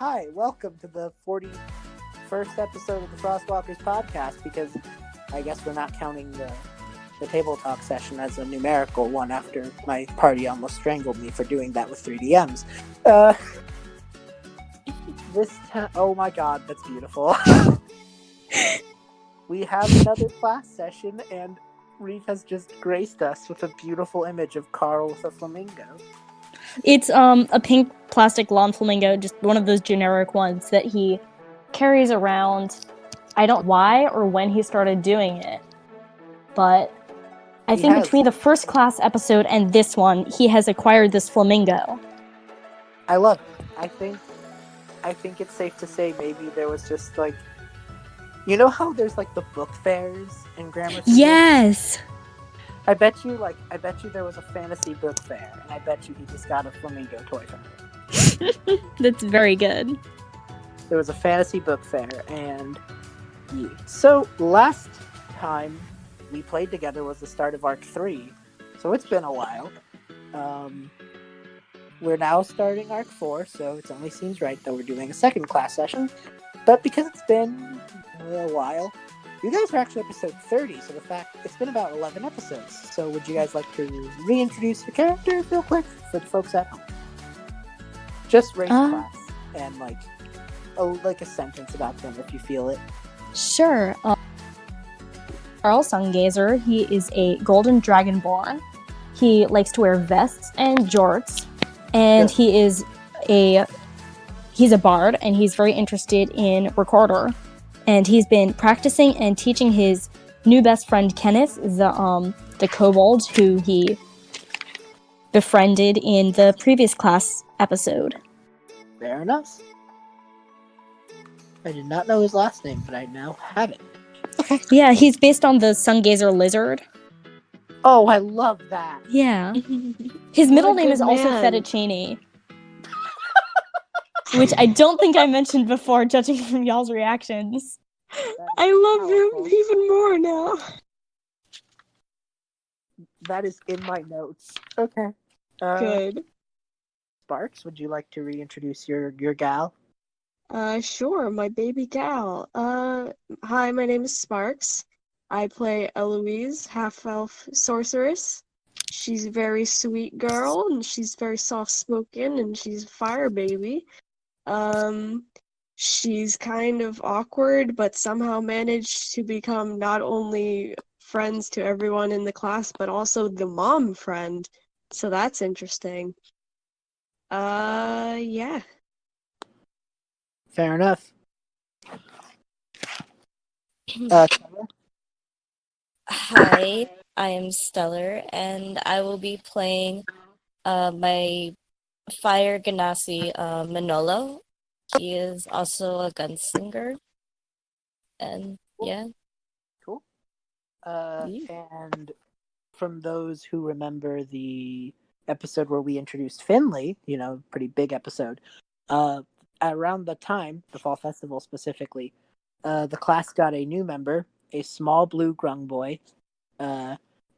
hi, welcome to the 41st episode of the Frostwalkers podcast, because I guess we're not counting the table talk session as a numerical one after my party almost strangled me for doing that with 3DMs. Oh my god, that's beautiful. We have another class session, and Reef has just graced us with a beautiful image of Karrl with a flamingo. It's a pink plastic lawn flamingo, just one of those generic ones that he carries around. I don't know why or when he started doing it, but I think between the first class episode and this one, he has acquired this flamingo. I love it. I think it's safe to say maybe there was just like, you know how there's like the book fairs in Grammar School? Yes. I bet you there was a fantasy book fair, and I bet you he just got a flamingo toy from it. That's very good. There was a fantasy book fair, and yeah. So last time we played together was the start of Arc 3, so it's been a while. We're now starting Arc 4, so it only seems right that we're doing a second class session. But because it's been a while, you guys are actually episode 30, so it's been about 11 episodes. So would you guys like to reintroduce your characters real quick for the folks at home? Just race class and like a sentence about them if you feel it. Sure. Karrl Sungazer, he is a golden dragonborn. He likes to wear vests and jorts, and he's a bard, and he's very interested in recorder. And he's been practicing and teaching his new best friend Kenneth, the kobold who he befriended in the previous class episode. Fair enough. I did not know his last name, but I now have it. Okay. Yeah, he's based on the Sungazer lizard. Oh, I love that. Yeah. His middle name is also Fettuccine. Which I don't think I mentioned before, judging from y'all's reactions. I love him even more now. That is in my notes. Okay. Good. Sparks, would you like to reintroduce your gal? Sure, my baby gal. Hi, my name is Sparks. I play Eloise, half-elf sorceress. She's a very sweet girl, and she's very soft-spoken, and she's a fire baby. She's kind of awkward, but somehow managed to become not only friends to everyone in the class, but also the mom friend. So that's interesting. Yeah. Fair enough. Hi, I am Stellar, and I will be playing my fire genasi, Manolo. He is also a gunslinger. And yeah. Cool. And from those who remember the episode where we introduced Finley, pretty big episode, around the time, the Fall Festival specifically, the class got a new member, a small blue grung boy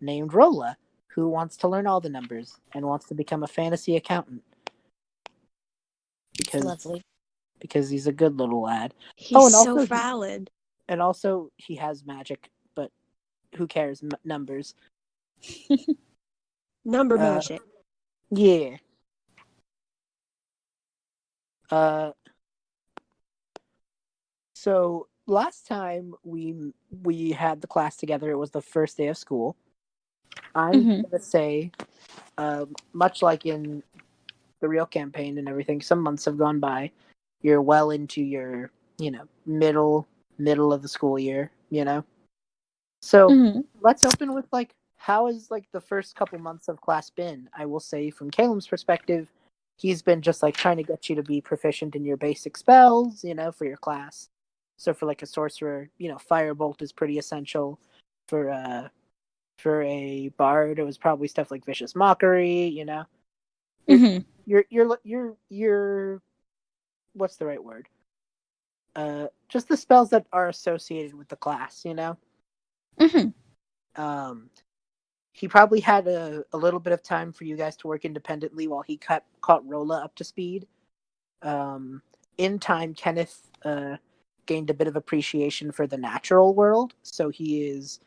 named Rolla, who wants to learn all the numbers and wants to become a fantasy accountant. Lovely. Because he's a good little lad. He's so valid. And also, he has magic, but who cares? Numbers. Number magic. Yeah. So last time we had the class together, it was the first day of school. I'm gonna say, much like in the real campaign and everything, some months have gone by. You're well into your, middle of the school year, So let's open with how has the first couple months of class been? I will say from Calem's perspective, he's been just trying to get you to be proficient in your basic spells, for your class. So for a sorcerer, firebolt is pretty essential. For a bard, it was probably stuff like vicious mockery, You're what's the right word? Just the spells that are associated with the class, He probably had a little bit of time for you guys to work independently while he caught Rolla up to speed. in time, Kenneth gained a bit of appreciation for the natural world, so he is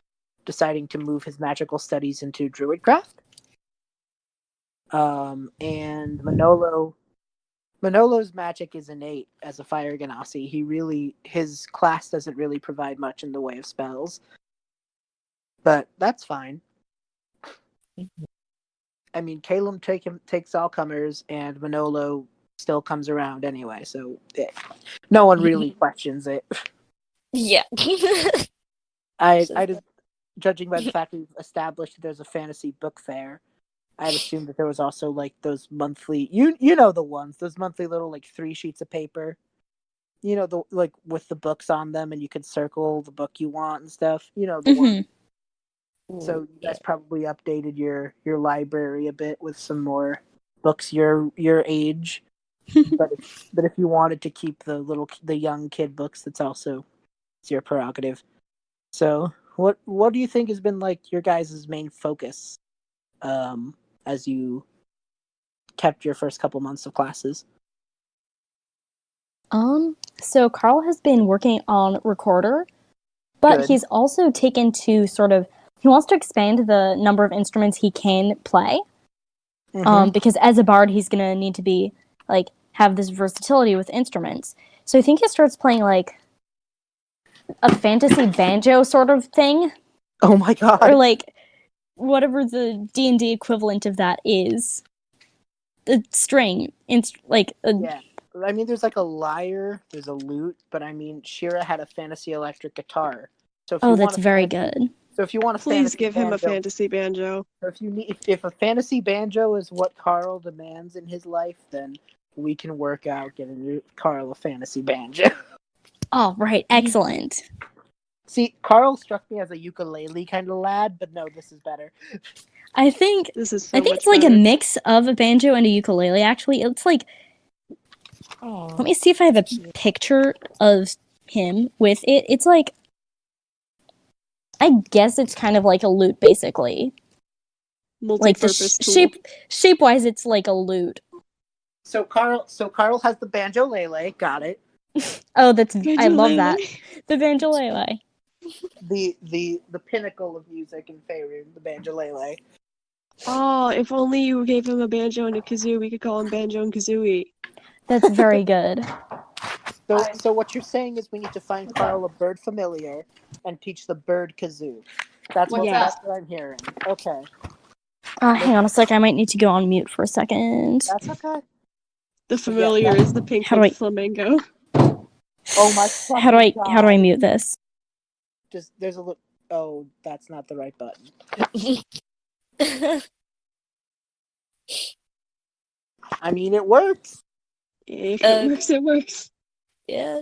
deciding to move his magical studies into druidcraft. And Manolo's magic is innate as a fire genasi. His class doesn't really provide much in the way of spells, but that's fine. I mean, Calem takes all comers, and Manolo still comes around anyway, so no one really questions it. Yeah. I just, judging by the fact we've established that there's a fantasy book fair, I'd assume that there was also like those monthly, you know the ones, those monthly little like 3 sheets of paper, the like with the books on them, and you could circle the book you want and stuff. The one. So you guys probably updated your library a bit with some more books your age. but if you wanted to keep the young kid books, it's your prerogative. So what do you think has been like your guys' main focus as you kept your first couple months of classes? So Karrl has been working on Recorder, but Good. he's also taken to he wants to expand the number of instruments he can play. Because as a bard, he's gonna need to be have this versatility with instruments. So I think he starts playing like a fantasy banjo sort of thing. Oh my god. Or like whatever the D&D equivalent of that is. The string, yeah. I mean, there's like a lyre, there's a lute, but I mean, Shira had a fantasy electric guitar. So if that's very good. So if you want a Please fantasy give him a banjo, fantasy banjo. if a fantasy banjo is what Karrl demands in his life, then we can work out getting Karrl a fantasy banjo. Oh, right. Excellent. See, Karrl struck me as a ukulele kind of lad, but no, this is better. I think this is so I think much it's like better. a mix of a banjo and a ukulele. Actually, it's like. Let me see if I have a picture of him with it. It's like, I guess it's kind of like a lute, basically. Multi-purpose tool. Shape-wise, it's like a lute. So Karrl has the banjo-lele. Got it. Oh, I love that. The banjo-lele. The pinnacle of music in Faerun, the banjo-lele. Oh, if only you gave him a banjo and a kazoo, we could call him Banjo and Kazooie. That's very good. So what you're saying is we need to find Karrl a bird familiar and teach the bird kazoo. That's what I'm hearing. Okay. Hang on a sec. I might need to go on mute for a second. That's okay. The familiar is the pink flamingo. Oh my! How do I mute this? Just there's a little. Oh, that's not the right button. I mean, it works. If it works, it works. Yeah.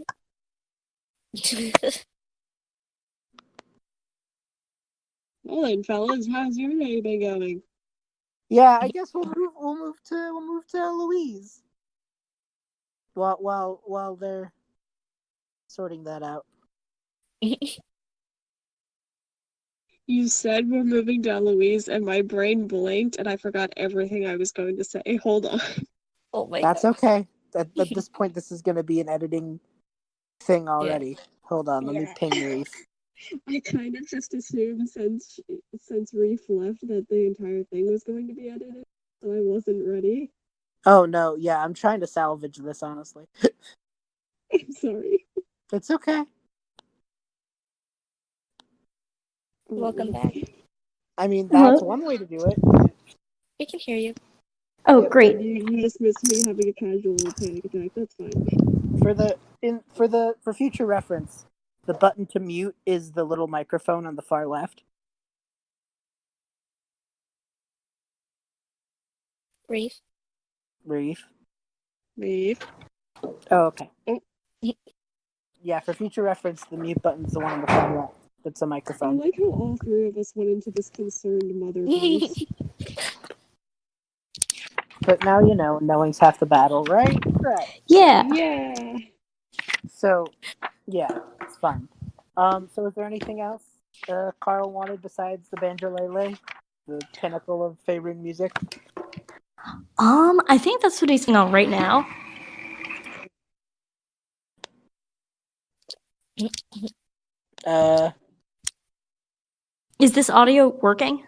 Well then, fellas, how's your day been going? Yeah, I guess we'll move to Eloise. While they're sorting that out. You said we're moving to Eloise, and my brain blinked, and I forgot everything I was going to say. Hold on. Oh my That's God. okay. At this point, this is going to be an editing thing already. Yeah. Hold on, let me ping Reef. I kind of just assumed since Reef left that the entire thing was going to be edited, so I wasn't ready. Oh no, yeah, I'm trying to salvage this, honestly. I'm sorry. It's okay. Welcome back. I mean, that's one way to do it. We can hear you. Oh, great. You dismissed me having a casual panic attack. That's fine. For future reference, the button to mute is the little microphone on the far left. Reef. Oh, okay. Yeah, for future reference, the mute button's the one on the far left. That's a microphone. I like how all three of us went into this concerned mother voice. But now you know, knowing's half the battle, right? Right. Yeah. So, yeah, it's fun. So is there anything else Karrl wanted besides the banjo-lele, the pinnacle of Faerun music? I think that's what he's on right now. Is this audio working?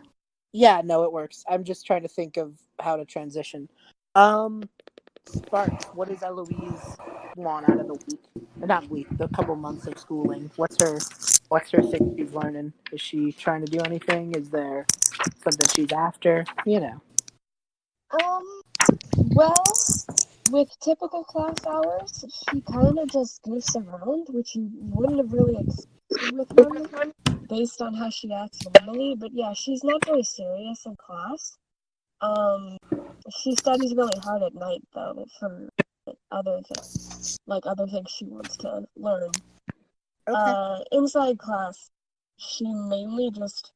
Yeah, no, it works. I'm just trying to think of how to transition. Sparks, what does Eloise want out of the week? Not week, the couple months of schooling. What's her thing she's learning? Is she trying to do anything? Is there something she's after? You know. Well, with typical class hours, she kind of just goofs around, which you wouldn't have really expected with her based on how she acts normally. But yeah, she's not very serious in class. She studies really hard at night though for other things, like other things she wants to learn. Okay. Inside class, she mainly just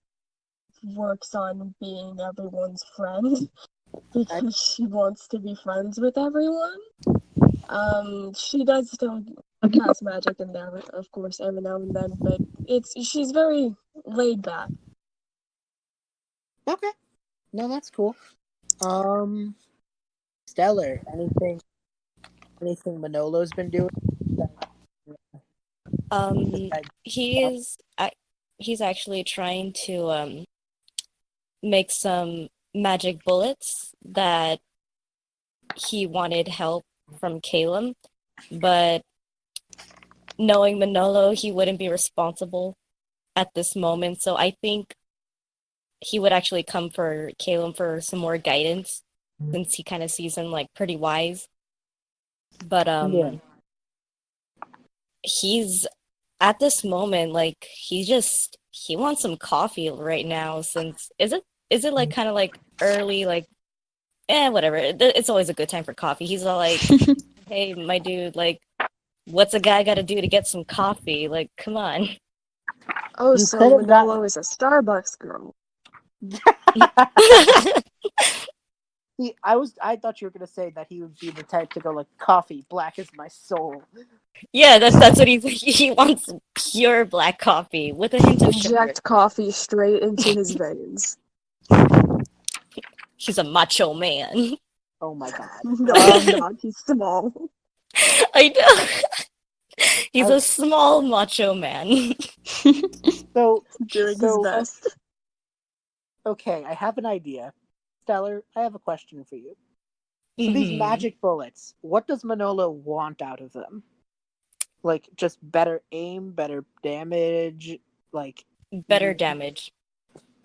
works on being everyone's friend because she wants to be friends with everyone. She does still cast magic in there, of course, every now and then, but she's very laid back. Okay. No, that's cool. Stellar. Anything Manolo's been doing? He's actually trying to make some magic bullets that he wanted help from Calem, but knowing Manolo, he wouldn't be responsible at this moment. So I think he would actually come for Calem for some more guidance, since he kind of sees him like pretty wise. But Yeah. he's at this moment like he wants some coffee right now. Since is it like kind of like early, like whatever. It's always a good time for coffee. He's all like, "Hey, my dude, like, what's a guy got to do to get some coffee? Like, come on." Oh, You so could have Manolo is a Starbucks girl. I thought you were gonna say that he would be the type to go like coffee, black as my soul. Yeah, that's what he wants, pure black coffee with a hint of sugar. Inject coffee straight into his veins. He's a macho man. Oh my god. No, he's not. He's small. I know. He's a small macho man. So Doing his best. okay, I have an idea. Stellar, I have a question for you. So these magic bullets, what does Manolo want out of them? Like just better aim, better damage, like Better damage.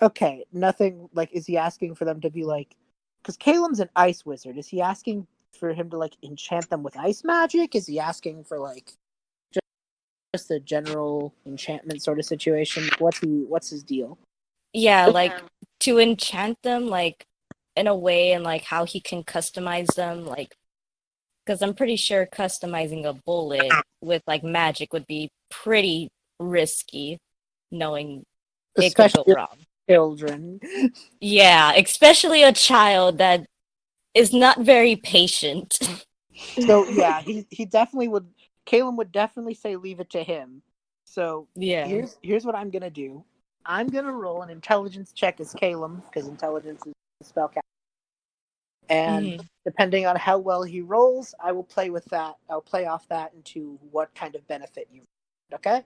okay, nothing like is he asking for them to be like because Calem's an ice wizard. Is he asking for him to like enchant them with ice magic? Is he asking for like just a general enchantment sort of situation? What's his deal? Yeah, like to enchant them, like in a way, and like how he can customize them, like because I'm pretty sure customizing a bullet with like magic would be pretty risky, knowing it could go Especially wrong. children. Yeah, especially a child that is not very patient. So yeah, he definitely would. Calem would definitely say leave it to him. So Yeah. here's what I'm gonna do. I'm gonna roll an intelligence check as Calem because intelligence is a spellcaster. And depending on how well he rolls, I will play with that. I'll play off that into what kind of benefit you. Okay.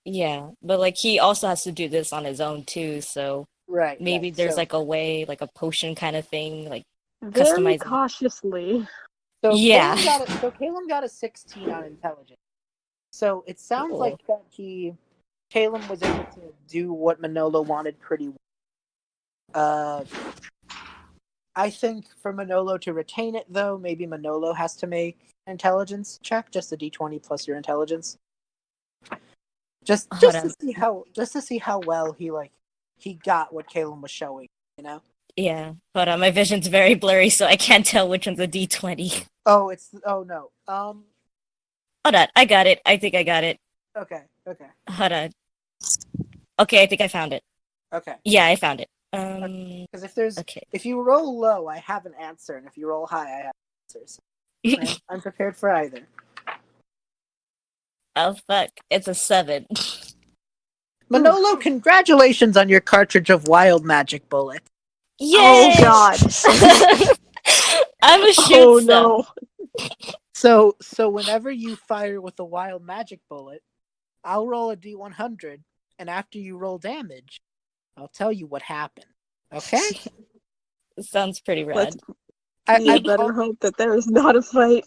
Yeah, but like he also has to do this on his own too, so Right. maybe Right. there's So like a way, like a potion kind of thing, like Very customizing. cautiously. Yeah. Calem got a 16 on intelligence. So it sounds Cool. like that Calem was able to do what Manolo wanted pretty well. I think for Manolo to retain it, though, maybe Manolo has to make an intelligence check, just a d20 plus your intelligence, just Hold to on. see how well he got what Caleb was showing, you know. Yeah, hold on. My vision's very blurry, so I can't tell which one's a D20. Oh no. Hold on, I got it. I think I got it. Okay. Hold on. Okay, I think I found it. Okay. Yeah, I found it. Because Okay. if you roll low, I have an answer, and if you roll high, I have answers. I'm prepared for either. Oh fuck! It's a 7. Manolo, congratulations on your cartridge of wild magic bullet. Yay! Oh god. I'm a shoot Oh stuff. no. So whenever you fire with a wild magic bullet, I'll roll a D100, and after you roll damage, I'll tell you what happened. Okay? Sounds pretty Let's rad. you better hope that there is not a fight.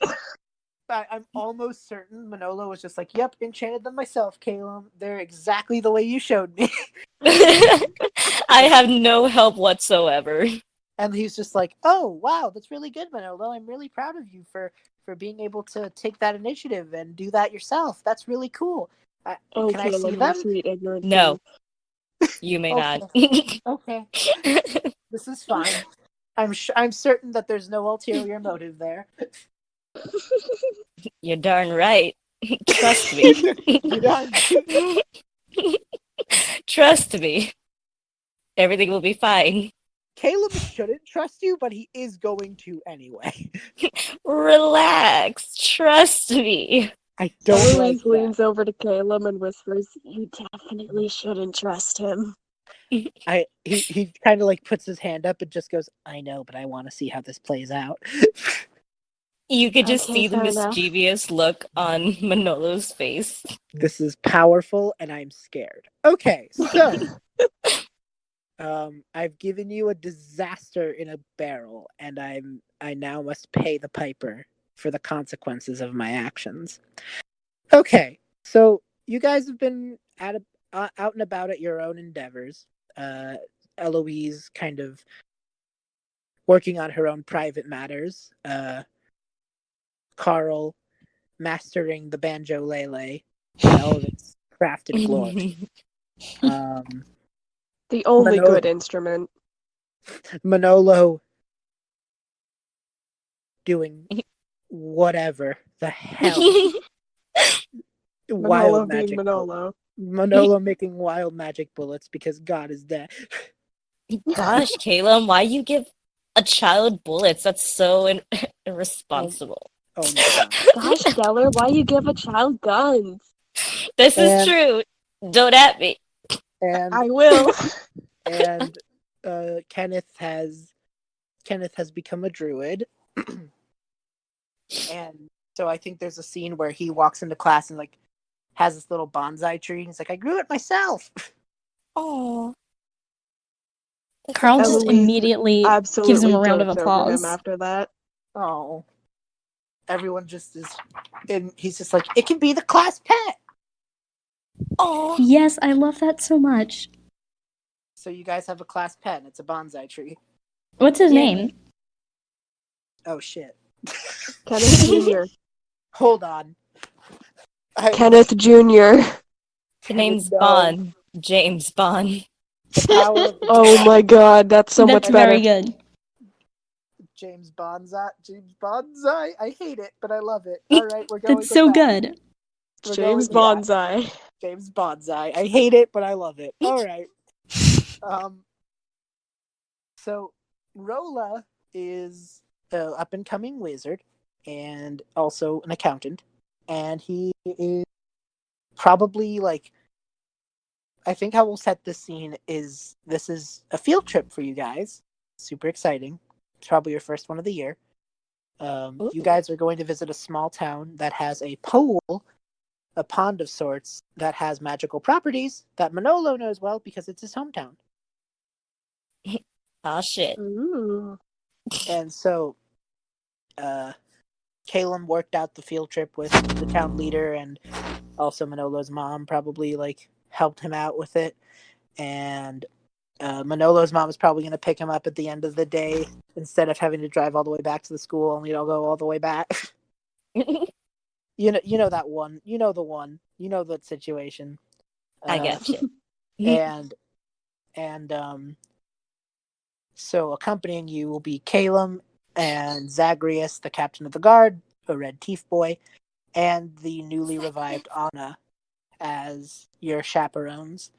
I'm almost certain Manolo was just like, "Yep, enchanted them myself, Calem. They're exactly the way you showed me." I have no help whatsoever. And he's just like, "Oh, wow, that's really good, Manolo. I'm really proud of you for being able to take that initiative and do that yourself. That's really cool. Can I see Caleb, them?" you sweet ignorant No, thing. you may Okay. not. Okay. This is fine. I'm certain that there's no ulterior motive there. You're darn right. Trust me. You done? Trust me. Everything will be fine. Caleb shouldn't trust you, but he is going to anyway. Relax. Trust me. I don't like Eloise that. leans over to Caleb and whispers, "You definitely shouldn't trust him." He kind of like puts his hand up and just goes, "I know, but I want to see how this plays out." You could just Okay, see the fair enough. mischievous look on Manolo's face. This is powerful, and I'm scared. Okay, so I've given you a disaster in a barrel, and I now must pay the piper for the consequences of my actions. Okay, so you guys have been out and about at your own endeavors. Eloise kind of working on her own private matters. Karrl mastering the banjo lele in all of its crafted glory. The only Manolo, good instrument. Manolo doing whatever the hell. Manolo Wild being magic. Manolo. Manolo making wild magic bullets because God is dead. Gosh, Calem, why you give a child bullets? That's so irresponsible. Oh my God. Gosh, Geller, why you give a child guns? This is And- true. Don't at me. And I will. and Kenneth has become a druid. And so I think there's a scene where he walks into class and like has this little bonsai tree. He's like, "I grew it myself." Oh. Karrl just Eloise immediately gives him Absolutely a round of dotes over him applause. after that. Oh. Everyone just is, and he's just like, "It can be the class pet." Oh. Yes, I love that so much. So you guys have a class pet, and it's a bonsai tree. What's his Yay. name? Oh shit! Kenneth Jr. Hold on. Kenneth Jr. The name's No. Bond. James Bond. The power of Oh my god, that's so much That's better. very good. James Bonsai. James Bonsai. I hate it, but I love it. All right, we're going. That's so with that. good. We're James going with that. Bonsai. James Bonsai. I hate it, but I love it. All right. So Rolla is an up and coming wizard and also an accountant, and he is probably like. I think how we'll set this scene is this is a field trip for you guys. Super exciting. It's probably your first one of the year. You guys are going to visit a small town that has a pool, a pond of sorts, that has magical properties that Manolo knows well because it's his hometown. Oh shit. Ooh. And so, Calem worked out the field trip with the town leader, and also Manolo's mom probably like helped him out with it. And Manolo's mom is probably going to pick him up at the end of the day instead of having to drive all the way back to the school. Only it'll go all the way back. You know that one. You know the one. You know that situation. I get you. And so accompanying you will be Calem and Zagreus, the captain of the guard, a red teeth boy, and the newly revived Anna as your chaperones.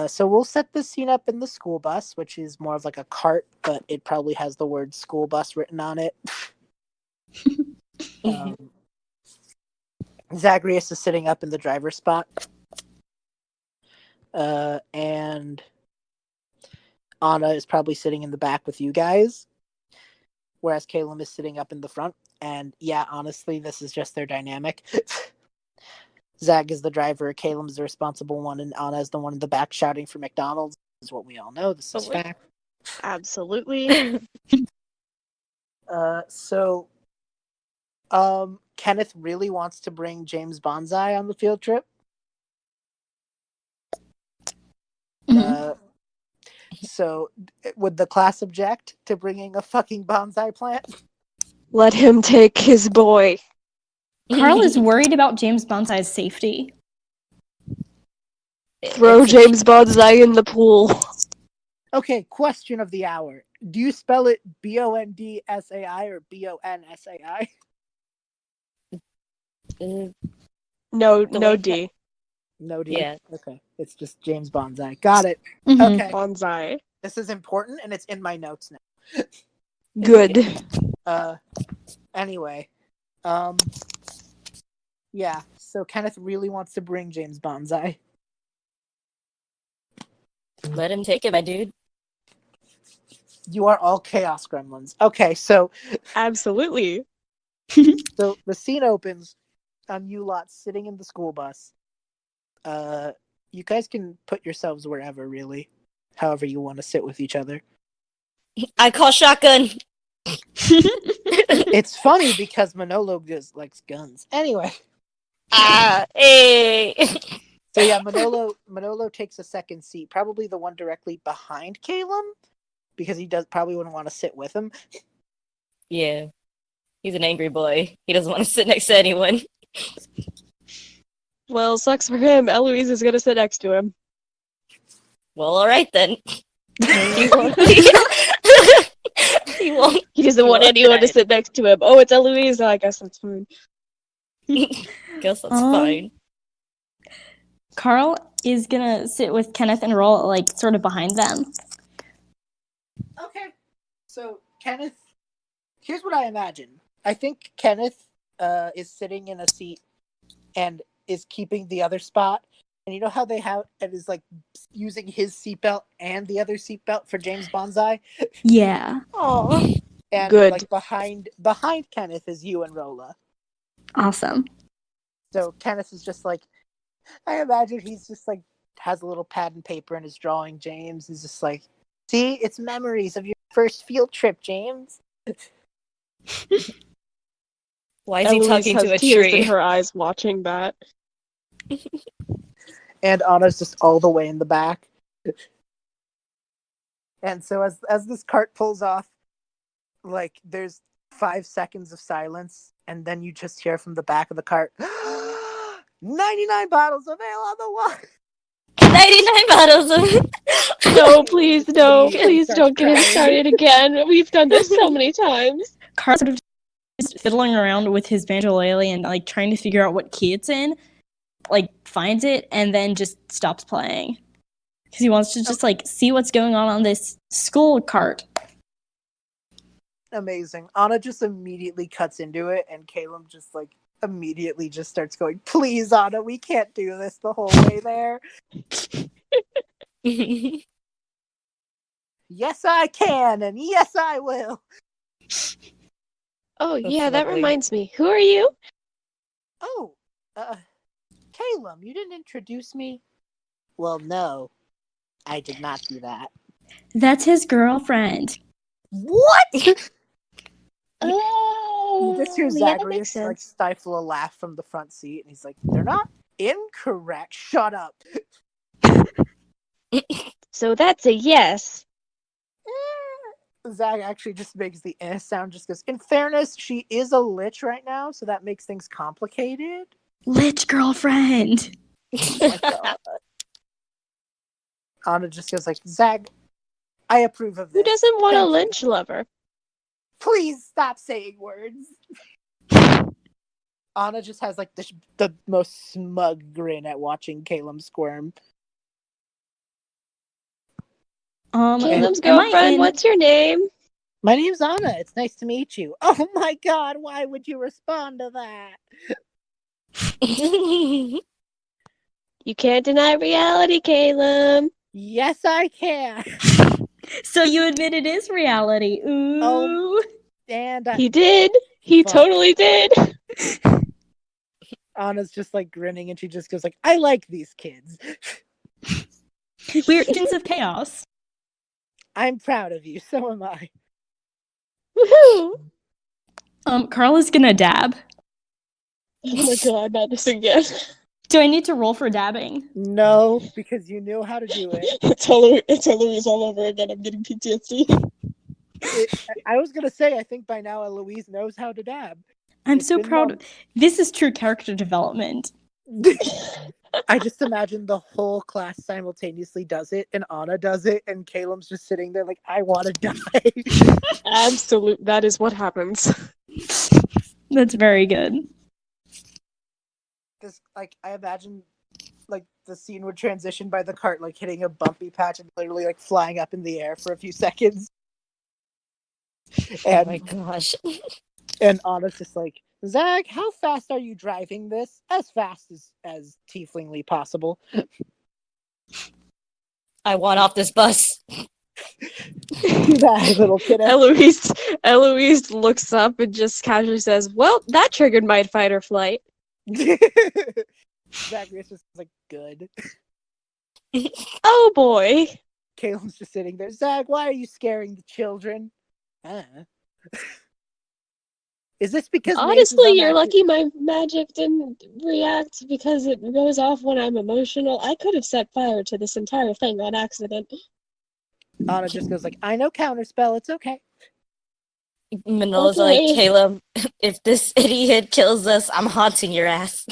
So we'll set this scene up in the school bus, which is more of like a cart, but it probably has the word school bus written on it. Zagreus is sitting up in the driver's spot. And Anna is probably sitting in the back with you guys, whereas Calem is sitting up in the front. And yeah, honestly, this is just their dynamic. Zag is the driver, Calem's the responsible one, and Anna is the one in the back shouting for McDonald's. This is what we all know. This is fact. Absolutely. So Kenneth really wants to bring James Bonsai on the field trip. So would the class object to bringing a fucking bonsai plant? Let him take his boy. Karrl is worried about James Bonsai's safety. Throw James Bonsai in the pool. Okay, question of the hour. Do you spell it Bondsai or Bonsai? No way D. No D? Yeah. Okay, it's just James Bonsai. Got it. Mhm. Okay, Bonsai. this is important and it's in my notes now. Good. Anyway. Yeah, so Kenneth really wants to bring James Bonsai. Let him take it, my dude. You are all chaos gremlins. Okay, so Absolutely. the scene opens on you lot sitting in the school bus. You guys can put yourselves wherever, really. However you want to sit with each other. I call shotgun. It's funny because Manolo just likes guns. Anyway. Hey. So yeah, Manolo takes a second seat, probably the one directly behind Calem, because he probably wouldn't want to sit with him. Yeah. He's an angry boy. He doesn't want to sit next to anyone. Well, sucks for him. Eloise is gonna sit next to him. Well, alright then. He won't. He won't. He doesn't want anyone to sit next to him. Oh, it's Eloise. I guess that's fine. Guess that's fine. Karrl is gonna sit with Kenneth and Rolla, like, sort of behind them. Okay. So Kenneth, here's what I imagine. I think Kenneth is sitting in a seat and is keeping the other spot. And you know how they have it is like using his seatbelt and the other seatbelt for James Bonsai? Yeah. Oh. And Good. like behind Kenneth is you and Rolla. Awesome. So Kenneth is just like, I imagine he's just like has a little pad and paper and is drawing James. He's just like, see, it's memories of your first field trip, James. Why is he Eloise talking has to a tears tree? in her eyes watching that. And Anna's just all the way in the back. And so as this cart pulls off, like there's 5 seconds of silence, and then you just hear from the back of the cart, 99 bottles of ale on the wall. 99 bottles of. No, please, no. Yeah, Please starts don't get him crying. started again. We've done this so many times. Karrl sort of just fiddling around with his banjolele and like trying to figure out what key it's in, like finds it and then just stops playing because he wants to just like see what's going on this school cart. Amazing. Anna just immediately cuts into it, and Calem just like immediately just starts going, please, Anna, we can't do this the whole way there. Yes, I can, and yes, I will. Oh, That's yeah, that lovely. reminds me. Who are you? Oh, Calem, you didn't introduce me? Well, no, I did not do that. That's his girlfriend. What? Oh, You just hear yeah, that makes Zagreus like sense. stifle a laugh from the front seat, and he's like, they're not incorrect. Shut up. So that's a yes. Zag actually just makes the sound, just goes, in fairness, she is a lich right now, so that makes things complicated. Lich girlfriend. Oh my god. Anna just goes like, Zag, I approve of this. Who doesn't want a Thank you. lynch lover? Please stop saying words. Anna just has like the most smug grin at watching Calem squirm. Calem's am I girlfriend, in- what's your name? My name's Anna. It's nice to meet you. Oh my god, why would you respond to that? You can't deny reality, Calem. Yes, I can. So you admit it is reality. Ooh. Oh. And He did. He Fuck. totally did. Anna's just like grinning, and she just goes like, "I like these kids. We're agents of chaos. I'm proud of you. So am I." Woohoo! Karrl is gonna dab. Oh my god, not this again. Do I need to roll for dabbing? No, because you knew how to do it. It's Eloise all over again. I'm getting PTSD. I was gonna say, I think by now Eloise knows how to dab. I'm It's so been proud. months. This is true character development. I just imagine the whole class simultaneously does it, and Anna does it, and Calem's just sitting there like, I want to die. Absolute. That is what happens. That's very good. Because, like, I imagine, like, the scene would transition by the cart, like, hitting a bumpy patch and literally, like, flying up in the air for a few seconds. Oh And, my gosh. and Anna's just like, Zag, how fast are you driving this? As fast as tieflingly possible. I want off this bus. Too bad, little kiddo. Eloise looks up and just casually says, "Well, that triggered my fight or flight." Zagreus just like, good. Oh boy. Calem's just sitting there. Zag, why are you scaring the children? Is this because Honestly, you're lucky my magic didn't react because it goes off when I'm emotional. I could have set fire to this entire thing on accident. Anna just goes like, I know counterspell, it's okay. Manolo's Okay. like, Calem, if this idiot kills us, I'm haunting your ass.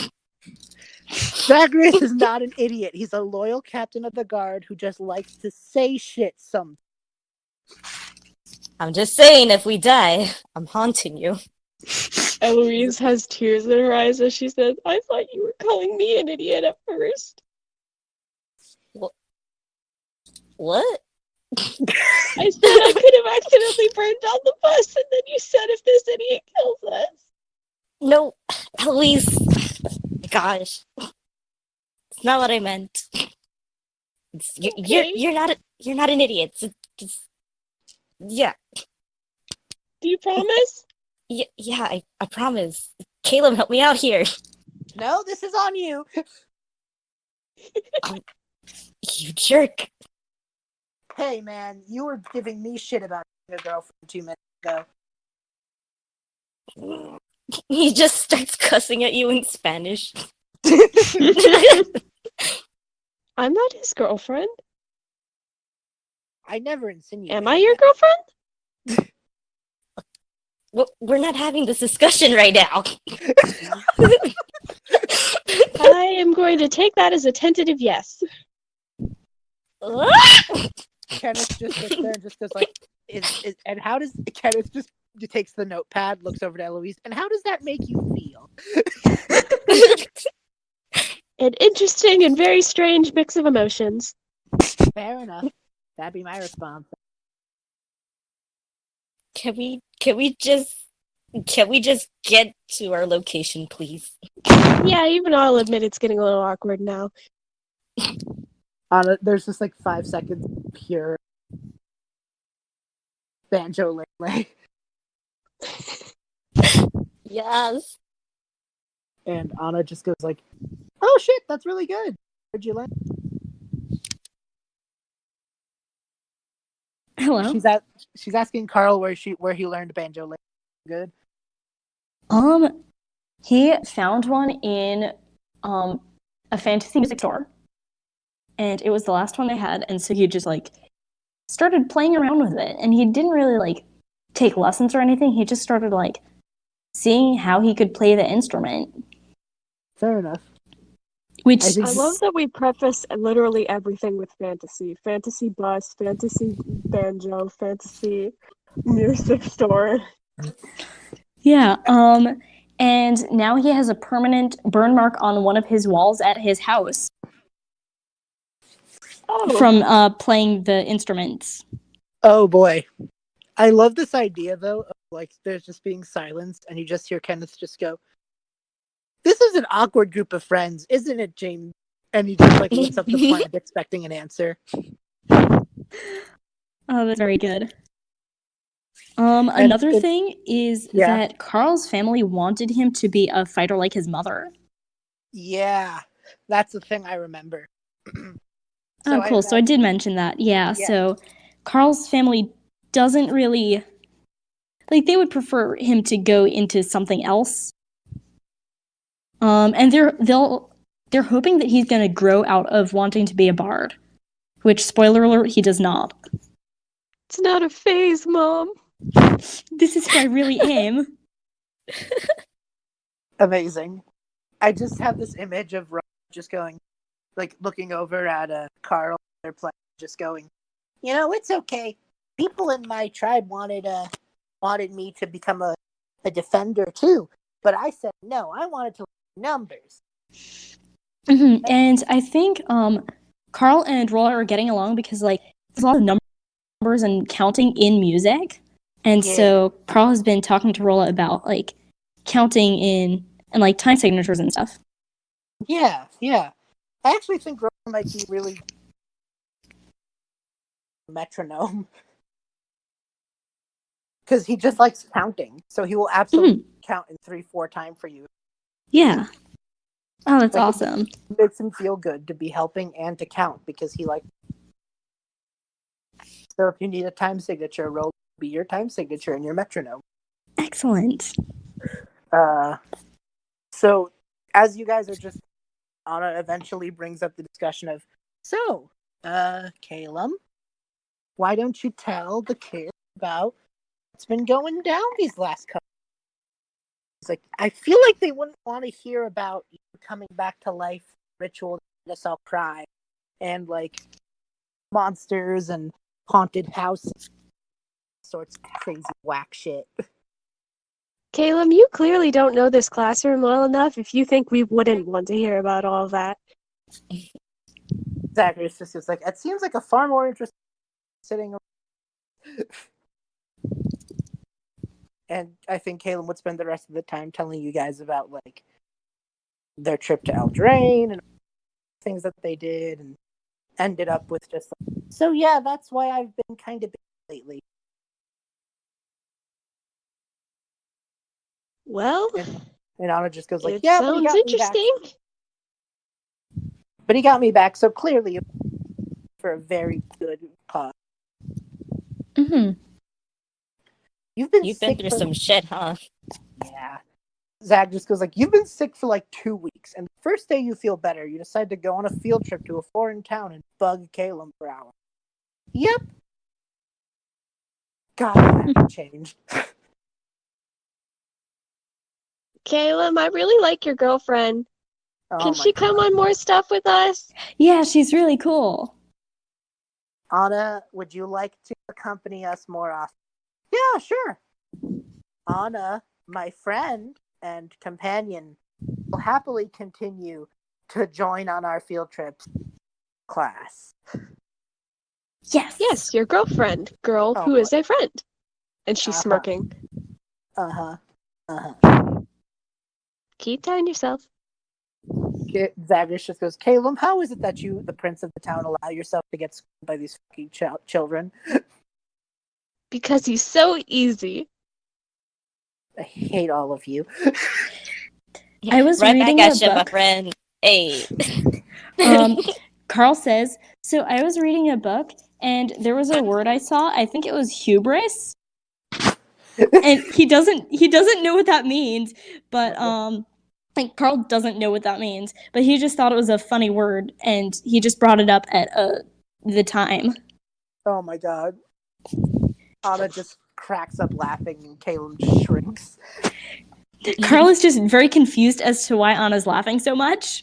Zagreus is not an idiot. He's a loyal captain of the guard who just likes to say shit some. I'm just saying, if we die, I'm haunting you. Eloise has tears in her eyes as she says, "I thought you were calling me an idiot at first." What? I said I could have accidentally burned down the bus, and then you said if this idiot kills us. No, Eloise. Gosh. It's not what I meant. Okay. You're not an idiot. Yeah. Do you promise? Yeah, I promise. Calem, help me out here. No, this is on you. You jerk. Hey, man, you were giving me shit about your girlfriend 2 minutes ago. He just starts cussing at you in Spanish. I'm not his girlfriend. I never insinuated. Am I your girlfriend? We're not having this discussion right now. I am going to take that as a tentative yes. Kenneth just sits there and just goes like, and how does Kenneth just takes the notepad, looks over to Eloise, and how does that make you feel? An interesting and very strange mix of emotions. Fair enough. That'd be my response. Can we just get to our location, please? Yeah, even I'll admit it's getting a little awkward now. There's just like 5 seconds of pure banjo lay. Yes. And Anna just goes like, "Oh shit, that's really good. Where'd you learn?" Hello. She's asking Karrl where he learned banjo lay. Good. He found one in a fantasy music store. And it was the last one they had, and so he just like started playing around with it. And he didn't really like take lessons or anything. He just started like seeing how he could play the instrument. Fair enough. Which I love that we preface literally everything with fantasy. Fantasy bus, fantasy banjo, fantasy music store. Yeah, and now he has a permanent burn mark on one of his walls at his house. Oh. From playing the instruments. Oh boy. I love this idea though, of like there's just being silence and you just hear Kenneth just go, "This is an awkward group of friends, isn't it, James?" And he just like looks up the plant expecting an answer. Oh, that's very good. Another thing is that Karrl's family wanted him to be a fighter like his mother. Yeah, that's the thing I remember. Oh, cool. So I did mention that. Yeah. So Karrl's family doesn't really like. They would prefer him to go into something else. And they're hoping that he's going to grow out of wanting to be a bard, which, spoiler alert, he does not. It's not a phase, Mom. This is who I really am. Amazing. I just have this image of Rolla just going, like, looking over at Karrl, their play, just going, you know, it's okay. People in my tribe wanted me to become a defender too, but I said no. I wanted to learn numbers. Mm-hmm. And I think Karrl and Rolla are getting along because like there's a lot of numbers and counting in music, and so Karrl has been talking to Rolla about like counting in and like time signatures and stuff. Yeah. I actually think Rolla might be really metronome because he just likes counting, so he will absolutely count in 3-4 time for you. Yeah. Oh, that's awesome. It makes him feel good to be helping and to count because he likes. So if you need a time signature, Rolla will be your time signature and your metronome. Excellent. So as you guys are just, Anna eventually brings up the discussion of, so, Calem, why don't you tell the kids about what's been going down these last couple? It's like, I feel like they wouldn't want to hear about you coming back to life, ritual that made us all cry, and like monsters and haunted houses, sorts of crazy whack shit. Calem, you clearly don't know this classroom well enough if you think we wouldn't want to hear about all that. Zagreus just is like, it seems like a far more interesting sitting around. And I think Calem would spend the rest of the time telling you guys about like their trip to Eldraine and things that they did, and ended up with just like, so yeah, that's why I've been kind of busy lately. Well, and Anna just goes like, it yeah, but he sounds got me back. interesting. But he got me back, so clearly for a very good cause. Mm-hmm. You've been through some shit, huh? Yeah. Zag just goes like, you've been sick for like 2 weeks, and the first day you feel better, you decide to go on a field trip to a foreign town and bug Calem for hours. Yep. God, that changed. Calem, I really like your girlfriend. Can she come on more stuff with us? Yeah, she's really cool. Anna, would you like to accompany us more often? Yeah, sure. Anna, my friend and companion, will happily continue to join on our field trips class. Yes, your girlfriend, girl who is a friend. And she's smirking. Keep telling yourself. Zagreus just goes, Calem, how is it that you, the prince of the town, allow yourself to get schooled by these fucking children? Because he's so easy. I hate all of you. I was right reading back at a you, book. my friend. Hey. Karrl says, so I was reading a book and there was a word I saw. I think it was hubris. And he doesn't know what that means, but like Karrl doesn't know what that means, but he just thought it was a funny word and he just brought it up at the time. Oh my god. Anna just cracks up laughing and Calem just shrinks. Karrl is just very confused as to why Anna's laughing so much.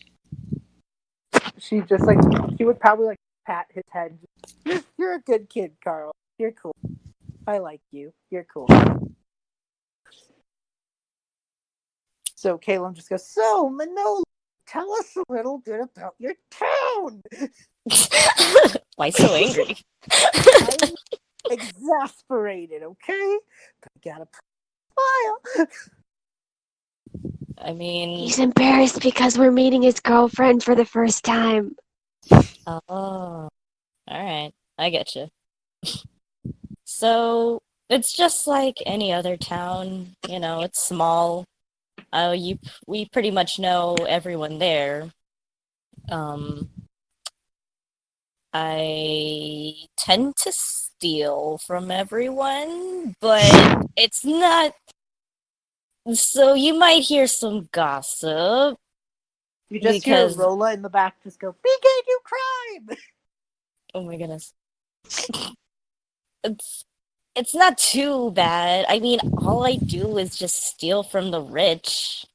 She just like, she would probably like pat his head. You're a good kid, Karrl. You're cool. I like you. You're cool. So Calem just goes, so Manolo, tell us a little bit about your town. Why so angry? I'm exasperated, okay? But I gotta smile. I mean, He's embarrassed because we're meeting his girlfriend for the first time. oh, all right, I get you. So it's just like any other town, you know, it's small. We pretty much know everyone there. I tend to steal from everyone, but it's not. So you might hear some gossip You just hear because, Rolla in the back just go, BK do crime! oh my goodness, it's it's not too bad. I mean, all I do is just steal from the rich.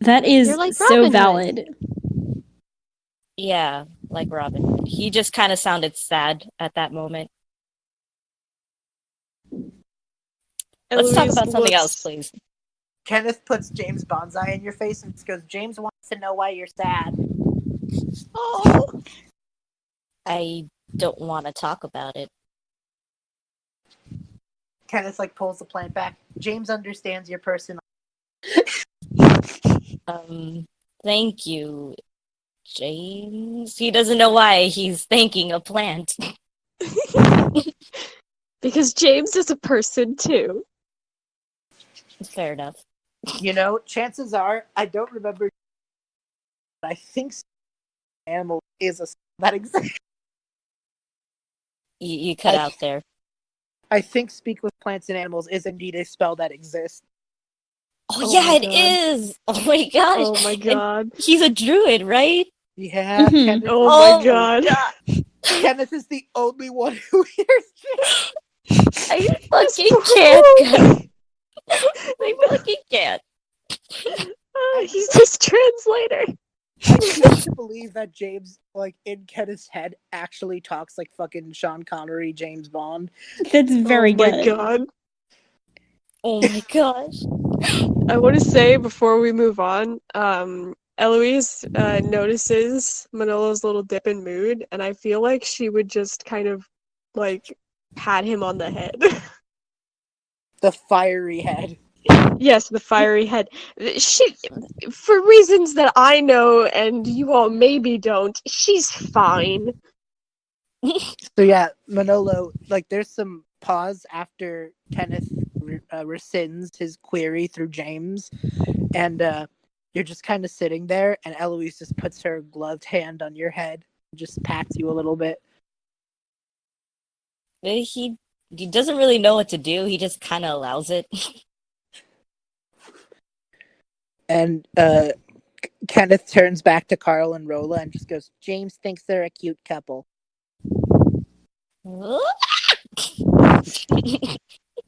That You're is like so Robin Hood. valid. Yeah, like Robin Hood. He just kind of sounded sad at that moment. Let's talk Eloise about something else, looks. please. Kenneth puts James Bonsai in your face and just goes, James wants to know why you're sad. Oh, I don't want to talk about it. Kenneth like pulls the plant back. James understands your personal. Thank you, James. He doesn't know why he's thanking a plant. because James is a person too. Fair enough. You know, chances are, I don't remember, but I think animal is a that exists. You cut out there. I think speak with plants and animals is indeed a spell that exists. Oh, Oh yeah, my it God. is! Oh my gosh! Oh my And God. he's a druid, right? Yeah, Mhm. Kenneth, Oh my God. Kenneth is the only one who hears James. I This fucking poor can't. boy. I fucking can't. He's his translator. I choose to believe that James, like, in Kenneth's head, actually talks like fucking Sean Connery, James Bond. That's very Oh my good. God. Oh my gosh. I want to say before we move on, Eloise notices Manolo's little dip in mood, and I feel like she would just kind of like pat him on the head. The fiery head. Yes, the fiery head. She, for reasons that I know and you all maybe don't, she's fine. So yeah, Manolo, like, there's some pause after Kenneth rescinds his query through James, and you're just kind of sitting there, and Eloise just puts her gloved hand on your head, and just pats you a little bit. He doesn't really know what to do. He just kind of allows it. And Kenneth turns back to Karrl and Rolla and just goes, James thinks they're a cute couple.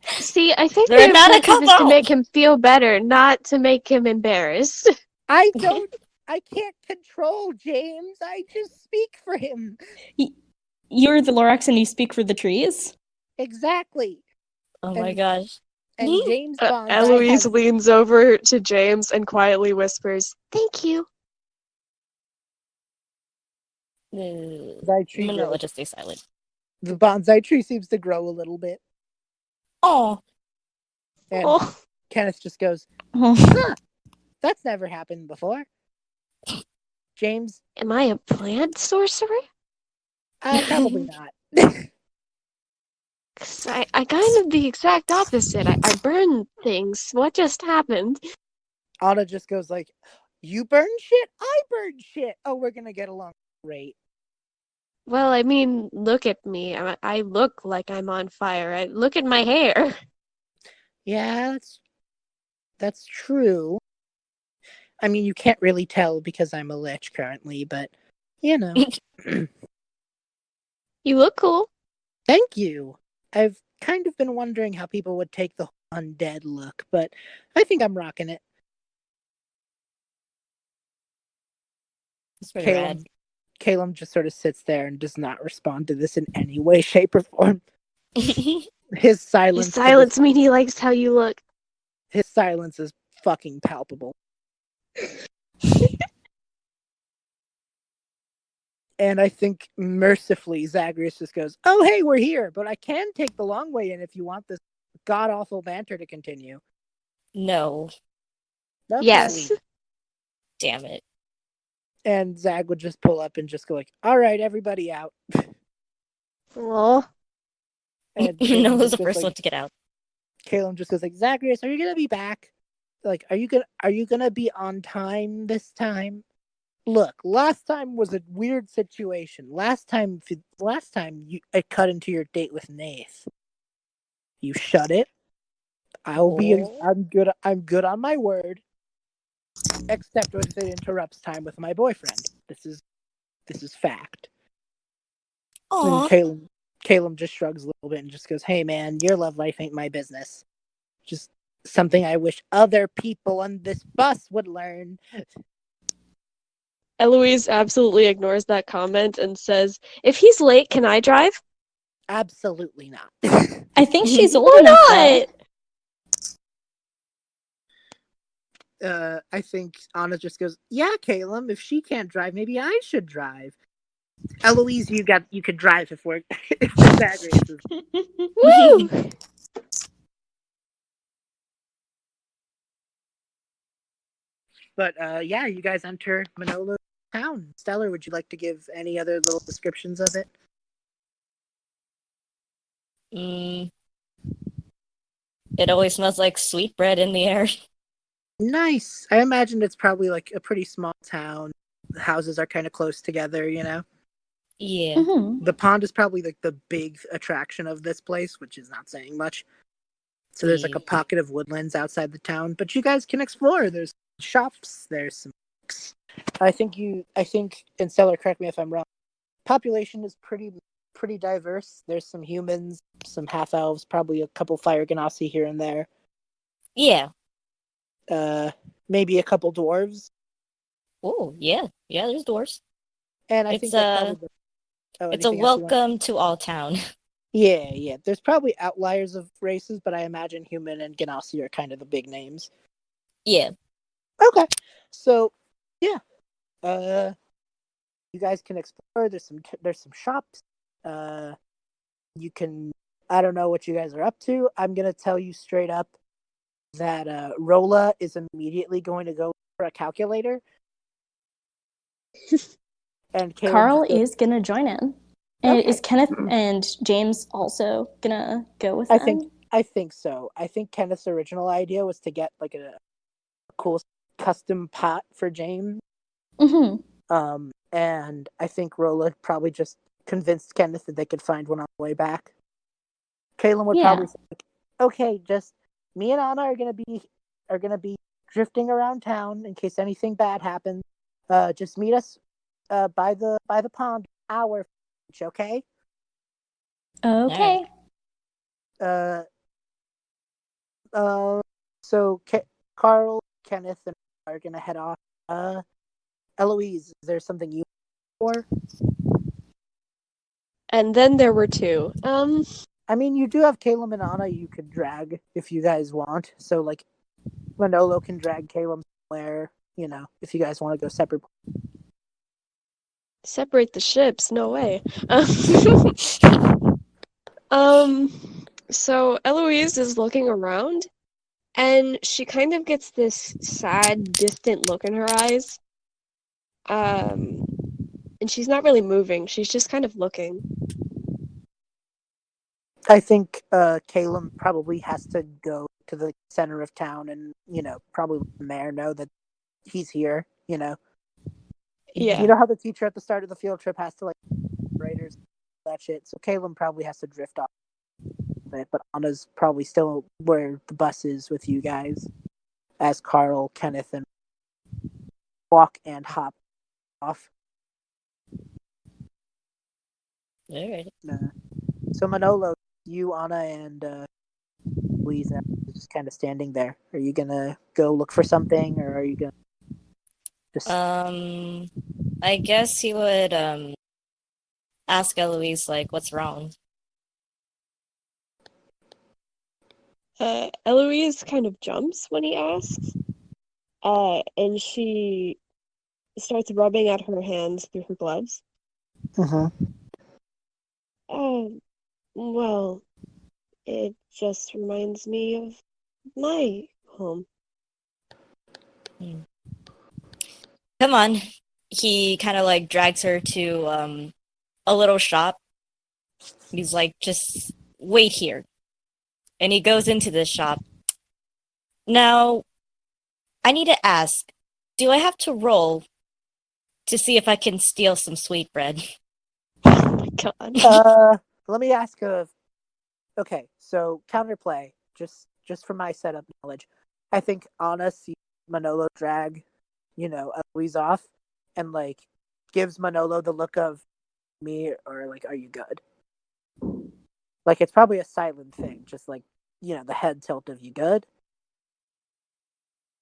See, I think They're the not a objective is to couple! make him feel better, not to make him embarrassed. I can't control James. I just speak for him. You're the Lorax and you speak for the trees? Exactly. Oh my And- gosh. And James Bonsai Eloise has... leans over to James and quietly whispers, "Thank you." bonsai tree Manolo, grows. just stay silent. The bonsai tree seems to grow a little bit. Oh, And Oh, Kenneth just goes, Oh. that's never happened before. James, am I a plant sorcerer? probably not. 'Cause I kind of the exact opposite. I burn things. What just happened? Anna just goes like, you burn shit? I burn shit. Oh, we're going to get along great. Well, I mean, look at me. I look like I'm on fire. Look at my hair. Yeah, that's true. I mean, you can't really tell because I'm a lich currently, but, you know. You look cool. Thank you. I've kind of been wondering how people would take the undead look, but I think I'm rocking it. it's pretty rad. Calem just sort of sits there and does not respond to this in any way, shape, or form. His silence. You silence mean he likes how you look. His silence is fucking palpable. And I think mercifully Zagreus just goes, oh, hey, we're here, but I can take the long way in if you want this god-awful banter to continue. No. Okay. Yes. Damn it. And Zag would just pull up and just go like, all right, everybody out. Well, And No, Calem was just the goes first like, one to get out. Calem just goes like, Zagreus, are you going to be back? Like, are you gonna be on time this time? Look, last time was a weird situation. Last time I cut into your date with Nath. You shut it. Oh. I'm good on my word. Except if it interrupts time with my boyfriend. This is fact. And Aw. Calem just shrugs a little bit and just goes, "Hey man, your love life ain't my business. Just something I wish other people on this bus would learn." Eloise absolutely ignores that comment and says, "If he's late, can I drive?" Absolutely not. I think she's old Why enough though. not? I think Anna just goes, "Yeah, Calem, if she can't drive, maybe I should drive." Eloise, you could drive if we're if the Zagreus is. Woo! But yeah, you guys enter Manolo town. Stellar, would you like to give any other little descriptions of it? Mm, it always smells like sweetbread in the air. Nice. I imagine it's probably like a pretty small town. The houses are kind of close together, you know. Yeah. Mm-hmm. The pond is probably like the big attraction of this place, which is not saying much. So there's like a pocket of woodlands outside the town, but you guys can explore. There's shops, there's some books. I think, and Stellar, correct me if I'm wrong, population is pretty diverse. There's some humans, some half elves, probably a couple fire genasi here and there. Yeah. Maybe a couple dwarves. Oh, yeah. Yeah, there's doors. And I think It's that's probably it's a anything else you want? welcome to all town. Yeah. There's probably outliers of races, but I imagine human and genasi are kind of the big names. Yeah. Okay. So, yeah. You guys can explore. There's some shops. You can. I don't know what you guys are up to. I'm gonna tell you straight up that Rolla is immediately going to go for a calculator, and Caleb Karrl just goes, is gonna join in. And "Okay." is Kenneth and James also gonna go with I them? think so. I think Kenneth's original idea was to get like a cool custom pot for James. Mm-hmm. And I think Rolla probably just convinced Kenneth that they could find one on the way back. Calem would Yeah. probably say, like, "Okay, just me and Anna are gonna be drifting around town in case anything bad happens. Just meet us by the pond, hour each, okay?" Okay. Uh, uh. So Karrl, Kenneth, and are gonna head off. Eloise, is there something you for? And then there were two. I mean, you do have Calem and Anna you could drag if you guys want. So, like, Manolo can drag Calem somewhere, if you guys want to go separate. Separate the ships, no way. So Eloise is looking around, and she kind of gets this sad, distant look in her eyes. And she's not really moving. She's just kind of looking. I think Calem probably has to go to the center of town and, probably let the mayor know that he's here, Yeah. You know how the teacher at the start of the field trip has to, like, writers, that shit. So Calem probably has to drift off a bit, but Anna's probably still where the bus is with you guys, as Karrl, Kenneth, and walk and hop off. Alright. So Manolo, you, Anna, and Louise are just kind of standing there. Are you gonna go look for something, or are you gonna just? I guess he would ask Eloise like what's wrong. Eloise kind of jumps when he asks. And she starts rubbing at her hands through her gloves. Mm-hmm. Well, it just reminds me of my home. Come on. He kind of like drags her to a little shop. He's like, just wait here. And he goes into this shop. Now, I need to ask, do I have to roll to see if I can steal some sweetbread? Oh my god. Let me ask a. Okay, so counterplay, just for my setup knowledge, I think Anna sees Manolo drag, Eloise off, and like gives Manolo the look of me or like, are you good? Like it's probably a silent thing, just like the head tilt of you good,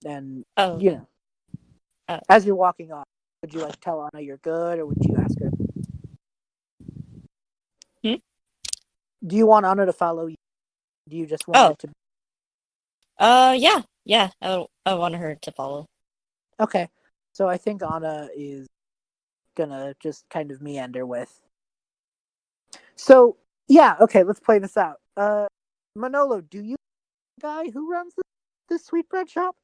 and Oh, you know uh, as you're walking off, would you like tell Anna you're good, or would you ask her? hmm? Do you want Anna to follow you? Do you just want Oh, it to? yeah. I want her to follow. Okay, so I think Anna is gonna just kind of meander with. So yeah, okay, let's play this out. Manolo, do you guy who runs this sweetbread shop?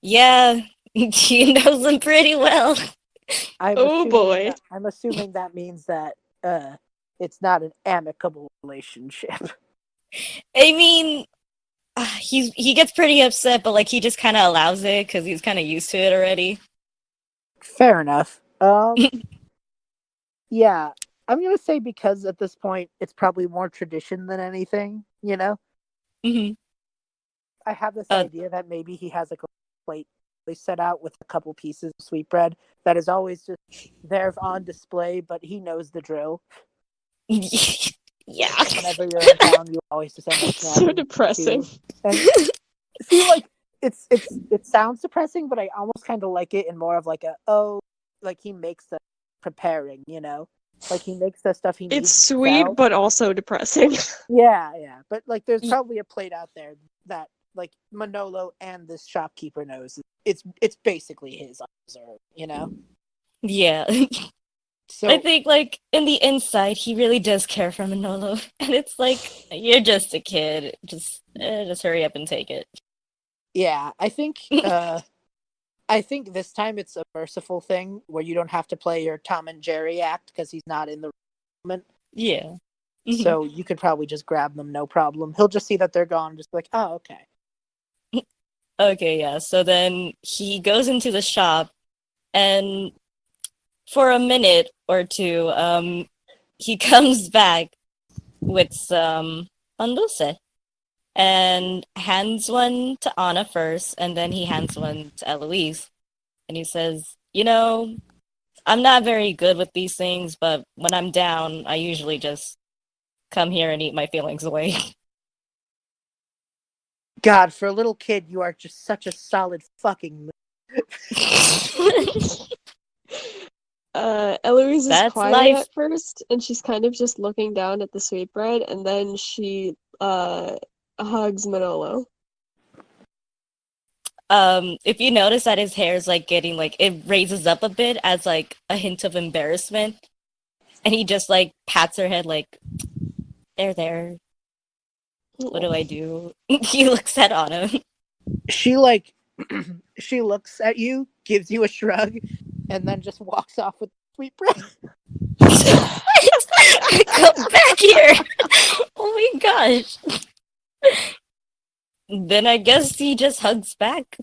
Yeah, he knows them pretty well. Oh boy. I'm assuming that means that it's not an amicable relationship. I mean, he gets pretty upset, but like he just kind of allows it because he's kind of used to it already. Fair enough. Yeah, I'm gonna say because at this point it's probably more tradition than anything. hmm I have this Uh, idea that maybe he has like a plate set out with a couple pieces of sweetbread that is always just there on display, but he knows the drill. yeah. Whenever you're in town, you always just end up It's so snagging depressing. two. And see, like it sounds depressing, but I almost kind of like it in more of like like he makes the preparing, like he makes the stuff he It's needs to sweet, sell. but also depressing. Yeah, but like there's probably a plate out there that like Manolo and this shopkeeper knows it's basically his reserve. Yeah. I So think like in the inside, he really does care for Manolo, and it's like you're just a kid. Just hurry up and take it. yeah, I think this time it's a merciful thing where you don't have to play your Tom and Jerry act because he's not in the moment. Yeah. Mhm. So you could probably just grab them, no problem. He'll just see that they're gone, just be like, oh, okay. Okay, yeah. So then he goes into the shop, and for a minute or two, he comes back with some pan dulce and hands one to Anna first, and then he hands one to Eloise, and he says, I'm not very good with these things, but when I'm down, I usually just come here and eat my feelings away. God, for a little kid, you are just such a solid fucking. Eloise is That's quiet life. at first, and she's kind of just looking down at the sweetbread, and then she hugs Manolo. If you notice that his hair is like getting like it raises up a bit as like a hint of embarrassment, and he just like pats her head like, there. What do I do? He looks at Anna. She like, she looks at you, gives you a shrug, and then just walks off with sweetbread. Come back here! Oh my gosh! Then I guess he just hugs back.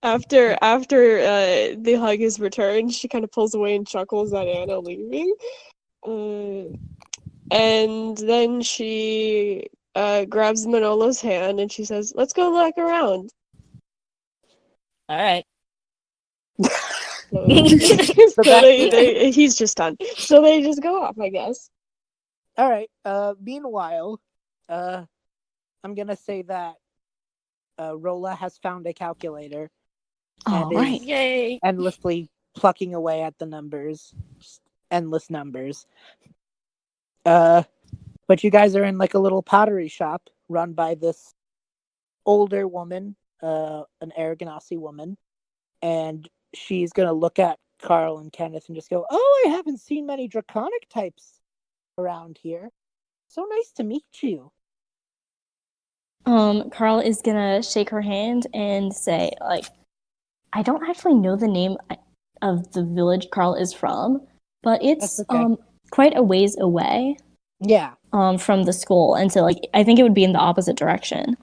After the hug is returned, she kind of pulls away and chuckles at Anna leaving. And then she grabs Manolo's hand and she says, "Let's go look around." All right. So, So he's just done. So they just go off, I guess. all right. Meanwhile, I'm gonna say that Rolla has found a calculator and All right. is Yay! endlessly plucking away at the numbers, just endless numbers. But you guys are in like a little pottery shop run by this older woman, an Aragonasi woman, and she's gonna look at Karrl and Kenneth and just go, "Oh, I haven't seen many draconic types around here. So nice to meet you." Karrl is gonna shake her hand and say, like, I don't actually know the name of the village Karrl is from, but That's it's okay. quite a ways away Yeah. from the school, and so like I think it would be in the opposite direction.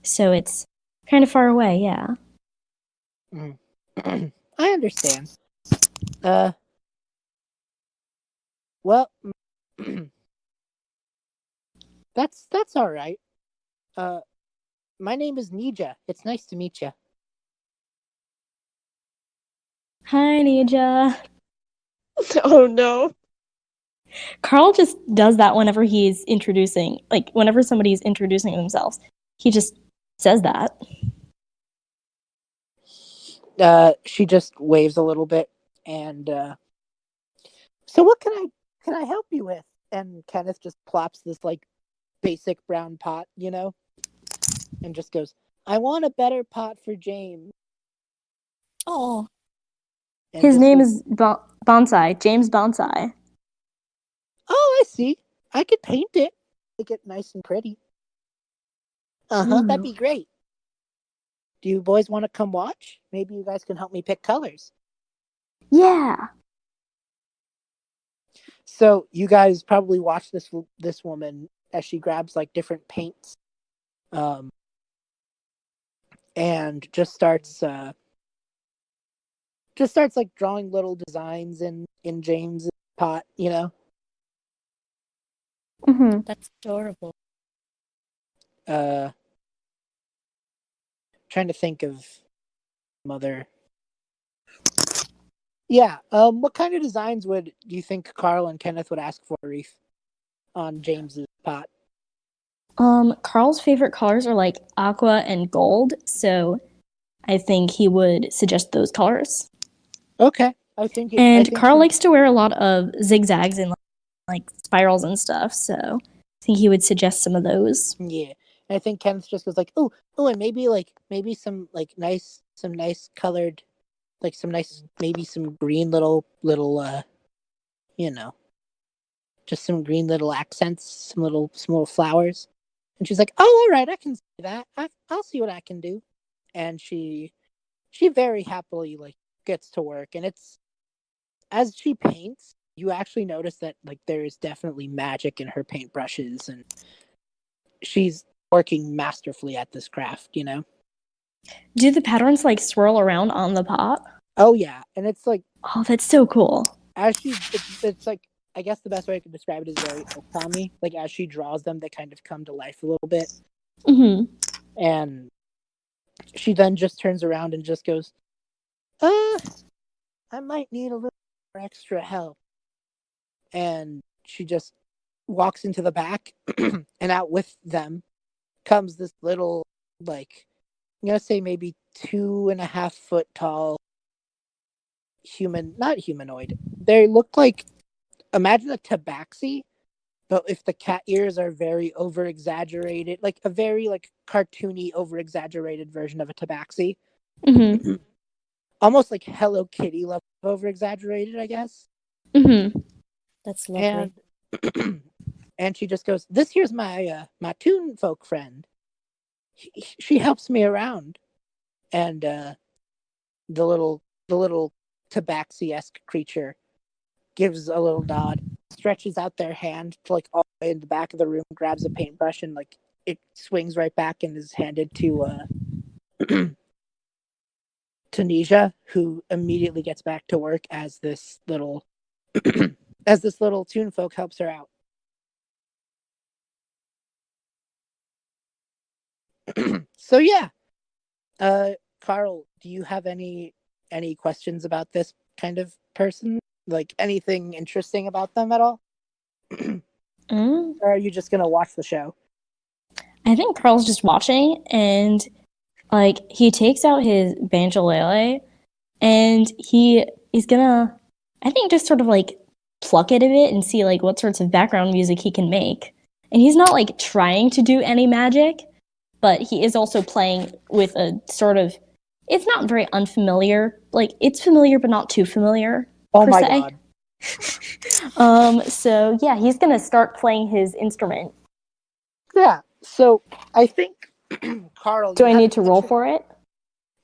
So it's Kind of far away, yeah. I understand. Well, that's all right. My name is Nija. It's nice to meet you. Hi, Nija. Oh no. Karrl just does that whenever he's introducing, like, whenever somebody's introducing themselves. He just says that. She just waves a little bit, and so what can I help you with? And Kenneth just plops this like basic brown pot, and just goes, "I want a better pot for James." Oh, And His just name goes, is Bonsai, James Bonsai. "Oh, I see. I could paint it, make it nice and pretty." That'd Ooh. be great. Do you boys want to come watch? Maybe you guys can help me pick colors. Yeah. So you guys probably watch this woman as she grabs like different paints, um, and just starts like drawing little designs in James' pot. Mm-hmm. that's adorable. Uh, trying to think of mother. Yeah. What kind of designs do you think Karrl and Kenneth would ask for, Reef, on James's pot? Karl's favorite colors are like aqua and gold, so I think he would suggest those colors. Okay. I think it. I And think Karrl since likes to wear a lot of zigzags and like spirals and stuff, so I think he would suggest some of those. Yeah, and I think Kenneth just goes like, oh, and maybe some nice colored, like some nice maybe some green little you know, just some green little accents, some little flowers. And she's like, oh, all right, I can see that. I'll see what I can do. And she very happily like gets to work, and it's as she paints, you actually notice that like there is definitely magic in her paintbrushes, and she's working masterfully at this craft. Do the patterns like swirl around on the pot? Oh yeah, and it's like Oh, that's so cool. as it's like I guess the best way I could describe it is very okami. Like as she draws them, they kind of come to life a little bit, Mm-hmm. and she then just turns around and just goes, "Uh, I might need a little more extra help." And she just walks into the back, and out with them comes this little like I'm gonna say maybe 2.5 foot tall not humanoid. They look like imagine a tabaxi, but if the cat ears are very over exaggerated, like a very like cartoony over exaggerated version of a tabaxi. Mm-hmm. Almost like Hello Kitty level over exaggerated, I guess. Mm-hmm. That's lovely. And and she just goes, "This here's my toon folk friend. She helps me around." And the little tabaxi esque creature gives a little nod, stretches out their hand to like all the way in the back of the room, grabs a paintbrush, and like it swings right back and is handed to Tunisia, who immediately gets back to work as this little as this little toon folk helps her out. So yeah, uh, Karrl, do you have any questions about this kind of person? Like anything interesting about them at all? Mm. Or are you just gonna watch the show? I think Karl's just watching, and like he takes out his banjolele, and he is gonna, I think, just sort of like pluck it a bit and see like what sorts of background music he can make. And he's not like trying to do any magic, but he is also playing with a sort of, it's not very unfamiliar, like it's familiar but not too familiar Oh per my se. god. So yeah, he's gonna start playing his instrument. Yeah. So I think Karrl, Do you I have need to roll initiative. for it?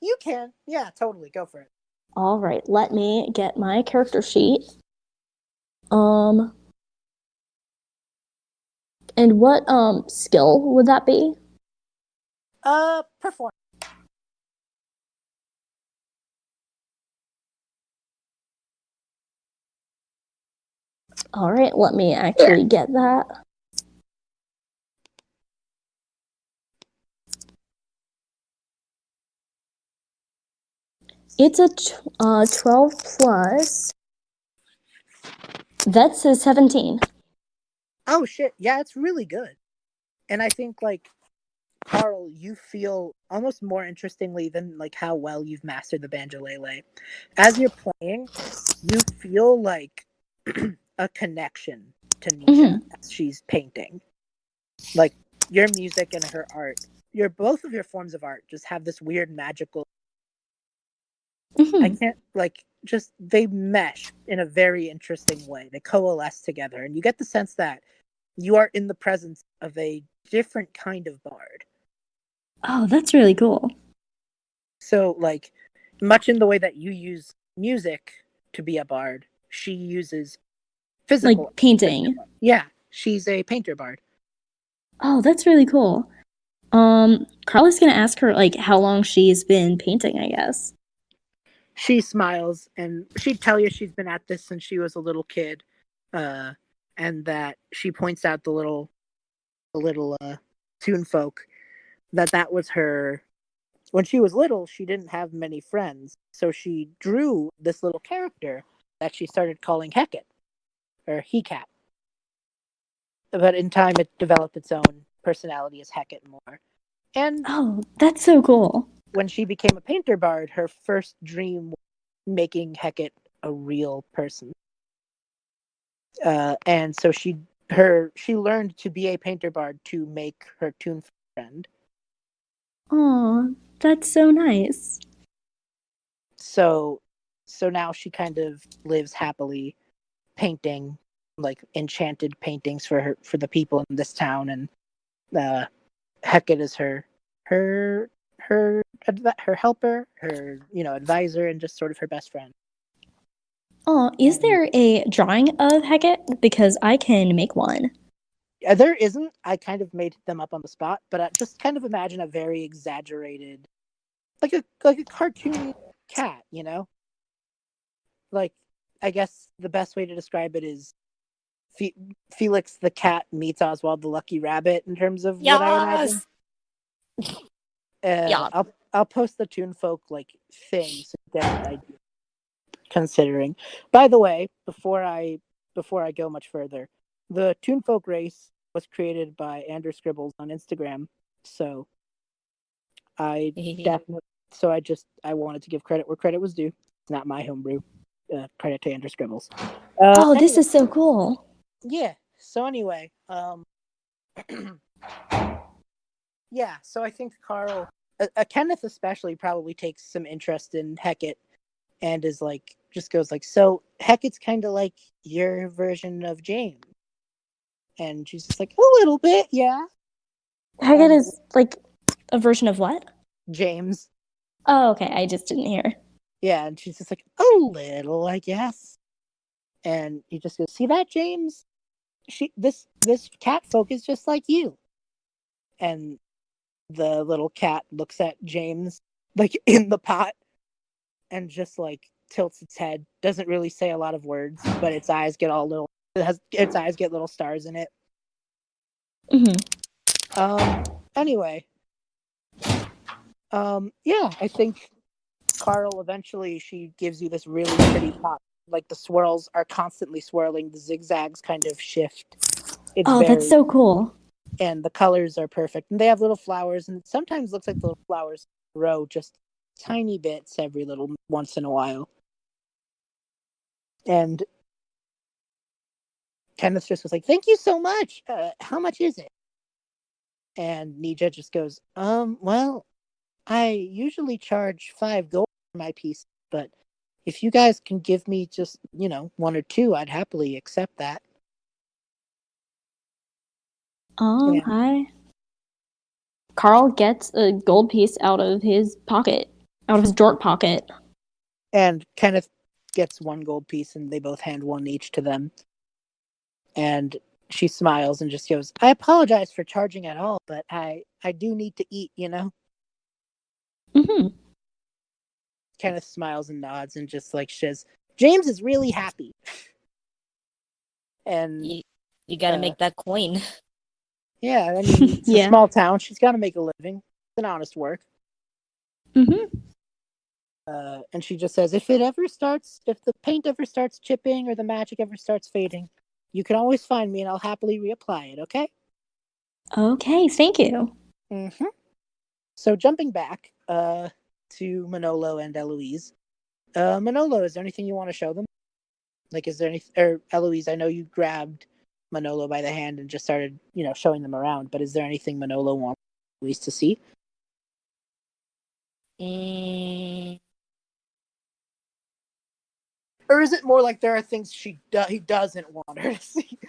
You can. Yeah, totally. Go for it. All right, let me get my character sheet. Um, and what skill would that be? Perform. All right, let me actually get that. It's a 12 plus. That's a 17. Oh shit! Yeah, it's really good. And I think like Karrl, you feel almost more interestingly than like how well you've mastered the banjolele. As you're playing, you feel like a connection to Nisha as she's painting. Like your music and her art, your both of your forms of art just have this weird magical. I can't like just they mesh in a very interesting way. They coalesce together, and you get the sense that you are in the presence of a different kind of bard. Oh, that's really cool. So, like, much in the way that you use music to be a bard, she uses physical Like painting. Yeah, she's a painter bard. Oh, that's really cool. Karrl is gonna ask her like how long she's been painting, I guess. She smiles and she'd tell you she's been at this since she was a little kid, and that she points out the little toon folk that was her. When she was little, she didn't have many friends, so she drew this little character that she started calling Hecate, or He-Cat. But in time, it developed its own personality as Hecate more. And Oh, that's so cool. when she became a painter bard, her first dream was making Hecate a real person. And so she learned to be a painter bard to make her toon friend. Oh, that's so nice. So now she kind of lives happily painting like enchanted paintings for the people in this town, and Hecate is her helper, her advisor, and just sort of her best friend. Oh, is there a drawing of Hecate? Because I can make one. There isn't. I kind of made them up on the spot, but I just kind of imagine a very exaggerated, like a cartoon cat, Like, I guess the best way to describe it is Felix the cat meets Oswald the lucky rabbit in terms of what I imagine. Yeah. I'll post the Toonfolk like thing so you get an idea. Considering, by the way, before I go much further, the Toonfolk race was created by Andrew Scribbles on Instagram, so I definitely I wanted to give credit where credit was due. It's not my homebrew. Credit to Andrew Scribbles. Oh, this Anyway, is so cool. yeah. So anyway, yeah. So I think Karrl, Kenneth especially, probably takes some interest in Hecate, and is like, just goes like, so Hecate's kind of like your version of James, and she's just like, a little bit, yeah. Hecate is like a version of what? James. Oh, okay. I just didn't hear. Yeah, and she's just like, a little, I guess. And he just goes, see that, James? This cat folk is just like you. And the little cat looks at James like in the pot and just like tilts its head. Doesn't really say a lot of words, but its eyes get all little. Its eyes get little stars in it. Anyway, yeah, I think Karrl eventually she gives you this really pretty pot. Like the swirls are constantly swirling. The zigzags kind of shift. It's that's so cool. And the colors are perfect. And they have little flowers, and it sometimes looks like the little flowers grow just tiny bits every little once in a while. And Kenneth just was like, "Thank you so much. How much is it?" And Nija just goes, well, I usually charge 5 gold for my piece, but if you guys can give me just, 1 or 2, I'd happily accept that." Hi. Karrl gets a gold piece out of his pocket, out of his jort pocket. And Kenneth gets 1 gold piece, and they both hand 1 each to them. And she smiles and just goes, "I apologize for charging at all, but I do need to eat, Kenneth smiles and nods and just like says, "James is really happy." And You gotta make that coin. yeah, I mean, it's a Yeah. small town. She's got to make a living. It's an honest work. Mm-hmm. And she just says, if the paint ever starts chipping or the magic ever starts fading, you can always find me and I'll happily reapply it, okay? Okay, thank you. Mm-hmm. So jumping back to Manolo and Eloise. Manolo, is there anything you want to show them? Like, is there any, or Eloise, I know you grabbed Manolo by the hand and just started, showing them around, but is there anything Manolo wants Eloise to see? Or is it more like there are things he doesn't want her to see?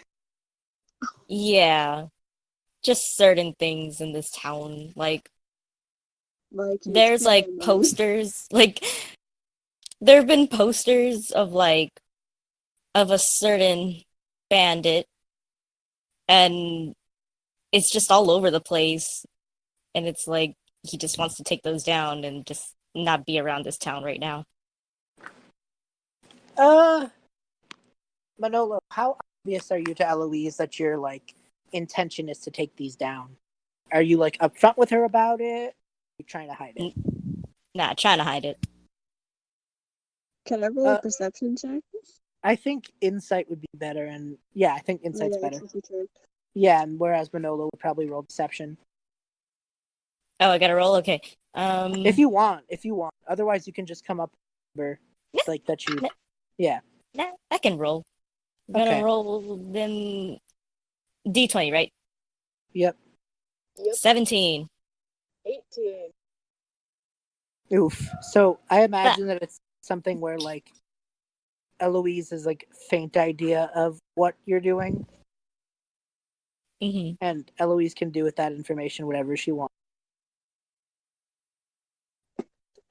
Yeah. Just certain things in this town. Like, Like his there's like family. posters. Like, there have been posters of a certain bandit, and it's just all over the place. And it's like he just wants to take those down and just not be around this town right now. Manolo, how obvious are you to Eloise that your intention is to take these down? Are you upfront with her about it? Are you trying to hide it? Nah, trying to hide it. Can I roll a perception check? I think insight would be better, and yeah, I think insight's better. True. Yeah, and whereas Manolo would probably roll deception. Oh, I gotta roll? Okay. If you want. Otherwise, you can just come up with that you. Yeah. Nah, I can roll. I'm gonna roll then D20, right? Yep. 17. 18. Oof. So I imagine that it's something where Eloise is faint idea of what you're doing, Mm-hmm. and Eloise can do with that information whatever she wants.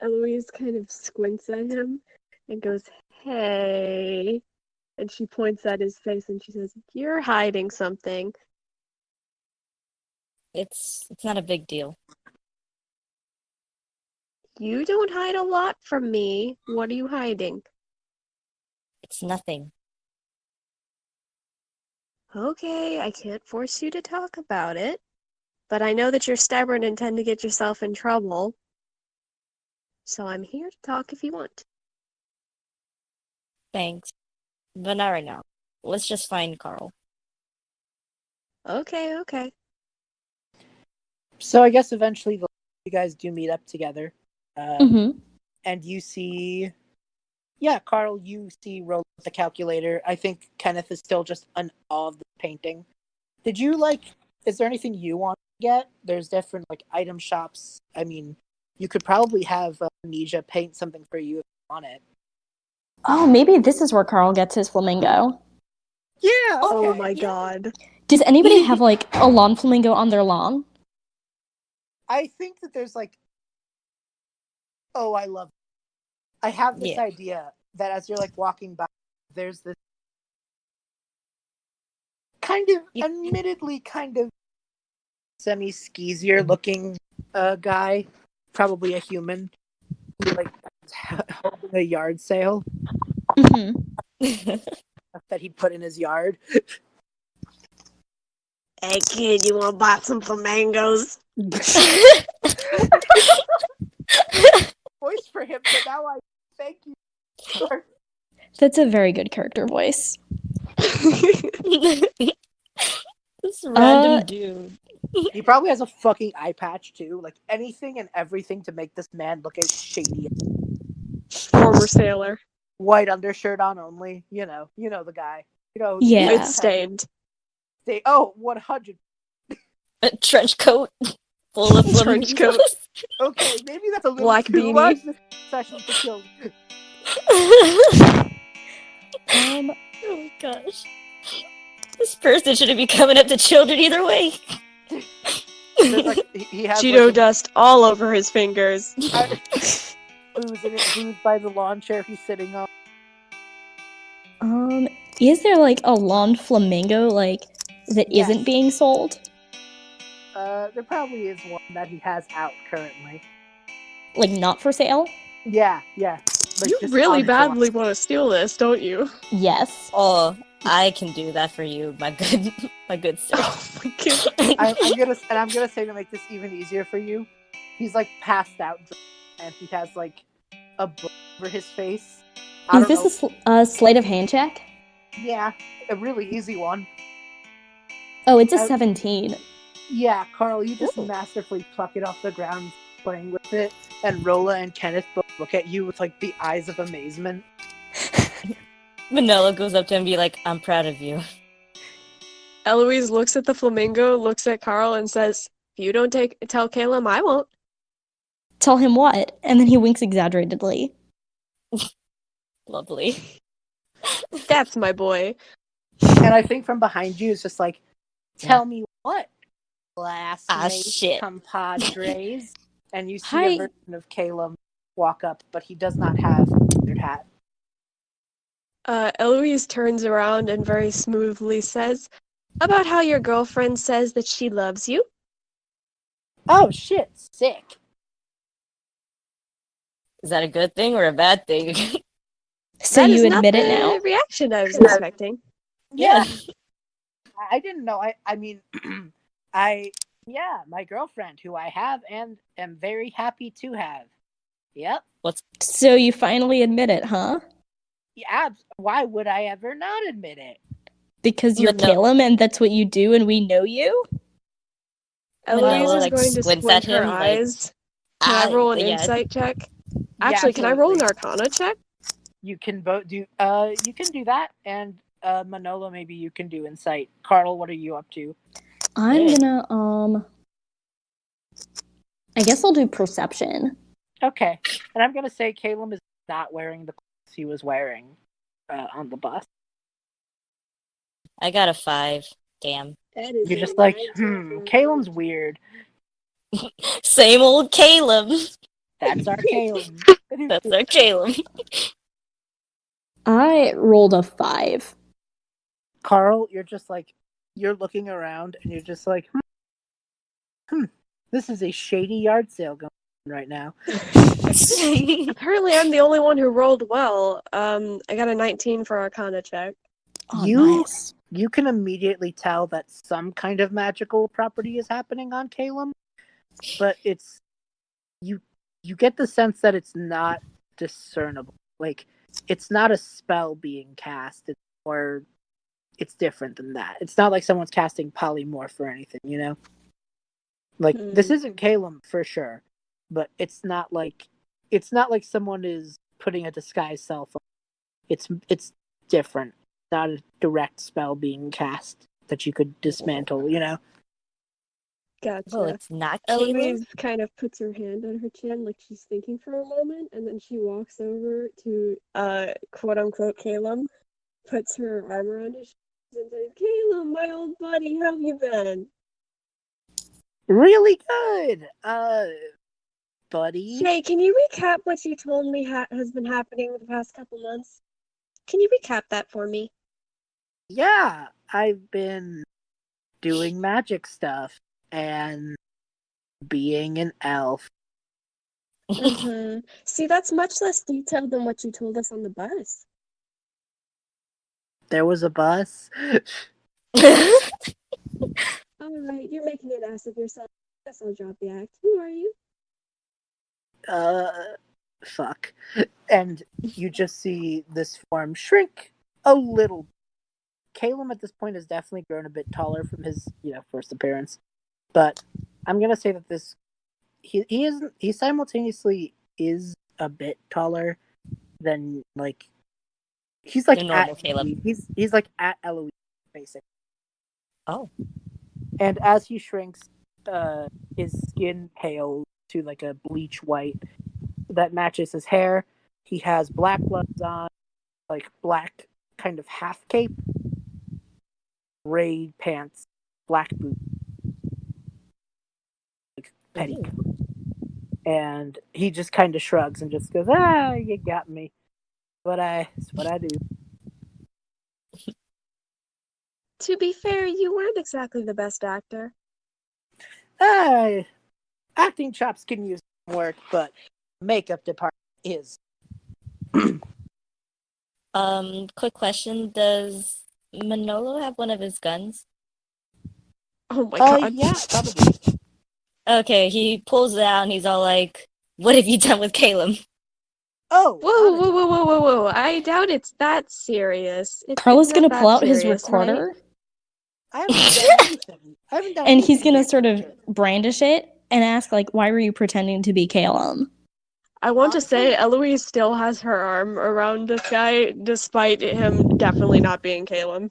Eloise kind of squints at him and goes, "Hey." And she points at his face and she says, "You're hiding something." It's not a big deal. You don't hide a lot from me. What are you hiding? It's nothing. Okay, I can't force you to talk about it, but I know that you're stubborn and tend to get yourself in trouble. So I'm here to talk if you want. Thanks. But not right now. Let's just find Karrl. Okay. So I guess eventually you guys do meet up together, Mm-hmm. and you see, Karrl, you see Rolla with the calculator. I think Kenneth is still just in awe of the painting. Did you is there anything you want to get? There's different item shops. I mean, you could probably have Nisha paint something for you if you want it. Oh, maybe this is where Karrl gets his flamingo. Yeah. Okay. Oh my god. Does anybody have a lawn flamingo on their lawn? I think that there's oh, I love it. I have this idea that as you're walking by, there's this admittedly kind of semi-skeezier looking guy, probably a human, who holding a yard sale Mm-hmm. that he put in his yard. Hey kid, you wanna buy some flamingos? Voice for him, but now I thank you. That's a very good character voice. This random dude. He probably has a fucking eye patch too. Anything and everything to make this man look as shady. Former sailor. White undershirt on only. You know the guy. Yeah. It's stained. 100. A trench coat full of Trench coat. flamingos. Okay, maybe that's a little Black too beanie. much. This session to kill. Oh gosh. This person shouldn't be coming up to children either way. He has Cheeto dust all over his fingers. booze by the lawn chair he's sitting on. Is there a lawn flamingo that Yes. isn't being sold? There probably is one that he has out currently. Not for sale? Yeah. Like, You just really on badly point. want to steal this, don't you? Yes. Oh, I can do that for you, my good, my good sir. Oh my god. I'm gonna say, to make this even easier for you, he's like passed out, and he has like a book over his face. I Is don't this know. a sleight of hand check? Yeah, a really easy one. Oh, it's a I- 17. Yeah, Karrl, you just Ooh. masterfully pluck it off the ground, playing with it, and Rolla and Kenneth both look at you with like the eyes of amazement. Manolo goes up to him and be like, I'm proud of you. Eloise looks at the flamingo, looks at Karrl, and says, if you don't tell Calem, I won't. Tell him what? And then he winks exaggeratedly. Lovely. That's my boy. And I think from behind you is just like, tell me what, classmates, Shit. compadres. And you see a Hi. version of Calem walk up, but he does not have a wizard hat. Eloise turns around and very smoothly says, about how your girlfriend says that she loves you. Oh shit, sick. Is that a good thing or a bad thing? So That you is not admit it the now? reaction I was expecting. Yeah, I didn't know. I mean, my girlfriend, who I have and am very happy to have. Yep. So you finally admit it, huh? Yeah, why would I ever not admit it? Because you're Mano- Calem and that's what you do and we know you? Eloise Manolo is like going to squints squint at her him like, eyes. Can I roll an yeah. insight check? Yeah, Actually, can I roll an absolutely. arcana check? You can both do. You can do that, and Manolo, maybe you can do insight. Karrl, what are you up to? I'm Yeah. gonna, I guess I'll do perception. Okay, and I'm gonna say Calem is not wearing the clothes he was wearing on the bus. I got a 5. Damn. You're just like, Calem's weird. Same old Caleb. That's our Calem. That's our Caleb. I rolled a 5. Karrl, you're just like, you're looking around, and you're just like, this is a shady yard sale going on right now. Apparently, I'm the only one who rolled well. I got a 19 for arcana check. Oh, You nice. you can immediately tell that some kind of magical property is happening on Calem, but it's you get the sense that it's not discernible. Like, it's not a spell being cast, or it's different than that. It's not like someone's casting polymorph or anything, you know? Like, this isn't Calem for sure, but it's not like someone is putting a disguise self on. It's different. Not a direct spell being cast that you could dismantle, you know? Gotcha. Well, it's not Caleb. Eloise kind of puts her hand on her chin like she's thinking for a moment, and then she walks over to quote unquote Calem, puts her arm around his shoulders and says, Calem, my old buddy, how have you been? Really good, buddy. Shay, can you recap what you told me has been happening the past couple months? Can you recap that for me? Yeah, I've been doing magic stuff and being an elf. Mm-hmm. See, that's much less detailed than what you told us on the bus. There was a bus. Alright, you're making an ass of yourself. Guess I'll drop the act. Who are you? Fuck. And you just see this form shrink a little. Calem at this point has definitely grown a bit taller from his, first appearance. But I'm gonna say that he simultaneously is a bit taller than, like, he's like The at normal Caleb. he's like at Eloise, basically. Oh. And as he shrinks, his skin pales to like a bleach white that matches his hair. He has black gloves on, like black kind of half cape, gray pants, black boots, like petticoat. And he just kind of shrugs and just goes, you got me. It's what I do. To be fair, you weren't exactly the best actor. Acting chops can use some work, but makeup department is. Quick question. Does Manolo have one of his guns? Oh my god. Yeah, probably. Okay, he pulls it out and he's all like, "What have you done with Calem?" Oh, Whoa, whoa, whoa, whoa, whoa, whoa. I doubt it's that serious. Karl It's is gonna not pull that out his serious, right? recorder I haven't done anything. I haven't done and anything. he's gonna against sort of you. brandish it and ask, like, why were you pretending to be Calem? I want to Honestly, say Eloise still has her arm around this guy, despite him definitely not being Calem.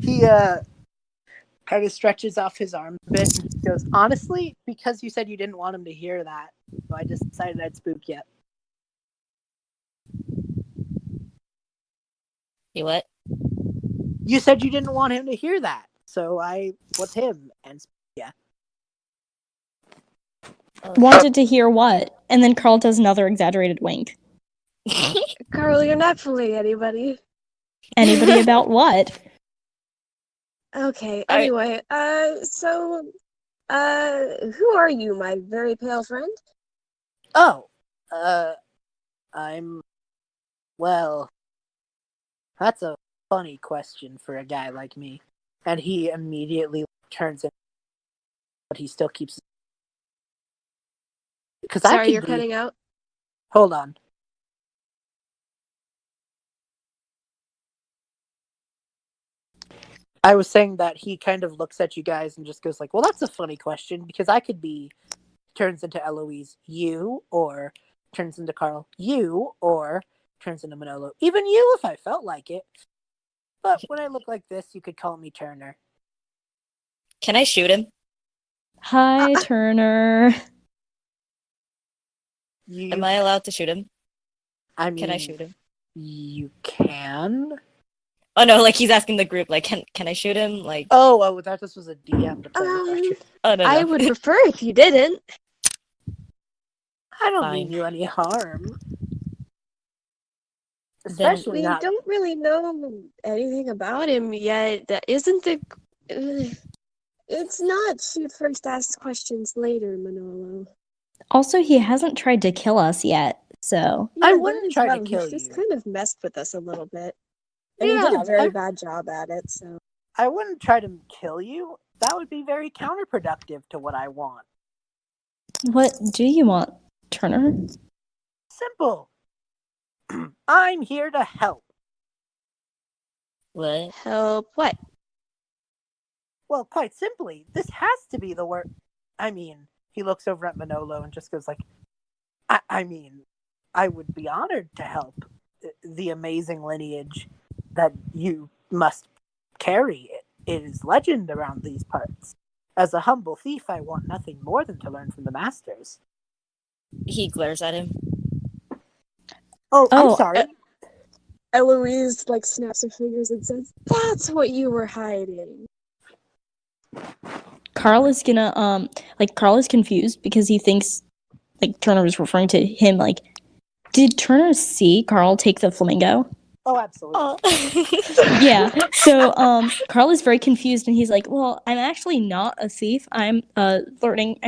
he kind of stretches off his arm a bit and goes, honestly, because you said you didn't want him to hear that, so I just decided I'd spook you. You what? You said you didn't want him to hear that, so I was him and spook you. Wanted to hear what? And then Karl does another exaggerated wink. Karrl, you're not fooling anybody. Anybody about what? Okay, I- anyway, who are you, my very pale friend? Oh, well, that's a funny question for a guy like me. And he immediately turns in, but he still keeps. Because I Sorry, could you're be. cutting out. Hold on. I was saying that he kind of looks at you guys and just goes like, well, that's a funny question because I could be turns into Eloise, you, or turns into Karrl, you, or turns into Manolo, even you if I felt like it. But when I look like this, you could call me Turner. Can I shoot him? Hi, Turner. Am I allowed to shoot him? I mean, Can I shoot him? You can. Oh no, like he's asking the group, like, can I shoot him? Like, Oh, that just was a DM to play with Archer. oh no, I no. would prefer if you didn't. I don't Fine. mean you any harm. Then- Especially We not. don't really know anything about him yet. That isn't the. It's not shoot first, ask questions later, Manolo. Also, he hasn't tried to kill us yet, so. I Yeah, wouldn't that as try to well. kill He's just you. kind of messed with us a little bit. And he Yeah, did a very bad job at it, so. I wouldn't try to kill you. That would be very counterproductive to what I want. What do you want, Turner? Simple. I'm here to help. What? Help what? Well, quite simply, this has to be the work. I mean, he looks over at Manolo and just goes like, I mean, I would be honored to help the amazing lineage that you must carry. It is legend around these parts. As a humble thief, I want nothing more than to learn from the masters. He glares at him. Oh, I'm Oh, sorry. Eloise, snaps her fingers and says, "That's what you were hiding." Karl is gonna, Karl is confused because he thinks, Turner is referring to him, did Turner see Karl take the flamingo? Oh, absolutely. Oh. Yeah. So, Karl is very confused and he's like, well, I'm actually not a thief. I'm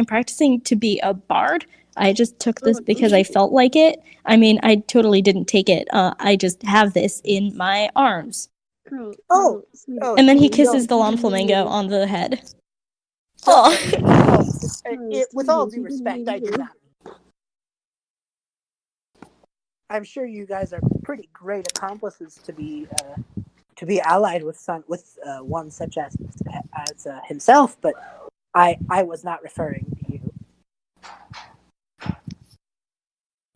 practicing to be a bard. I just took this because I felt like it. I mean, I totally didn't take it. I just have this in my arms. Oh, And then he sweetie, kisses the lawn flamingo on the head. Oh. With all due respect, I do not. I'm sure you guys are pretty great accomplices to be allied with one such as himself, but I was not referring to you.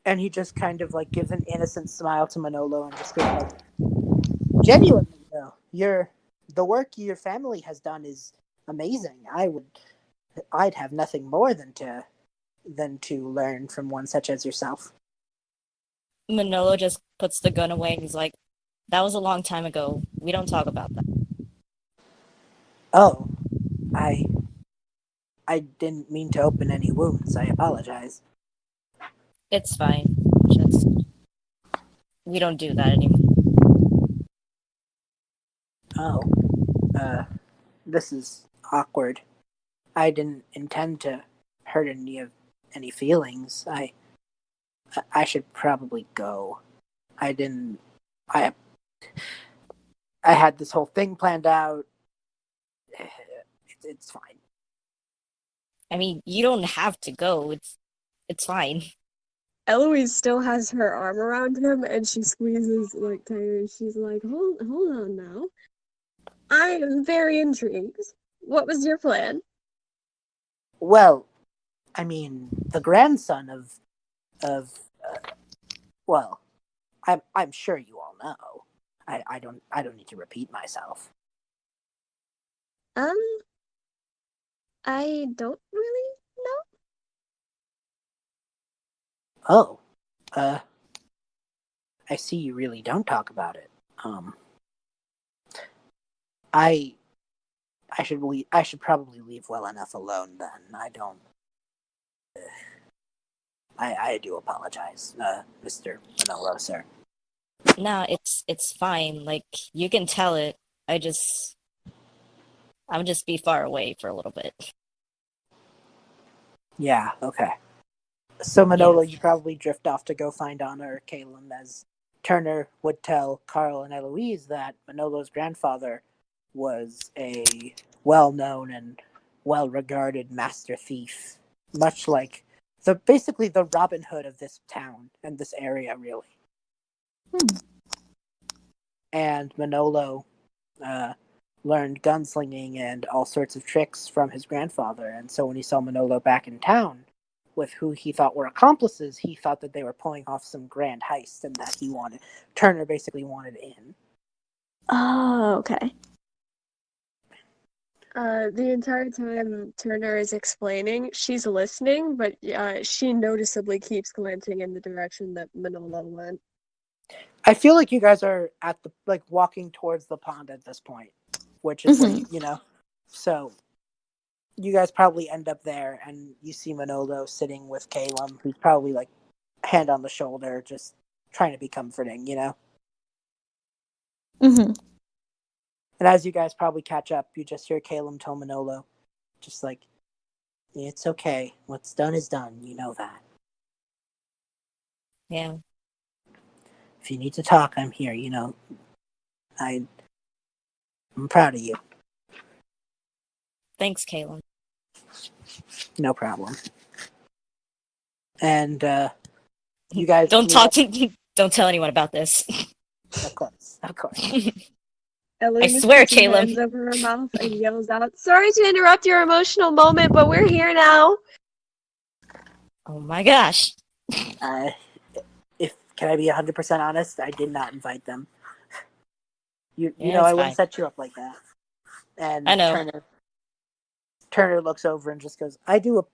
And he just kind of gives an innocent smile to Manolo and just goes genuinely though, the work your family has done is amazing. I'd have nothing more than to learn from one such as yourself. Manolo just puts the gun away and he's like, that was a long time ago. We don't talk about that. Oh, I didn't mean to open any wounds. I apologize. It's fine. Just we don't do that anymore. Oh, this is awkward. I didn't intend to hurt any feelings. I should probably go. I didn't. I had this whole thing planned out. It's fine. I mean, you don't have to go. It's fine. Eloise still has her arm around him, and she squeezes like tighter, and she's like, hold on now. I am very intrigued. What was your plan? Well, I mean, the grandson of well, I'm sure you all know. I don't need to repeat myself. I don't really know. Oh, I see you really don't talk about it. I should probably leave well enough alone then. I don't. I do apologize, Mr. Manolo, sir. Nah, it's fine. Like, you can tell it. I'll just be far away for a little bit. Yeah, okay. So Manolo, Yeah. you probably drift off to go find Anna or Calem, as Turner would tell Karrl and Eloise that Manolo's grandfather was a well-known and well-regarded master thief, much like basically the Robin Hood of this town and this area, really. And Manolo learned gunslinging and all sorts of tricks from his grandfather, and so when he saw Manolo back in town with who he thought were accomplices, he thought that they were pulling off some grand heist and that Turner basically wanted in. Oh, okay. The entire time Turner is explaining, she's listening, but she noticeably keeps glancing in the direction that Manolo went. I feel like you guys are at the walking towards the pond at this point, which is so you guys probably end up there, and you see Manolo sitting with Calem, who's probably hand on the shoulder, just trying to be comforting, Mm-hmm. And as you guys probably catch up, you just hear Calem tell Manolo, just it's okay. What's done is done. You know that. Yeah. If you need to talk, I'm here. I'm proud of you. Thanks, Calem. No problem. And you guys Don't tell anyone about this. Of course. Eloise I swear, puts her Calem. hands over her mouth and yells out, "Sorry to interrupt your emotional moment, but we're here now." Oh my gosh. Can I be 100% honest? I did not invite them. You Yeah, know it's I wouldn't fine. set you up like that. And I know. Turner looks over and just goes, I do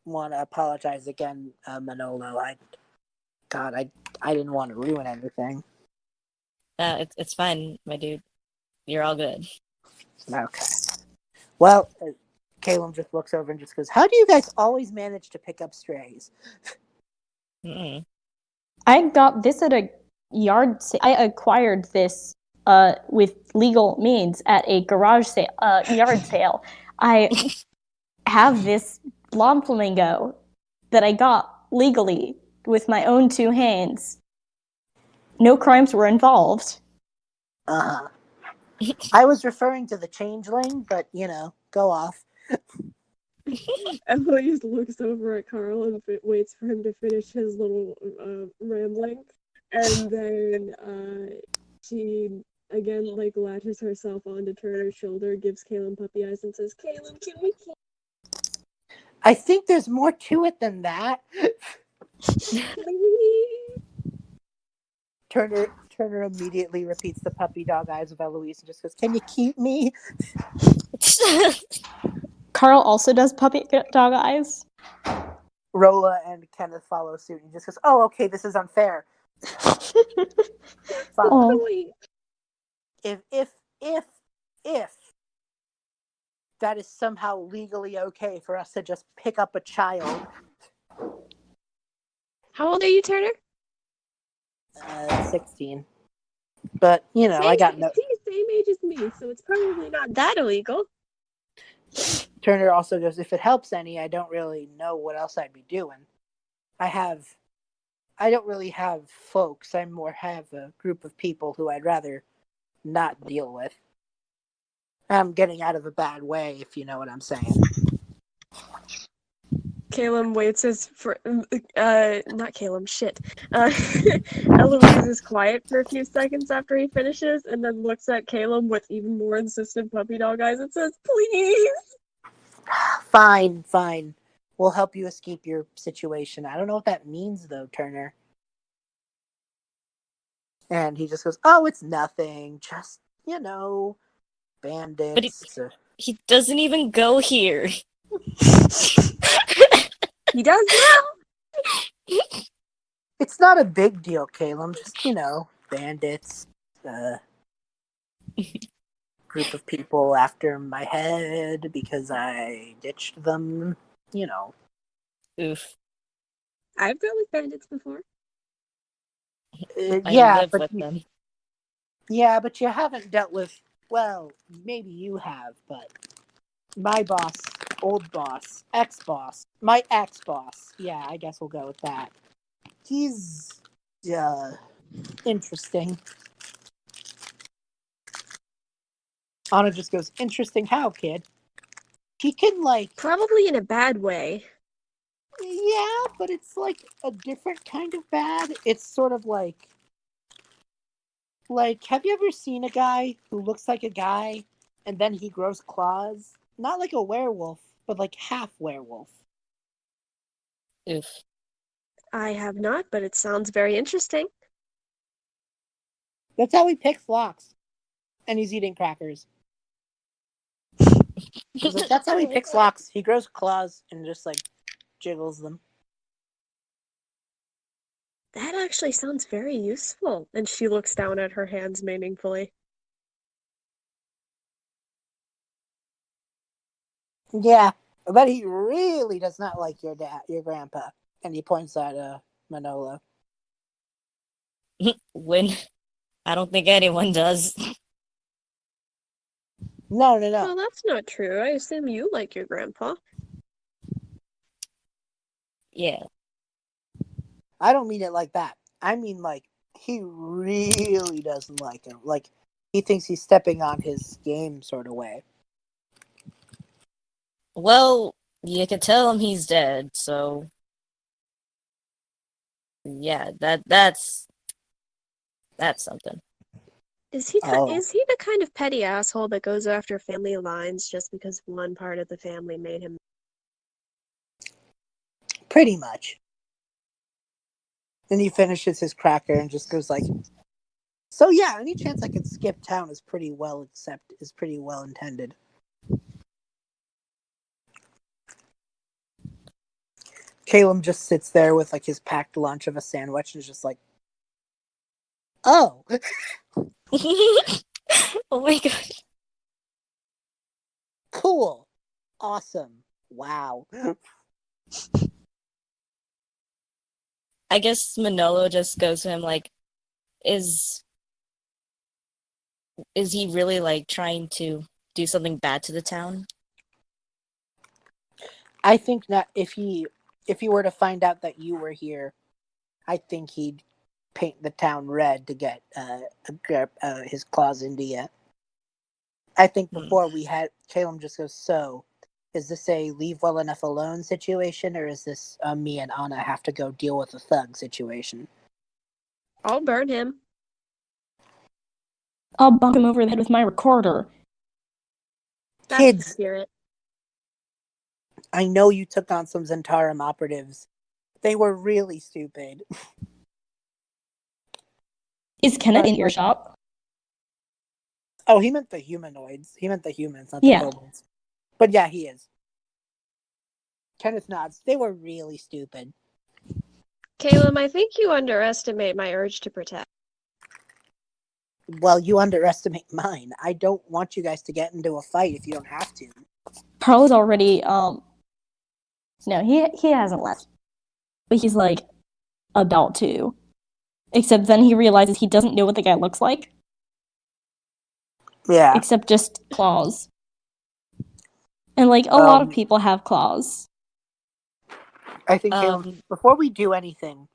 want to apologize again, Manolo. I didn't want to ruin anything. It's fine, my dude. You're all good. Okay. Well, Calem just looks over and just goes, how do you guys always manage to pick up strays? Mm-mm. I got this at a yard sale. I acquired this with legal means at a garage sale, yard sale. I have this blonde flamingo that I got legally with my own 2 hands. No crimes were involved. Uh-huh. I was referring to the changeling, but, go off. Eloise looks over at Karrl and waits for him to finish his little rambling, and then she again latches herself onto Turner's shoulder, gives Calem puppy eyes, and says, "Calem, can we keep?" I think there's more to it than that. Turner immediately repeats the puppy dog eyes of Eloise and just goes, "Can you keep me?" Karrl also does puppy dog eyes. Rolla and Kenneth follow suit and just goes, "Oh, okay, this is unfair." Fine. Oh. If that is somehow legally okay for us to just pick up a child. How old are you, Turner? 16. But, I got no... Same age as me, so it's probably not that illegal. Turner also goes, if it helps any, I don't really know what else I'd be doing. I have I don't really have folks. I more have a group of people who I'd rather not deal with. I'm getting out of a bad way, if you know what I'm saying. Calem waits not Calem, shit. Eloise is quiet for a few seconds after he finishes, and then looks at Calem with even more insistent puppy dog eyes and says, "Please." Fine, fine. We'll help you escape your situation. I don't know what that means, though, Turner. And he just goes, "Oh, it's nothing. Just, But bandits." he doesn't even go here. He does now. It's not a big deal, Calem. Just, bandits. Group of people after my head because I ditched them. Oof. I've dealt with bandits before. I Yeah, live but with them. yeah, but you haven't dealt with. Well, maybe you have, but my boss, old boss, ex-boss, my ex-boss. Yeah, I guess we'll go with that. He's interesting. Anna just goes, "Interesting how, kid?" He can, Probably in a bad way. yeah, but it's like a different kind of bad. It's sort of like, have you ever seen a guy who looks like a guy and then he grows claws? Not like a werewolf, but like half werewolf. Oof. I have not, but it sounds very interesting. That's how he picks locks. And he's eating crackers. That's how he picks locks. He grows claws and just jiggles them. That actually sounds very useful. And she looks down at her hands meaningfully. Yeah, but he really does not like your grandpa. And he points at Manolo. When I don't think anyone does. No. Well, that's not true. I assume you like your grandpa. Yeah. I don't mean it like that. I mean he really doesn't like him. He thinks he's stepping on his game sort of way. Well, you can tell him he's dead, so yeah, that's something. Is he Oh. is he the kind of petty asshole that goes after family lines just because one part of the family made him? Pretty much. Then he finishes his cracker and just goes so yeah, any chance I could skip town is pretty well intended. Calem just sits there with his packed lunch of a sandwich and is just oh. Oh my god. Cool. Awesome. Wow. I guess Manolo just goes to him is he really trying to do something bad to the town? I think that if he were to find out that you were here, I think he'd paint the town red to get his claws into you. I think before we had Calem just goes, "So, is this a leave well enough alone situation, or is this me and Anna have to go deal with a thug situation?" I'll burn him. I'll bump him over the head with my recorder. That's Kids, the spirit. I know you took on some Zentarum operatives. They were really stupid. Is Kenneth in your shop? Oh, he meant the humanoids. He meant the humans, not the Yeah. kobolds. But yeah, he is. Kenneth nods. They were really stupid. Calem, I think you underestimate my urge to protect. Well, you underestimate mine. I don't want you guys to get into a fight if you don't have to. Karrl's already no, he hasn't left. But he's about to. Except then he realizes he doesn't know what the guy looks like. Yeah. Except just claws. And a lot of people have claws. I think Calem, before we do anything,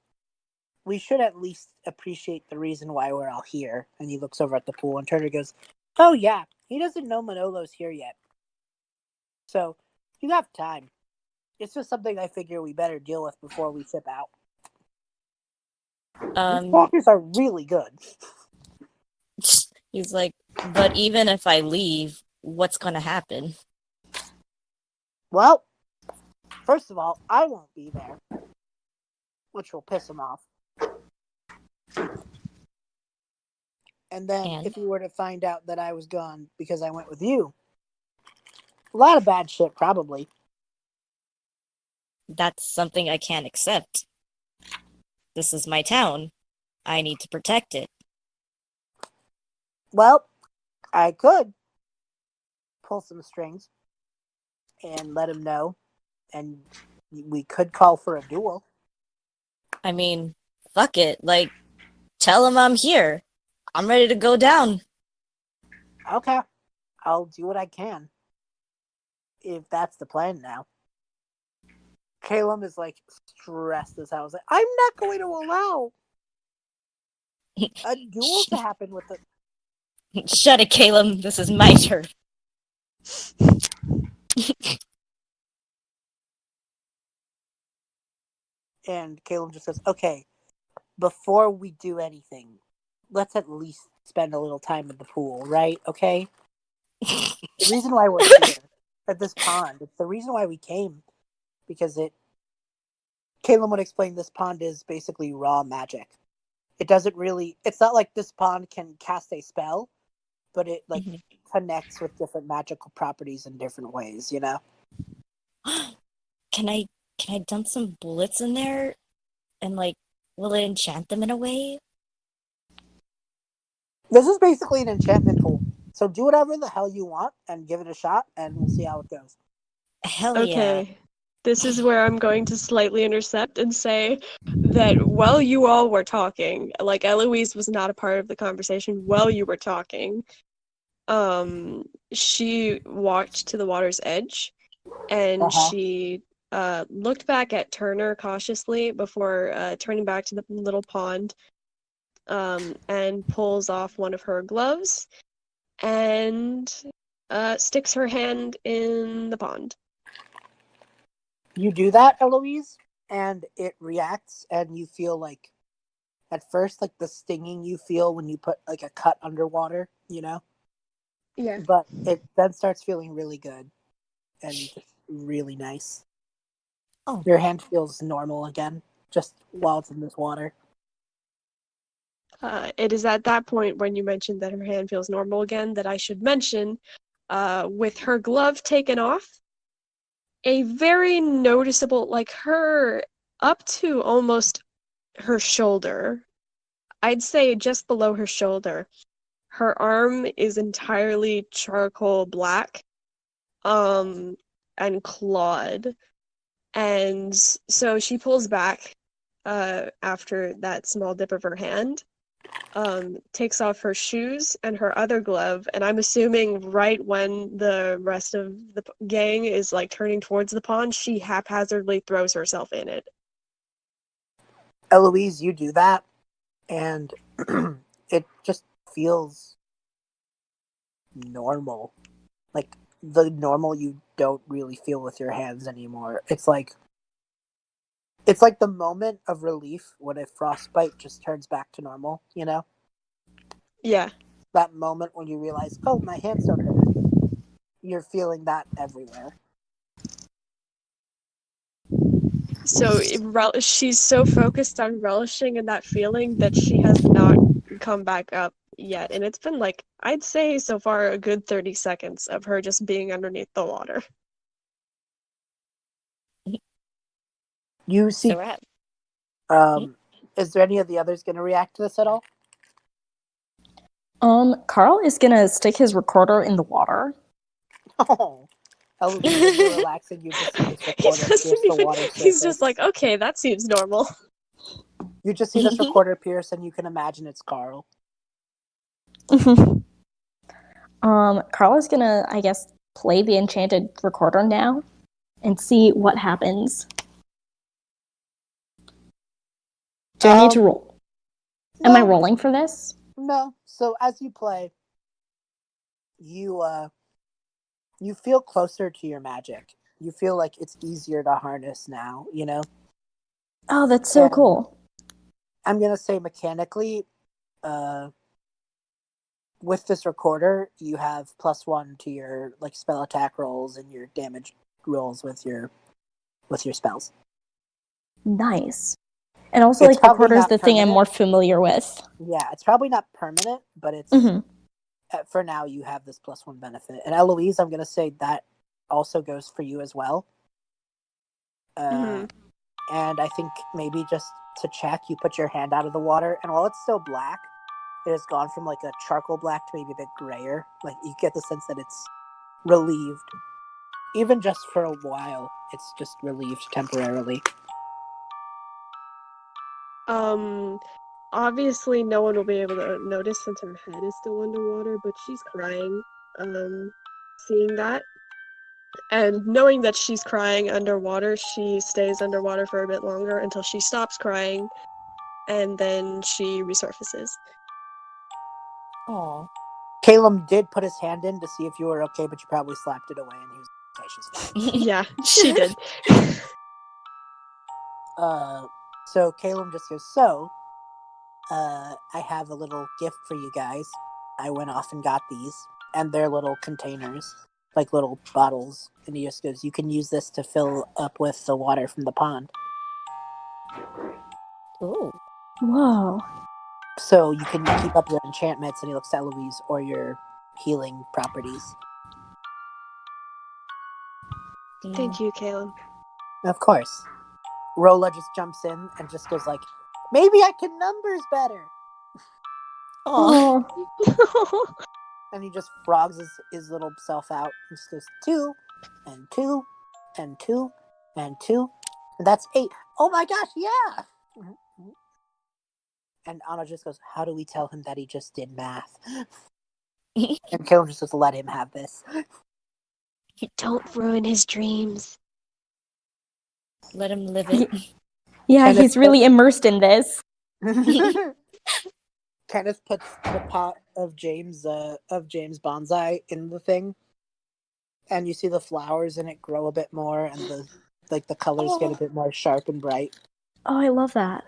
we should at least appreciate the reason why we're all here. And he looks over at the pool, and Turner goes, "Oh yeah, he doesn't know Manolo's here yet. So you have time. It's just something I figure we better deal with before we ship out. These walkers are really good." He's like, but even if I leave, what's gonna happen? Well, first of all, I won't be there, which will piss him off. And then if he were to find out that I was gone because I went with you, a lot of bad shit, probably. That's something I can't accept. This is my town. I need to protect it. Well, I could pull some strings and let him know, and we could call for a duel. I mean, fuck it. Like, tell him I'm here. I'm ready to go down. Okay. I'll do what I can. If that's the plan now. Calem is like stressed as hell. He's like, I'm not going to allow a duel to happen with the... Shut it, Calem. This is my turn. And Calem just says, okay, before we do anything, let's at least spend a little time at the pool, right? Okay? The reason why we're here at this pond, it's the reason why we came, because Calem would explain this pond is basically raw magic. It doesn't really, it's not like this pond can cast a spell, but it like connects with different magical properties in different ways, you know? Can I dump some bullets in there? And like, will it enchant them in a way? This is basically an enchantment pool. So do whatever the hell you want and give it a shot, and we'll see how it goes. Hell Okay. yeah. This is where I'm going to slightly intercept and say that while you all were talking, like Eloise was not a part of the conversation while you were talking, she walked to the water's edge and she looked back at Turner cautiously before turning back to the little pond, and pulls off one of her gloves and sticks her hand in the pond. You do that, Eloise, and it reacts, and you feel like, at first, like the stinging you feel when you put like a cut underwater, you know? Yeah. But it then starts feeling really good and just really nice. Oh. Your hand feels normal again, just while it's in this water. It is at that point when you mentioned that her hand feels normal again that I should mention, with her glove taken off, a very noticeable, like her up to almost her shoulder, I'd say just below her shoulder, her arm is entirely charcoal black, and clawed. And so she pulls back, after that small dip of her hand, takes off her shoes and her other glove, and I'm assuming right when the rest of the gang is like turning towards the pond, she haphazardly throws herself in it. Eloise, you do that, and it just feels normal. Like the normal you don't really feel with your hands anymore. It's like the moment of relief when a frostbite just turns back to normal, you know? Yeah. That moment when you realize, oh, my hands don't hurt anymore. You're feeling that everywhere. So she's so focused on relishing in that feeling that she has not come back up yet. And it's been like, I'd say so far a good 30 seconds of her just being underneath the water. You see, is there any of the others going to react to this at all? Karrl is gonna stick his recorder in the water. Oh, Eloise, when you're relaxing, you just see this recorder pierce the water surface. He's just like, okay, that seems normal. You just see this recorder pierce, and you can imagine it's Karrl. Karrl is gonna, I guess, play the enchanted recorder now and see what happens. Do I need to roll? Am I No, rolling for this? no. So as you play, you feel closer to your magic. You feel like it's easier to harness now, you know? Oh, that's so And cool. I'm gonna say mechanically, with this recorder, you have +1 to your like spell attack rolls and your damage rolls with your spells. Nice. And also, It's like, probably recorder is not the thing I'm permanent. more familiar with. Yeah, it's probably not permanent, but it's Mm-hmm. for now you have this +1 benefit. And Eloise, I'm gonna say that also goes for you as well. Mhm. And I think maybe just to check, you put your hand out of the water, and while it's still black, it has gone from like a charcoal black to maybe a bit grayer. Like you get the sense that it's relieved. Even just for a while, it's just relieved temporarily. Obviously no one will be able to notice since her head is still underwater, but she's crying. Seeing that. And knowing that she's crying underwater, she stays underwater for a bit longer until she stops crying, and then she resurfaces. Aw. Calem did put his hand in to see if you were okay, but you probably slapped it away, and he was okay. She's fine. Yeah, she did. So Calem just goes, so, I have a little gift for you guys. I went off and got these, and they're little containers, like little bottles. And he just goes, you can use this to fill up with the water from the pond. Ooh. Whoa. So you can keep up your enchantments, and he looks at Louise, or your healing properties. Thank you, Calem. Of course. Rolla just jumps in and just goes like, maybe I can numbers better. Aw. Oh. And he just frogs his little self out and just goes 2 and 2 and 2 and 2. And that's 8. Oh my gosh, yeah. And Anna just goes, how do we tell him that he just did math? And Caleb just goes, let him have this. Don't ruin his dreams. Let him live it. Yeah, Kenneth he's really immersed in this. Kenneth puts the pot of James bonsai in the thing, and you see the flowers in it grow a bit more, and the colors get a bit more sharp and bright. Oh, I love that.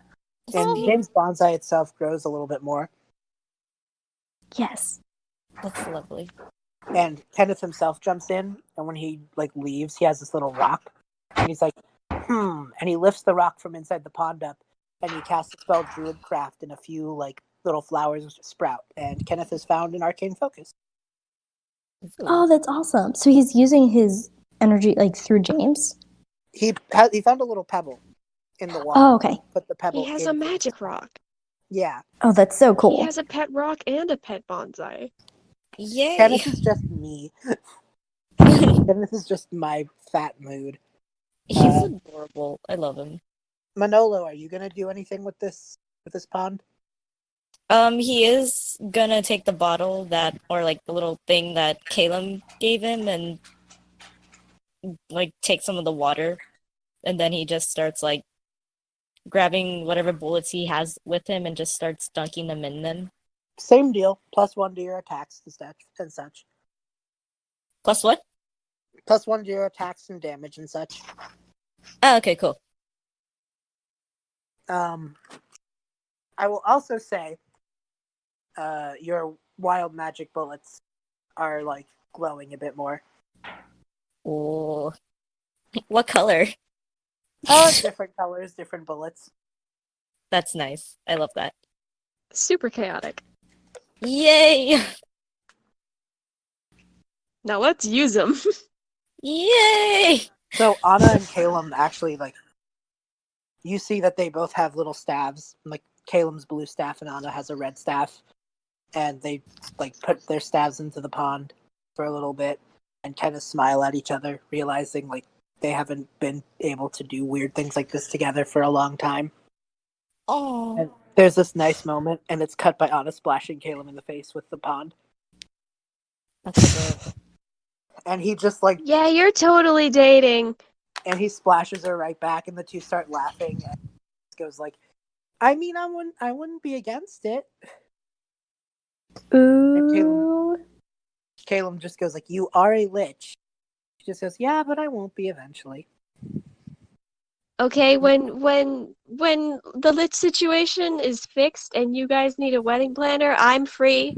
And James bonsai itself grows a little bit more. Yes. That's lovely. And Kenneth himself jumps in, and when he leaves, he has this little rock, and he's like, and he lifts the rock from inside the pond up, and he casts the spell Druidcraft, and a few little flowers sprout, and Kenneth has found an arcane focus. Oh, that's awesome. So he's using his energy through James? He found a little pebble in the water. Oh, okay. Put the pebble. He has a magic rock. Yeah. Oh, that's so cool. He has a pet rock and a pet bonsai. Yay! Kenneth is just me. Kenneth is just my fat mood. He's adorable. I love him. Manolo, are you gonna do anything with this pond? He is gonna take the bottle or the little thing that Calem gave him and take some of the water, and then he just starts grabbing whatever bullets he has with him and just starts dunking them in them. Same deal. +1 to your attacks and such. Plus what? +1 to your attacks and damage and such. Oh, okay, cool. I will also say, your wild magic bullets are glowing a bit more. Ooh. What color? Different colors, different bullets. That's nice. I love that. Super chaotic. Yay! Now let's use them. Yay! So Anna and Calem actually you see that they both have little staves. Calem's blue staff and Anna has a red staff, and they put their staves into the pond for a little bit and kind of smile at each other, realizing they haven't been able to do weird things like this together for a long time. Oh. And there's this nice moment, and it's cut by Anna splashing Calem in the face with the pond. That's adorable. And he just Yeah, you're totally dating. and he splashes her right back, and the two start laughing, and goes I mean, I wouldn't be against it. Ooh. Calem just goes like, "You are a lich." She just goes, "Yeah, but I won't be eventually." Okay, when the lit situation is fixed and you guys need a wedding planner, I'm free.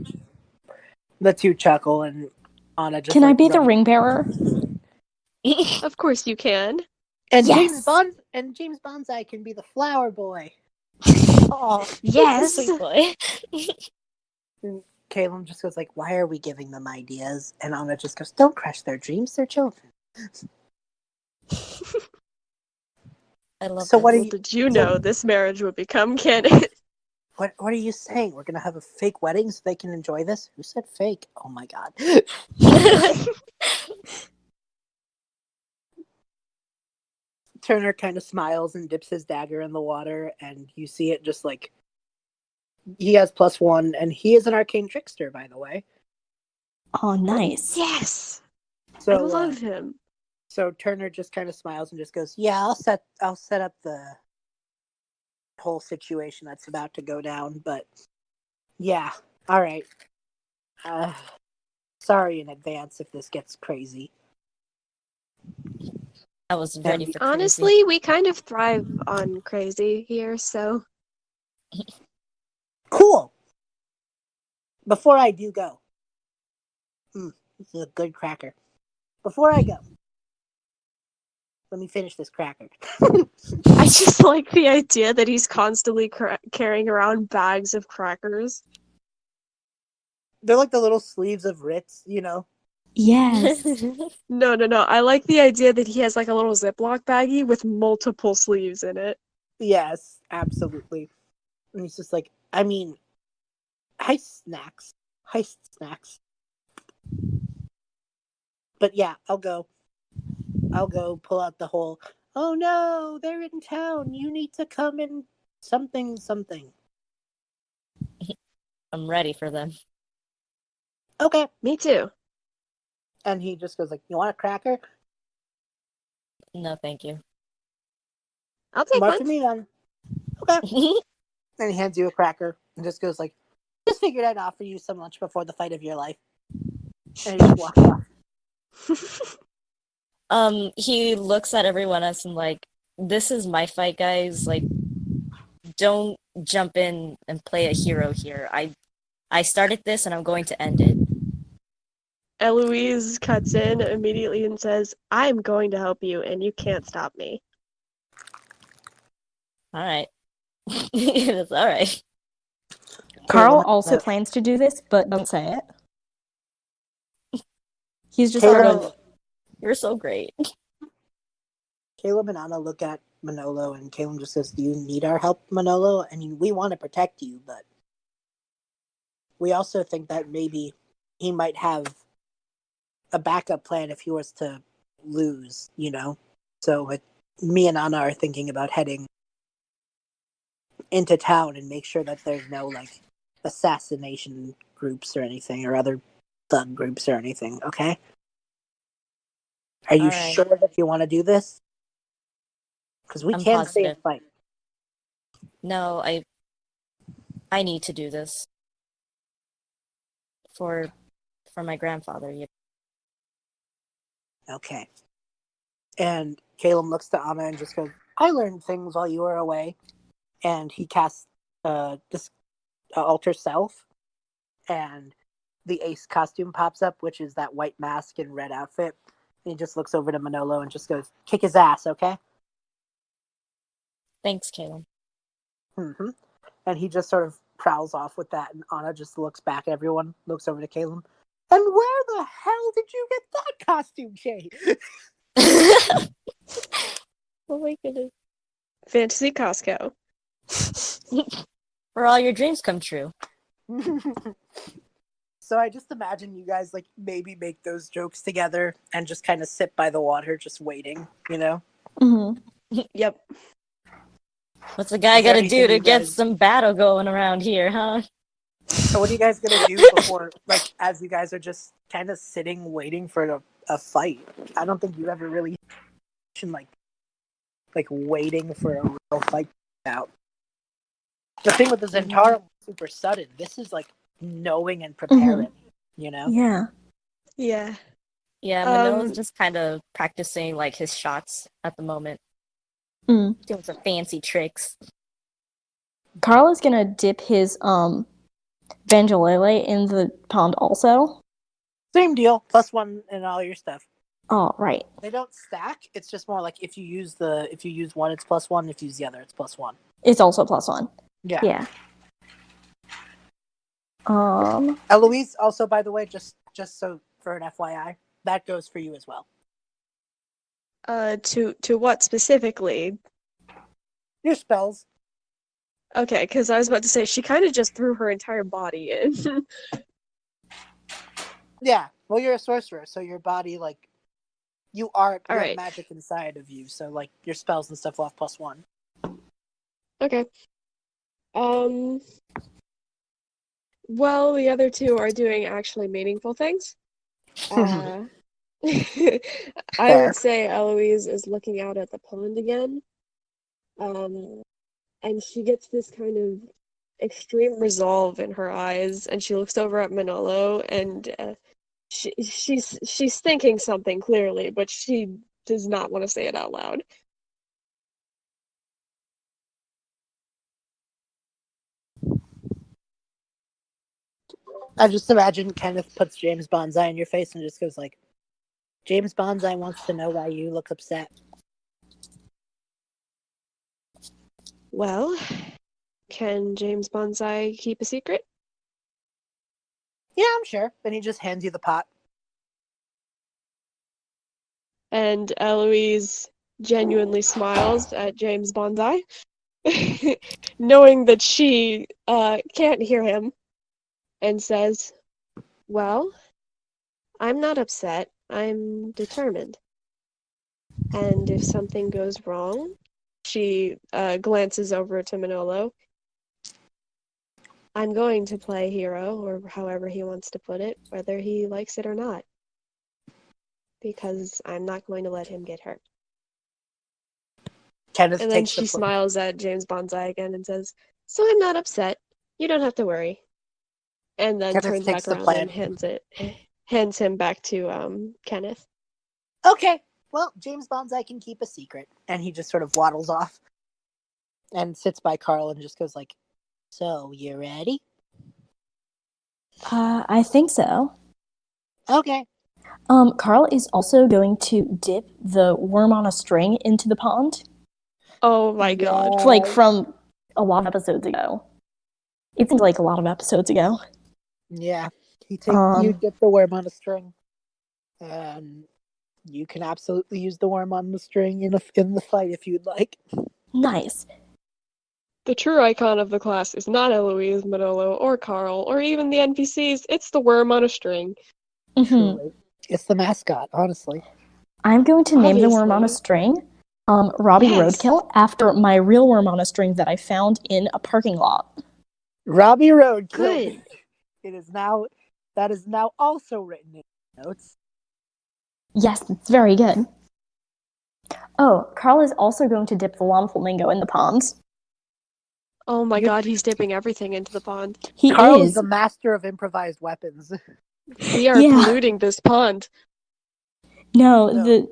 The two chuckle and Anna just Can I like be the rub- ring bearer? Of course you can. and Yes! James Bonsai can be the flower boy. Oh, Yes. sweet boy. And Caleb just goes like, "Why are we giving them ideas?" And Anna just goes, "Don't crush their dreams. They're children." I love So this. what are Well, you? did you so know this marriage would become canon? What are you saying? We're gonna have a fake wedding so they can enjoy this? Who said fake? Oh my god. Turner kind of smiles and dips his dagger in the water, and you see it just like he has +1, and he is an arcane trickster, by the way. Oh, nice. Yes. I So, love him. so Turner just kind of smiles and just goes, "Yeah, I'll set up the whole situation that's about to go down, but yeah, all right. Uh, sorry in advance if this gets crazy." I was ready And for crazy. Honestly, we kind of thrive on crazy here, so cool. Before I do go, this is a good cracker. Before I go, let me finish this cracker. I just like the idea that he's constantly carrying around bags of crackers. They're like the little sleeves of Ritz, you know? Yes. No. I like the idea that he has like a little Ziploc baggie with multiple sleeves in it. Yes, absolutely. And he's just like, I mean, heist snacks. Heist snacks. But yeah, I'll go. I'll go pull out the whole, "Oh no, they're in town. You need to come in something, something." I'm ready for them. Okay. Me too. And he just goes like, "You want a cracker?" No, thank you. I'll take More one. for me then. Okay. And he hands you a cracker and just goes like, "Just figured I'd offer you some lunch before the fight of your life." And he just walks off. He looks at everyone else and like, this is my fight, guys. Like, don't jump in and play a hero here. I started this and I'm going to end it. Eloise cuts in immediately and says, I'm going to help you, and you can't stop me. All right. It's all right. Karrl Caleb, also plans to do this, but doesn't say it. He's just sort Caleb, of. You're so great. Caleb and Anna look at Manolo, and Caleb just says, "Do you need our help, Manolo? I mean, we want to protect you, but we also think that maybe he might have a backup plan if he was to lose, you know?" So me and Anna are thinking about heading into town and make sure that there's no, like, assassination groups or anything, or other thug groups or anything, okay? Are you All right. sure that you want to do this? Because we I'm can stay and positive. fight. No, I need to do this for my grandfather. Yeah. Okay. And Caleb looks to Anna and just goes, "I learned things while you were away." And he casts this alter self, and the ace costume pops up, which is that white mask and red outfit. And he just looks over to Manolo and just goes, "Kick his ass, okay?" Thanks, Calem. Mm-hmm. And he just sort of prowls off with that, and Anna just looks back at everyone, looks over to Caleb. "And where the hell did you get that costume change?" Oh my goodness. Fantasy Costco. For all your dreams come true. So I just imagine you guys like maybe make those jokes together and just kind of sit by the water, just waiting, you know? Mm-hmm. Yep. What's a guy Is there gotta do anything to you get guys? some battle going around here, huh? So what are you guys gonna do before, like, as you guys are just kind of sitting waiting for a fight? I don't think you ever really like waiting for a real fight out. The thing with the Mhm. Zentaro is super sudden. This is like knowing and Mm-hmm. preparing, you know? Yeah. Yeah. Yeah, Manolo's just kind of practicing like his shots at the moment, Mm. doing some fancy tricks. Karrl is gonna dip his Banjolele in the pond also. Same deal. +1 in all your stuff. Oh, right. They don't stack. It's just more like if you use one, it's +1. If you use the other, it's +1. It's also +1. Yeah. Yeah. Eloise, also, by the way, just so for an FYI, that goes for you as well. To what specifically? Your spells. Okay, because I was about to say she kind of just threw her entire body in. Yeah. Well, you're a sorcerer, so your body, like, you have Alright. magic inside of you, so like your spells and stuff will have +1. Okay. Well, the other two are doing actually meaningful things. I Fair. would say Eloise is looking out at the pond again. And she gets this kind of extreme resolve in her eyes, and she looks over at Manolo, and she's thinking something clearly, but she does not want to say it out loud. I just imagine Kenneth puts James Bonsai in your face and just goes like, James Bonsai wants to know why you look upset. Well, can James Bonsai keep a secret? Yeah, I'm sure. And he just hands you the pot. And Eloise genuinely smiles at James Bonsai, knowing that she can't hear him, and says, well, I'm not upset. I'm determined. And if something goes wrong, she glances over to Manolo. I'm going to play hero, or however he wants to put it, whether he likes it or not. Because I'm not going to let him get hurt. Kenneth And then takes she the smiles at James Bonsai again and says, so I'm not upset. You don't have to worry. And then Kenneth turns takes back the around and plan. hands him back to Kenneth. Okay, well, James Bonsai can keep a secret. And he just sort of waddles off and sits by Karrl and just goes like, so, you ready? I think so. Okay. Karrl is also going to dip the worm on a string into the pond. Oh my god. Like from a lot of episodes ago. It seems like a lot of episodes ago. Yeah. You dip the worm on a string. And you can absolutely use the worm on the string in the fight if you'd like. Nice. The true icon of the class is not Eloise, Manolo, or Karrl, or even the NPCs. It's the worm on a string. Truly. It's the mascot, honestly. I'm going to name the worm on a Obviously. string Robbie Yes. Roadkill after my real worm on a string that I found in a parking lot. Robbie Roadkill. Good. That is now also written in notes. Yes, it's very good. Oh, Karrl is also going to dip the flamingo in the pond. Oh my god, he's dipping everything into the pond. He Karrl is the master of improvised weapons. We are polluting this pond. No,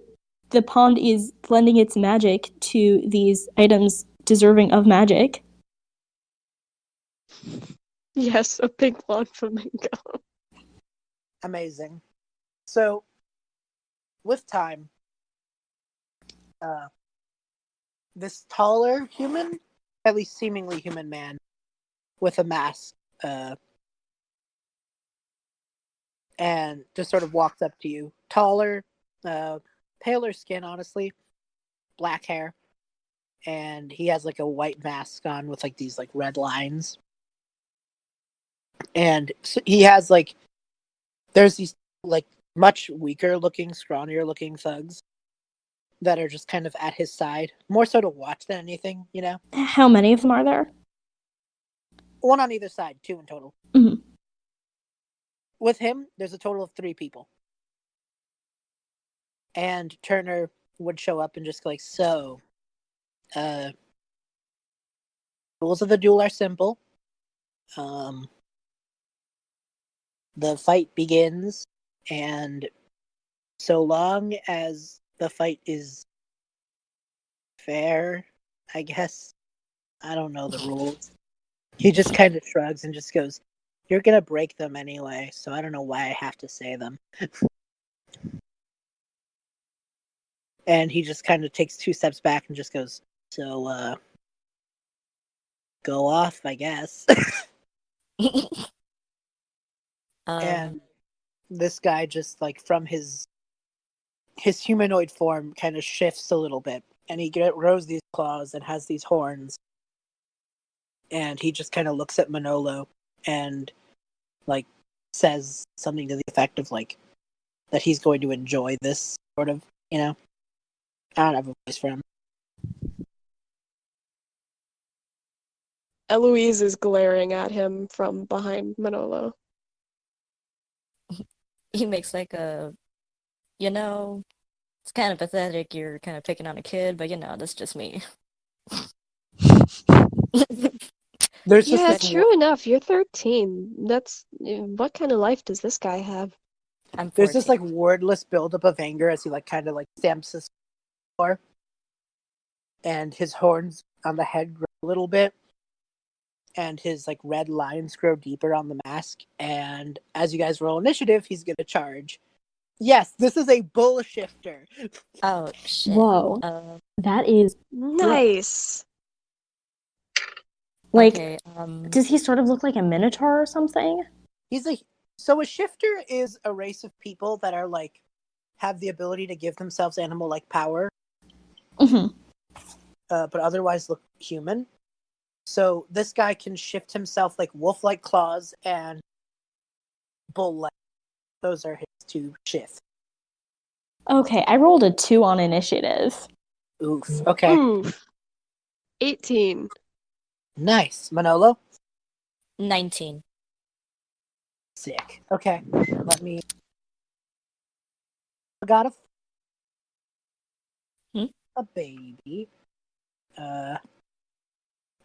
the pond is lending its magic to these items deserving of magic. Yes, a big blonde flamingo. Amazing. So, with time, this taller human, at least seemingly human man, with a mask, and just sort of walks up to you. Taller, paler skin, honestly, black hair, and he has like a white mask on with like these like red lines. And so he has like, there's these like much weaker looking, scrawnier looking thugs that are just kind of at his side, more so to watch than anything, you know? How many of them are there? One on either side, 2 in total. Mhm. With him, there's a total of 3 people. And Turner would show up and just go like, so, rules of the duel are simple. The fight begins, and so long as the fight is fair, I guess. I don't know the rules. He just kind of shrugs and just goes, "You're gonna break them anyway, so I don't know why I have to say them." And he just kind of takes 2 steps back and just goes, "So, go off, I guess." And this guy just, like, from his humanoid form kind of shifts a little bit, and he grows these claws and has these horns, and he just kind of looks at Manolo and, like, says something to the effect of, like, that he's going to enjoy this, sort of, you know? I don't have a voice for him. Eloise is glaring at him from behind Manolo. He makes like a, it's kind of pathetic. You're kind of picking on a kid, but that's just me. There's Yeah, just this true enough. You're 13. What kind of life does this guy have? I'm 14. There's this, like, wordless buildup of anger as he, like, kind of, like, stamps his floor, and his horns on the head grow a little bit, and his, like, red lines grow deeper on the mask, and as you guys roll initiative, he's gonna charge. Yes, this is a bull shifter. Oh shit! Whoa. That is Nice. like. Okay. Does he sort of look like a minotaur or something? So a shifter is a race of people that are, like, have the ability to give themselves animal-like power, Mm-hmm. but otherwise look human. So this guy can shift himself like wolf-like claws and bull-like. Those are his 2 shifts. Okay, I rolled a 2 on initiative. Oof. Okay. Oof. 18. Nice. Manolo? 19. Sick. Okay. Let me... Got a baby.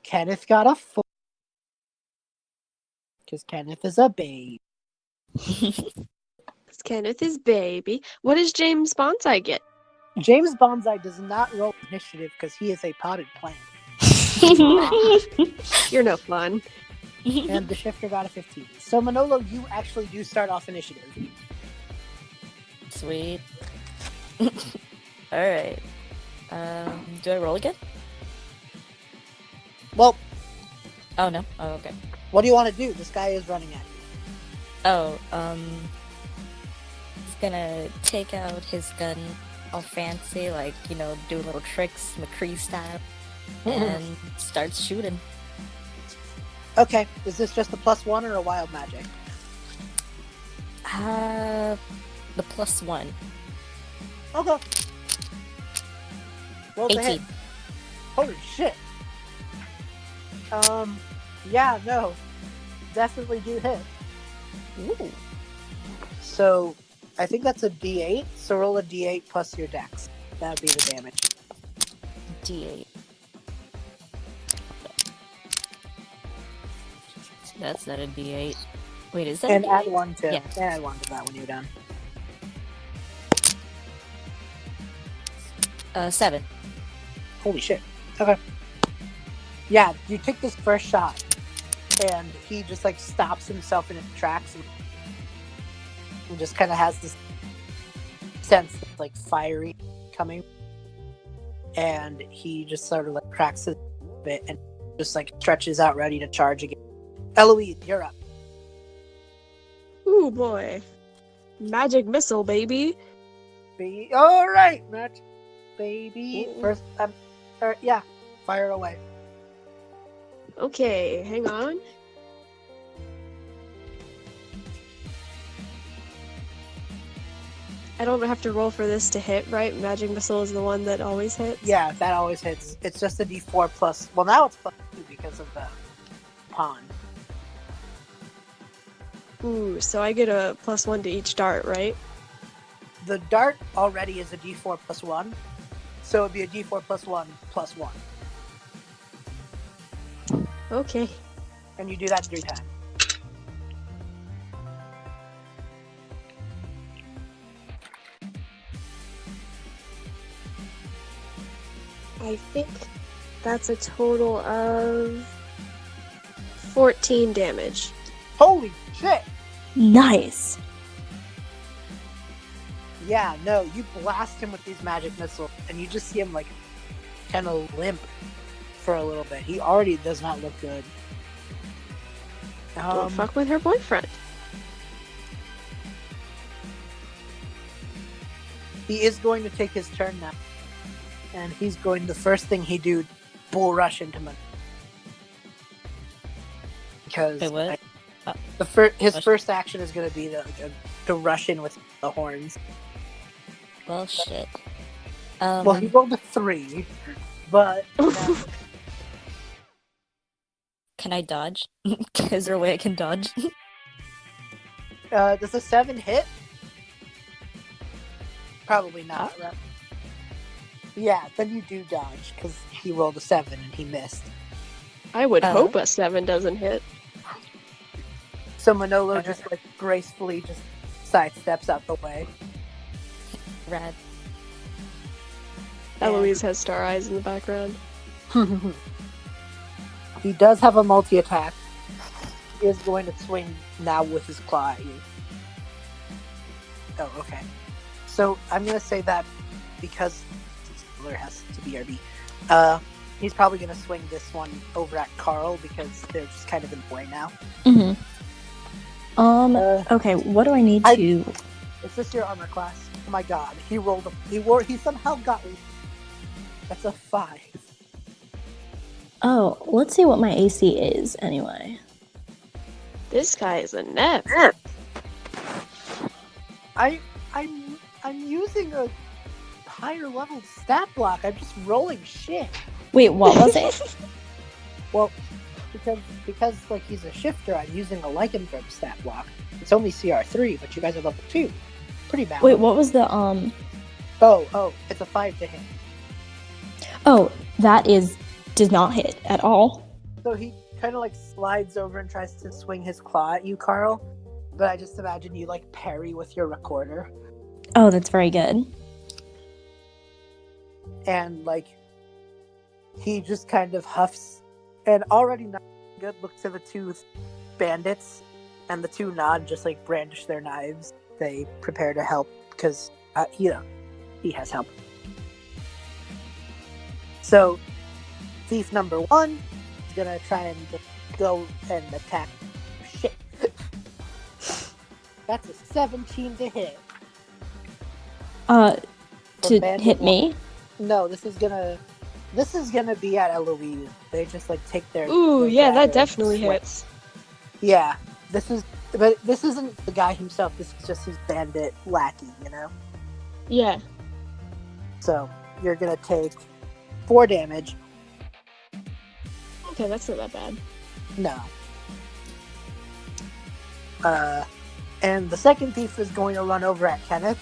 Kenneth got a 4. Because Kenneth is a baby. Kenneth is baby. What does James Bonsai get? James Bonsai does not roll initiative because he is a potted plant. You're no fun. And the shifter got a 15. So Manolo, you actually do start off initiative. Sweet. All right. Do I roll again? Well, Oh no. Oh okay. what do you want to do? This guy is running at you. Oh, he's gonna take out his gun all fancy, like, do little tricks, McCree style, and starts shooting. Okay, is this just a +1 or a wild magic? The +1. Okay. Roll the hit. 18. Holy shit. Yeah, no. Definitely do hit. Ooh. So, I think that's a D8, so roll a D8 plus your dex. That would be the damage. D8. That's not a D8. Wait, is that And a add D8? 1 to Yeah. And add 1 to that when you're done. 7. Holy shit. Okay. Yeah, you take this first shot, and he just, like, stops himself in his tracks and just kind of has this sense that's, like, fiery coming. And he just sort of, like, cracks it a bit and just, like, stretches out ready to charge again. Eloise, you're up. Ooh boy. Magic missile, baby. All right, Matt. Baby. Ooh. First, yeah, fire away. Okay, hang on. I don't have to roll for this to hit, right? Magic missile is the one that always hits? Yeah, that always hits. It's just a D4 plus. Well, now it's +2 because of the pond. Ooh, so I get a +1 to each dart, right? The dart already is a D4 plus 1, so it'd be a D4 plus 1 plus 1. Okay. And you do that 3 times. I think that's a total of 14 damage. Holy shit! Nice. Yeah, no, you blast him with these magic missiles, and you just see him, like, kind of limp for a little bit. He already does not look good. Don't fuck with her boyfriend. He is going to take his turn now. And he's going, the first thing he do, bull rush into Manolo. Because Wait, what? his first action is going to be to rush in with the horns. Well, shit. Well, he rolled a 3, but... Can I dodge? Is there a way I can dodge? Does a 7 hit? Probably not, right? Yeah, then you do dodge, because he rolled a 7 and he missed. I would hope a 7 doesn't hit. So Manolo just, like, gracefully just sidesteps out the way. Rad. Eloise has star eyes in the background. He does have a multi-attack. He is going to swing now with his claw at you. Oh, okay. So I'm going to say that because there has to be RB. He's probably going to swing this one over at Karrl because they're just kind of in the way now. Mm-hmm. Okay, what do I need to... Is this your armor class? Oh my god. He somehow got... That's a 5. Oh, let's see what my AC is, anyway. This guy is a net. I'm using a higher level stat block. I'm just rolling shit. Wait, what was it? Well, because like he's a shifter, I'm using a lycanthrope stat block. It's only CR3, but you guys are level 2. Pretty balanced. Wait, what was the Oh, it's a 5 to hit. Oh, that does not hit at all. So he kind of like slides over and tries to swing his claw at you, Karrl. But I just imagine you like parry with your recorder. Oh, that's very good. And like he just kind of huffs and already not good looks at the 2 bandits, and the 2 nod, just like brandish their knives. They prepare to help because he has help. So thief number 1 is gonna try and just go and attack. Shit. That's a 17 to hit. To hit me? No, this is gonna be at Eloise. They just like take their... Ooh, yeah, that dagger definitely and swing. hits. Yeah, but this isn't the guy himself. This is just his bandit lackey, you know. Yeah. So you're gonna take 4 damage. Okay, that's not that bad. No. And the second thief is going to run over at Kenneth.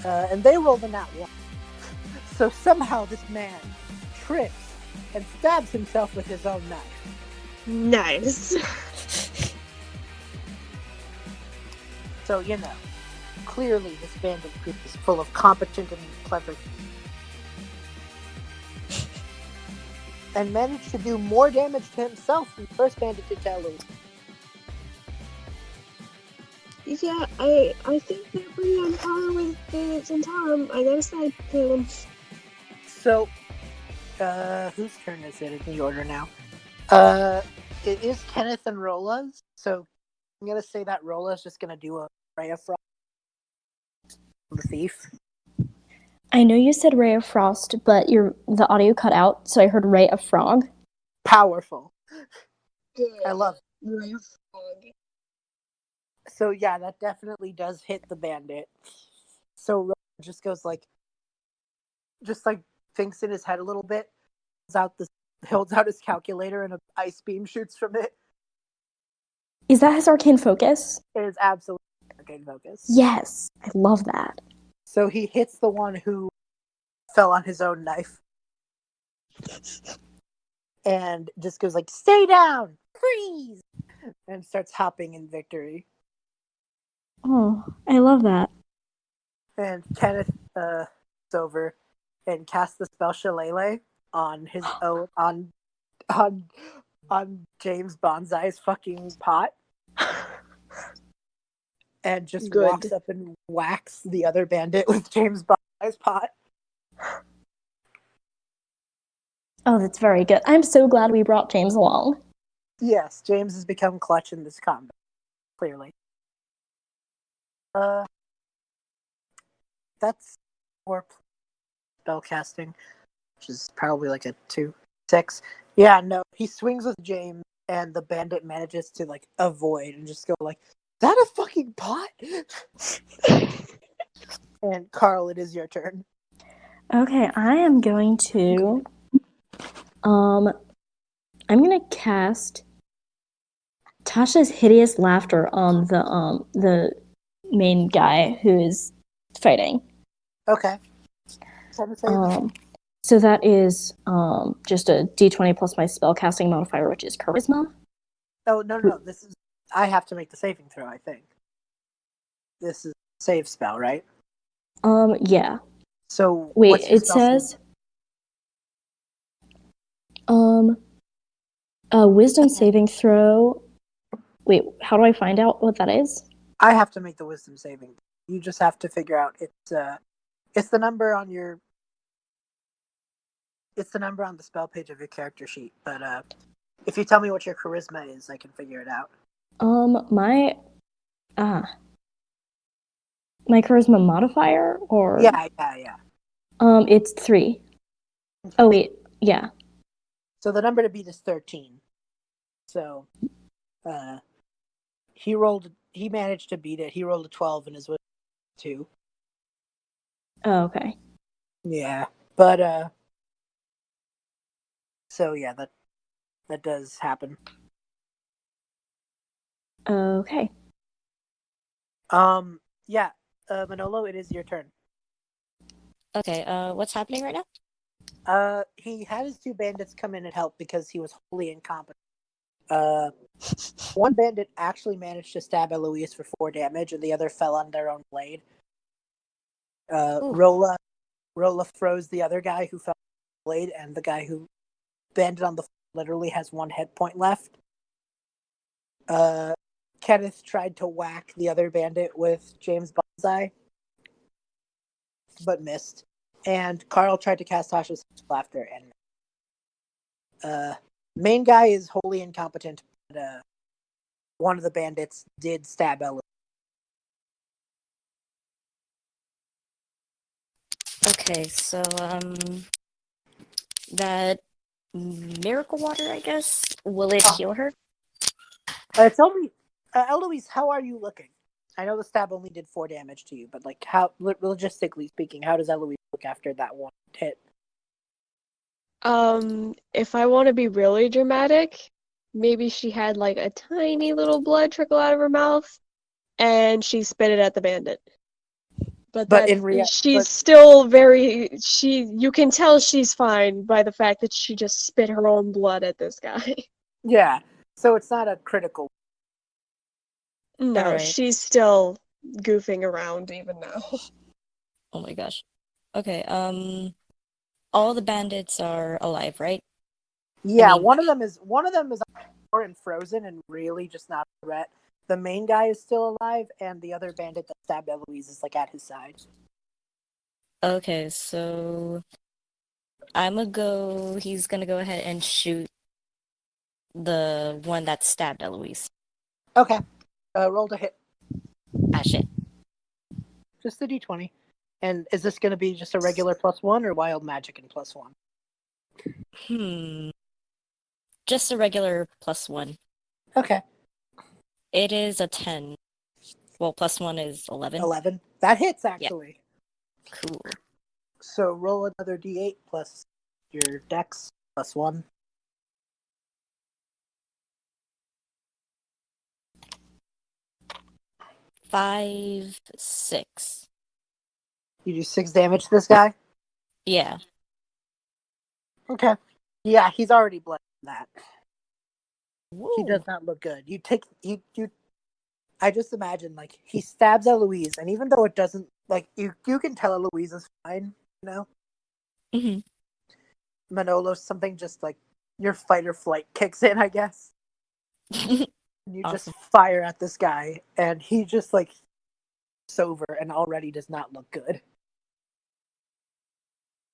And they rolled a nat 1. So somehow this man trips and stabs himself with his own knife. Nice. So, clearly this bandit group is full of competent and clever and managed to do more damage to himself than the first bandit did to Eloise. Yeah, I think they're pretty on par with the Zentarum. I gotta say, Calem. So, whose turn is it in the order now? It is Kenneth and Rolla's. So, I'm gonna say that Rolla's just gonna do a ray of frost on the thief. I know you said Ray of Frost, but the audio cut out, so I heard Ray of Frog. Powerful. Yeah. I love it. Ray of Frog. So yeah, that definitely does hit the bandit. So Rolla just goes thinks in his head a little bit, holds out his calculator, and an ice beam shoots from it. Is that his arcane focus? It is absolutely arcane focus. Yes, I love that. So he hits the one who fell on his own knife. and just goes like, "Stay down, freeze," and starts hopping in victory. Oh, I love that. And Kenneth is over and casts the spell Shillelagh on his own on on James Bonsai's fucking pot, and just Good. walks up and whacks the other bandit with James Bonsai's pot. Oh, that's very good. I'm so glad we brought James along. Yes, James has become clutch in this combat, clearly. That's for spell casting, which is probably like a 2-6. Yeah, no, he swings with James, and the bandit manages to like avoid and just go like, "Is that a fucking pot?" And Karrl, it is your turn. Okay, I am going to I'm gonna cast Tasha's hideous laughter on the main guy who is fighting. Okay. So that is just a D20 plus my spellcasting modifier, which is charisma. Oh no! This is I have to make the saving throw. I think this is a save spell, right? Yeah. So Wait, what's your it spell save? says wisdom saving throw. Wait, how do I find out what that is? I have to make the wisdom saving. You just have to figure out it's the number on your it's the number on the spell page of your character sheet. But if you tell me what your charisma is, I can figure it out. My charisma modifier or Yeah. it's 3. Oh wait, yeah. So the number to beat is 13. So he managed to beat it. He rolled a 12 and his wisdom 2. Oh, okay. Yeah. But so yeah, that does happen. Okay. Yeah. Manolo, it is your turn. Okay, what's happening right now? He had his 2 bandits come in and help because he was wholly incompetent. One bandit actually managed to stab Eloise for 4 damage, and the other fell on their own blade. Rolla froze the other guy who fell on the blade, and the guy who bandit on the floor literally has 1 hit point left. Kenneth tried to whack the other bandit with James Bonsai, but missed. And Karrl tried to cast Tasha's laughter, and main guy is wholly incompetent, but one of the bandits did stab Eloise. Okay, so that miracle water, I guess, will it heal her? Tell me, Eloise, how are you looking? I know the stab only did 4 damage to you, but like, how logistically speaking, how does Eloise look after that 1 hit? If I want to be really dramatic, maybe she had like a tiny little blood trickle out of her mouth, and she spit it at the bandit. But she's still you can tell she's fine by the fact that she just spit her own blood at this guy. Yeah, so it's not a critical. No, Alright. she's still goofing around even now. Oh my gosh. Okay, all the bandits are alive, right? Yeah, I mean, one of them is and frozen and really just not a threat. The main guy is still alive, and the other bandit that stabbed Eloise is like at his side. okay, so he's gonna go ahead and shoot the one that stabbed Eloise. Okay, roll to hit. Ah, shit. Just the d20. And is this going to be just a regular +1 or wild magic and +1? Just a regular +1. Okay. It is a 10. Well, +1 is 11. 11. That hits, actually. Yeah. Cool. So roll another d8 plus your dex +1. Five, 6. You do 6 damage to this guy? Yeah. Okay. Yeah, he's already blooded that. Woo. He does not look good. You take you. I just imagine like he stabs Eloise, and even though it doesn't like you can tell Eloise is fine. You know, Mm-hmm. Manolo, something just like your fight or flight kicks in, I guess. And you just Awesome. fire at this guy, and he just like it's over and already does not look good.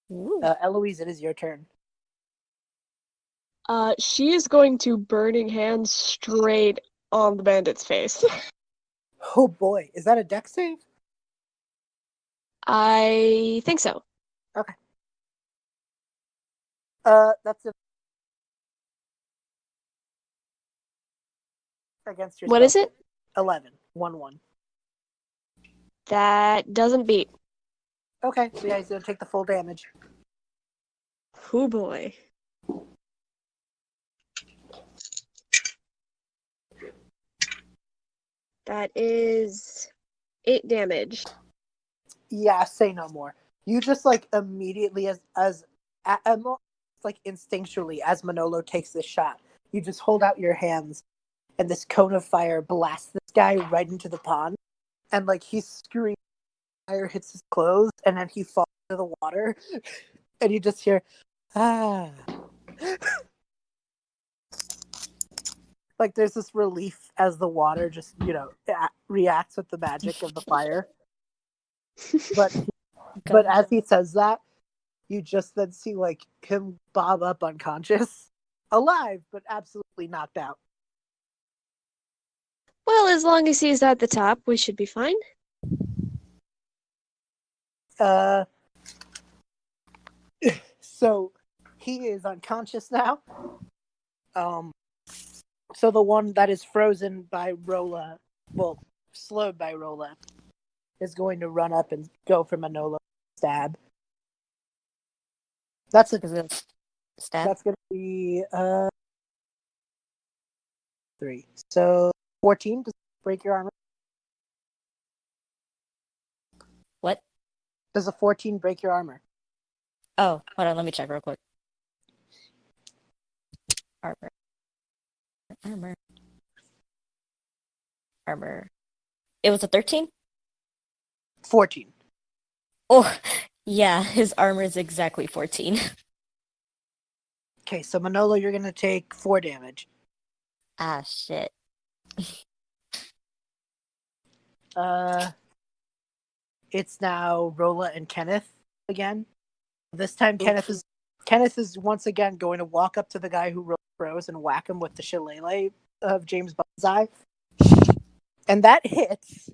Woo. Eloise, it is your turn. She is going to burning hands straight on the bandit's face. Oh boy, is that a dex save? I think so. Okay. That's it. Against your What is it? 11. 1-1. That doesn't beat. Okay, so yeah, he's gonna take the full damage. Oh boy. That is 8 damage. Yeah, say no more. You just like immediately like instinctually as Manolo takes this shot, you just hold out your hands, and this cone of fire blasts this guy right into the pond, and like he's screaming, fire hits his clothes, and then he falls into the water, and you just hear, ah. Like there's this relief as the water just reacts with the magic of the fire. But as he says that, you just then see like him bob up unconscious, alive but absolutely knocked out. Well, as long as he's at the top, we should be fine. So he is unconscious now. So the one that is frozen by Rolla, well, slowed by Rolla, is going to run up and go for Manolo stab. That's Is it stab? That's gonna be 3. So 14 does break your armor. What? Does a 14 break your armor? Oh, hold on. Let me check real quick. Armor. It was a 13? 14. Oh, yeah. His armor is exactly 14. Okay, so Manolo, you're gonna take 4 damage. Ah, shit. It's now Rolla and Kenneth again. This time, Kenneth is once again going to walk up to the guy who froze and whack him with the shillelagh of James Bond's eye, and that hits.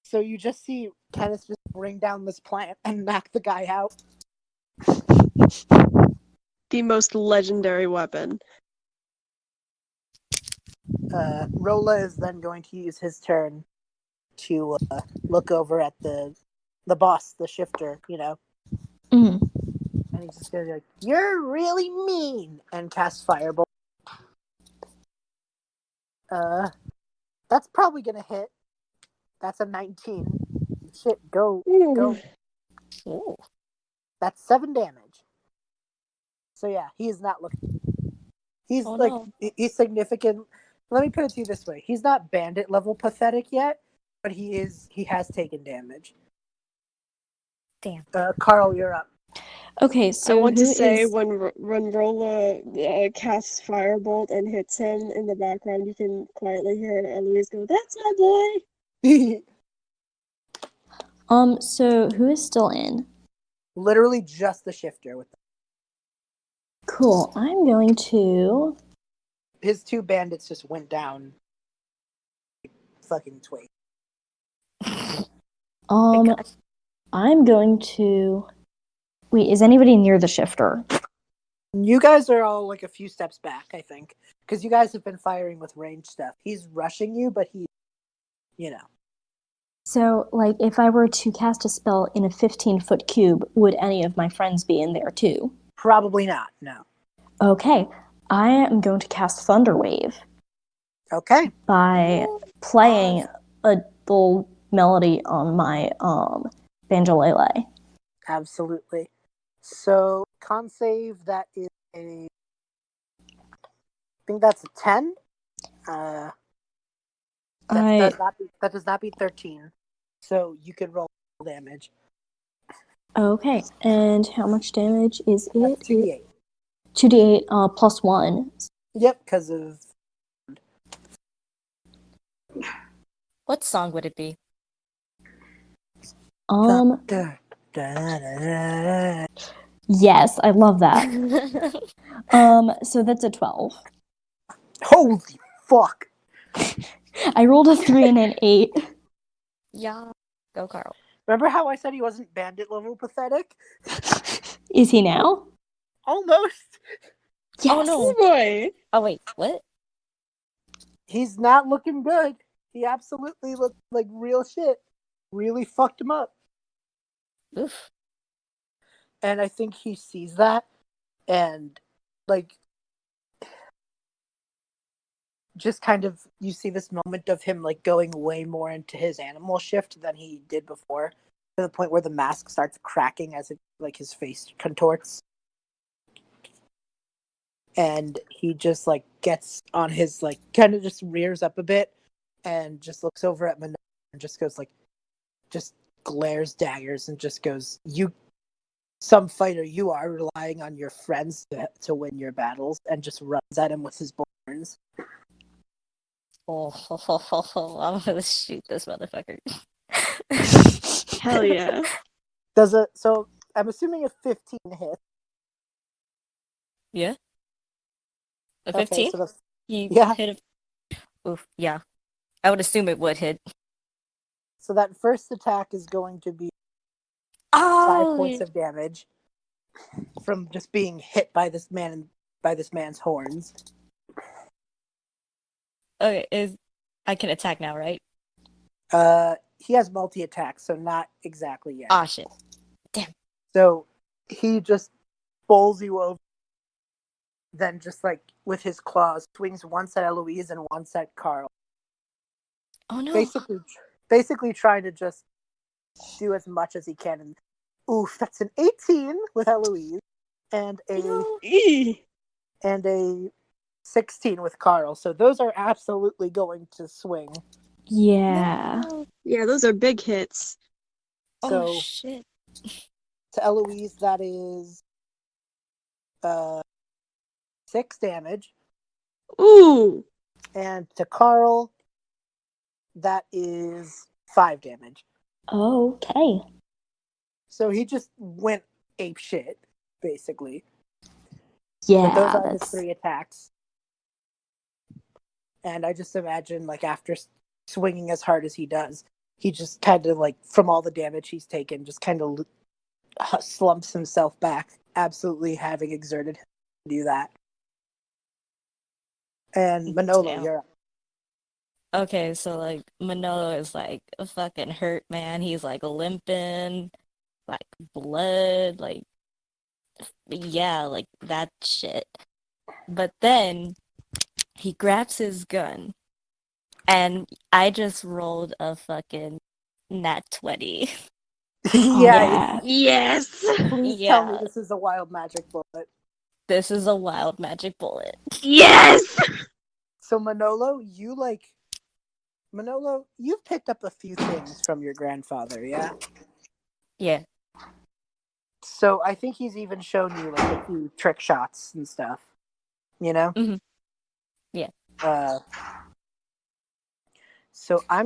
So you just see Kenneth just bring down this plant and knock the guy out. The most legendary weapon. Rolla is then going to use his turn to look over at the boss, the shifter, Mm. and he's just gonna be like, "You're really mean," and cast Firebolt. That's probably gonna hit. That's a 19. Shit, go. Ooh. That's 7 damage. So yeah, he is not looking. He's he's significant. Let me put it to you this way: he's not bandit level pathetic yet, but he has taken damage. Damn. Karrl, you're up. Okay, so I want to who say is- when Rolla casts Firebolt and hits him in the background, you can quietly hear Eloise go, "That's my boy!" So who is still in? Literally just the shifter with Cool. I'm going to. his 2 bandits just went down. Fucking twig. I'm going to. Wait, is anybody near the shifter? You guys are all like a few steps back, I think, because you guys have been firing with range stuff. He's rushing you, but So, like, if I were to cast a spell in a 15-foot cube, would any of my friends be in there too? Probably not. No. Okay, I am going to cast Thunderwave. Okay. By playing a little melody on my banjolele. Absolutely. So con save, that is I think that's a 10. That does not beat 13. So you could roll damage. Okay, and how much damage is it? That's 2d8. 2d8 plus 1. Yep, because of... What song would it be? Yes, I love that. So that's a 12. Holy fuck! I rolled a 3 and an 8. Yeah. Go, Karrl. Remember how I said he wasn't bandit level pathetic? Is he now? Almost! Yes. Oh no. Boy. Oh wait, what? He's not looking good. He absolutely looked like real shit. Really fucked him up. Oof. And I think he sees that and like just kind of you see this moment of him like going way more into his animal shift than he did before, to the point where the mask starts cracking as it like his face contorts. And he just like gets on his like kind of just rears up a bit and just looks over at Manolo and just goes like just glares daggers and just goes, "You some fighter you are, relying on your friends to win your battles," and just runs at him with his bullhorns. I'm gonna shoot this motherfucker. Hell yeah. So I'm assuming a 15 hit. Yeah. A Okay, 15? so the You yeah. hit a... Oof, yeah. I would assume it would hit. So that first attack is going to be 5 Oh! points of damage from just being hit by this man and by this man's horns. Okay, I can attack now, right? He has multi-attack, so not exactly yet. Ah, shit. Damn. So he just bowls you over, then just like with his claws swings once at Eloise and once at Karrl. Oh no. Basically trying to just do as much as he can. And oof, that's an 18 with Eloise and No. and a 16 with Karrl. So those are absolutely going to swing. Yeah. No. Yeah, those are big hits. So Oh shit. to Eloise, that is 6 damage. Ooh. And to Karrl, that is 5 damage. Okay. So he just went ape shit, basically. Yeah, But those are his that's 3 attacks. And I just imagine, like, after swinging as hard as he does, he just kind of, like, from all the damage he's taken, just kind of slumps himself back, absolutely having exerted him to do that. And Manolo, Damn. you're up. Okay, so like Manolo is like fucking hurt, man. He's like limping, like blood, like yeah, like that shit. But then he grabs his gun and I just rolled a fucking nat 20. Yeah, yeah. Yes. please tell me Yeah, this is a wild magic bullet. this is a wild magic bullet. Yes. So Manolo, you've picked up a few things from your grandfather, yeah? Yeah. So I think he's even shown you like a few trick shots and stuff. You know? Mm-hmm. Yeah. So I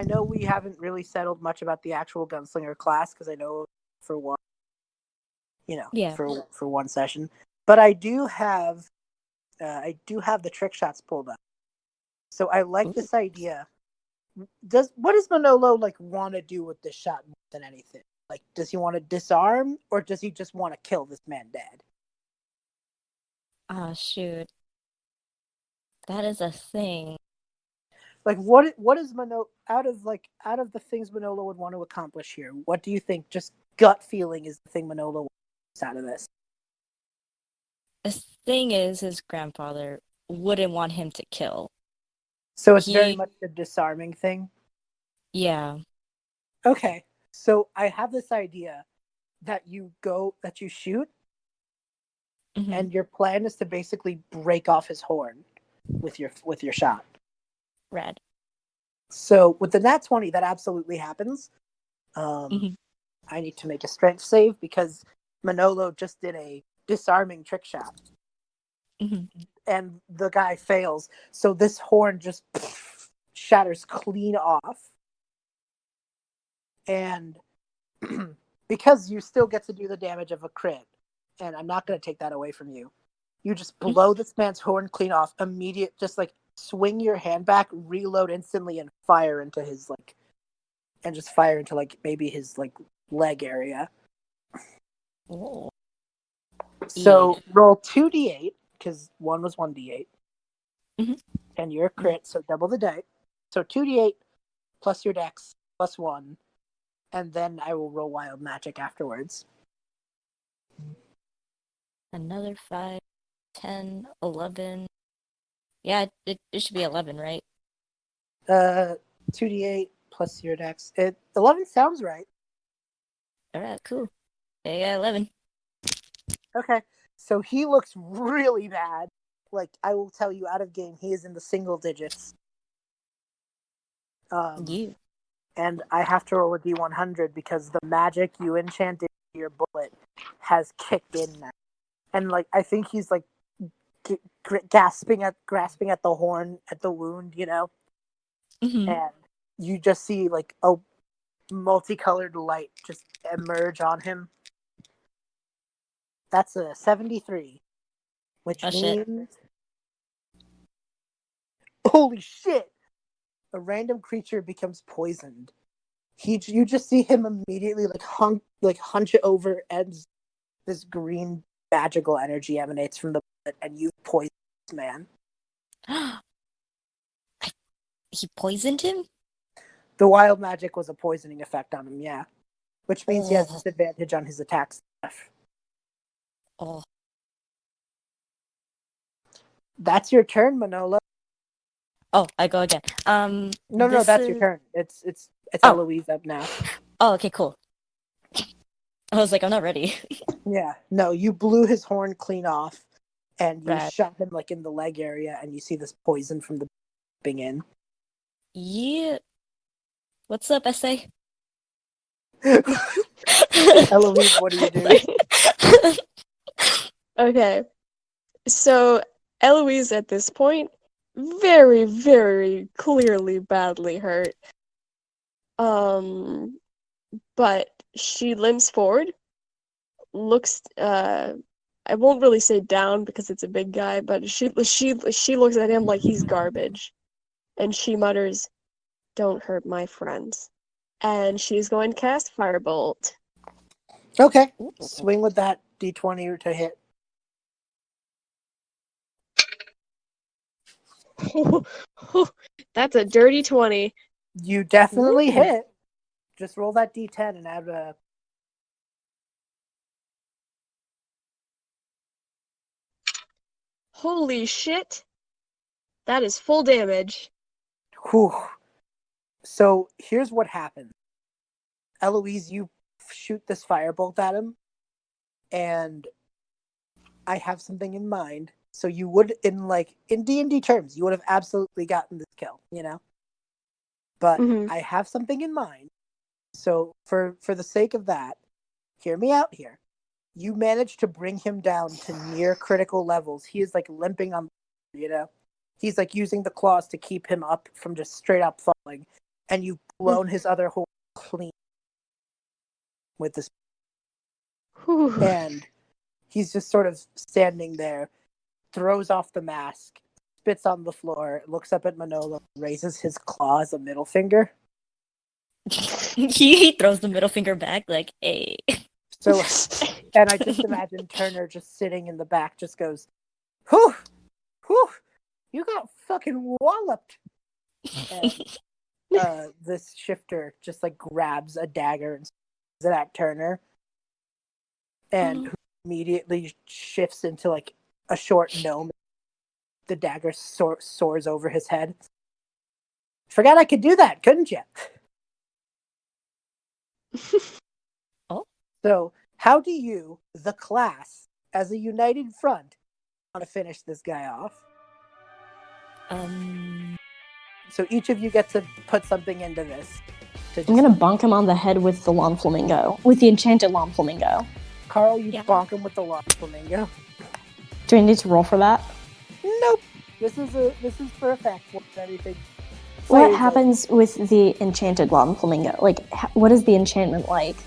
know we haven't really settled much about the actual gunslinger class because I know for one, Yeah. for one session, but I do have the trick shots pulled up. So I like Ooh. this idea. What does Manolo like want to do with this shot more than anything? Like, does he want to disarm or does he just want to kill this man dead? Oh shoot. That is a thing. Like, what is Manolo out of the things Manolo would want to accomplish here? What do you think? Just gut feeling is the thing Manolo wants out of this. The thing is, his grandfather wouldn't want him to kill. So it's very He, much the disarming thing. yeah. Okay, so I have this idea that you shoot and your plan is to basically break off his horn with your shot. Rad. So with the nat 20, that absolutely happens. I need to make a strength save because Manolo just did a disarming trick shot. And the guy fails. So this horn just shatters clean off. And because you still get to do the damage of a crit, and I'm not going to take that away from you, you just blow this man's horn clean off, just like swing your hand back, reload instantly, and fire into his maybe his like leg area. Oh. So roll 2d8 because one was 1d8, and you're a crit, so double the die. So 2d8 plus your dex plus 1, and then I will roll wild magic afterwards. Another 5, 10, 11. Yeah, it should be 11, right? 2d8 plus your dex. 11 sounds right. Alright, cool. Yeah, 11. Okay, so he looks really bad. Like, I will tell you, out of game, he is in the single digits. And I have to roll a d100 because the magic you enchanted your bullet has kicked in now. And like, I think he's like grasping at the horn, at the wound, you know. And you just see like a multicolored light just emerge on him. That's a 73, which means shit. Holy shit! A random creature becomes poisoned. You just see him immediately hunch over, and this green magical energy emanates from the bullet, and you poison this man. He poisoned him? The wild magic was a poisoning effect on him, yeah. Which means he has disadvantage on his attacks. Oh. That's your turn, Manolo. Oh, I go again. No, that's your turn. It's Eloise up now. Oh, okay, cool. I was like, I'm not ready. Yeah, no, you blew his horn clean off, and you Rad. shot him like in the leg area, and you see this poison from the being in. Yeah. What's up, SA? Eloise, what are you doing? Okay. So Eloise at this point, very, very clearly badly hurt. But she limps forward, looks I won't really say down because it's a big guy, but she looks at him like he's garbage. And she mutters, "Don't hurt my friends." And she's going to cast Firebolt. Okay. Swing with that d20 to hit. That's a dirty 20. You definitely hit. Just roll that d10 and add a... Holy shit. That is full damage. Whew. So here's what happens. Eloise, you shoot this firebolt at him, and I have something in mind. So you would, in D&D terms, you would have absolutely gotten this kill, you know? But I have something in mind. So for the sake of that, hear me out here. You managed to bring him down to near critical levels. He is like limping on, you know? He's like using the claws to keep him up from just straight up falling. And you've blown his other horn clean with this. And he's just sort of standing there, throws off the mask, spits on the floor, looks up at Manolo, raises his claw as a middle finger. He throws the middle finger back like, hey. So, and I just imagine Turner just sitting in the back, just goes, whew, you got fucking walloped. And this shifter just like grabs a dagger and swings it at Turner, and who immediately shifts into like a short gnome. The dagger soars over his head. Forgot I could do that, couldn't you? Oh. So, how do you, the class, as a united front, I want to finish this guy off. So each of you get to put something into this. I'm gonna bonk him on the head with the lawn flamingo, with the enchanted lawn flamingo. Karrl, you bonk him with the lawn flamingo. Do I need to roll for that? Nope. This is for effect. Anything. What happens with the enchanted lawn flamingo? Like, what is the enchantment like?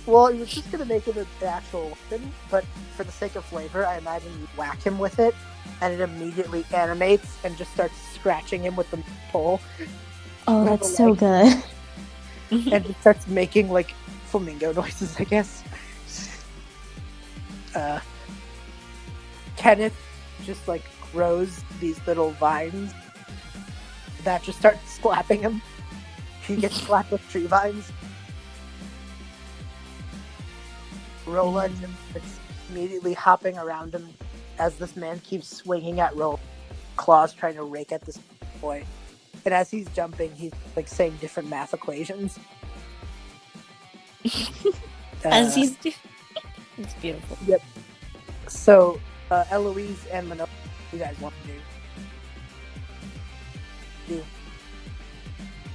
Well, you were just gonna make it an actual weapon, but for the sake of flavor, I imagine you whack him with it, and it immediately animates and just starts scratching him with the pole. Oh, that's so good. And it starts making like flamingo noises, I guess. Kenneth just like grows these little vines that just start slapping him. He gets slapped with tree vines. Rolla just immediately hopping around him as this man keeps swinging at Rolla, claws trying to rake at this boy. And as he's jumping, he's like saying different math equations. As he's doing. It's beautiful. Yep. So, Eloise and Manolo, what do you guys want to do?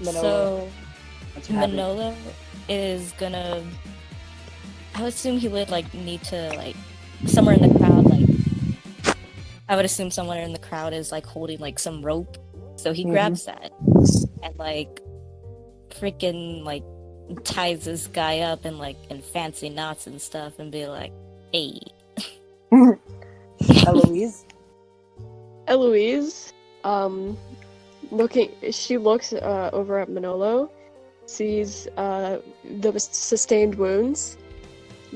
So, Manolo is gonna. I would assume he would like need to like somewhere in the crowd. Like, I would assume somewhere in the crowd is like holding like some rope. So he grabs that and like freaking like ties this guy up in like in fancy knots and stuff and be like, hey. Eloise? Eloise, she looks over at Manolo, sees the sustained wounds,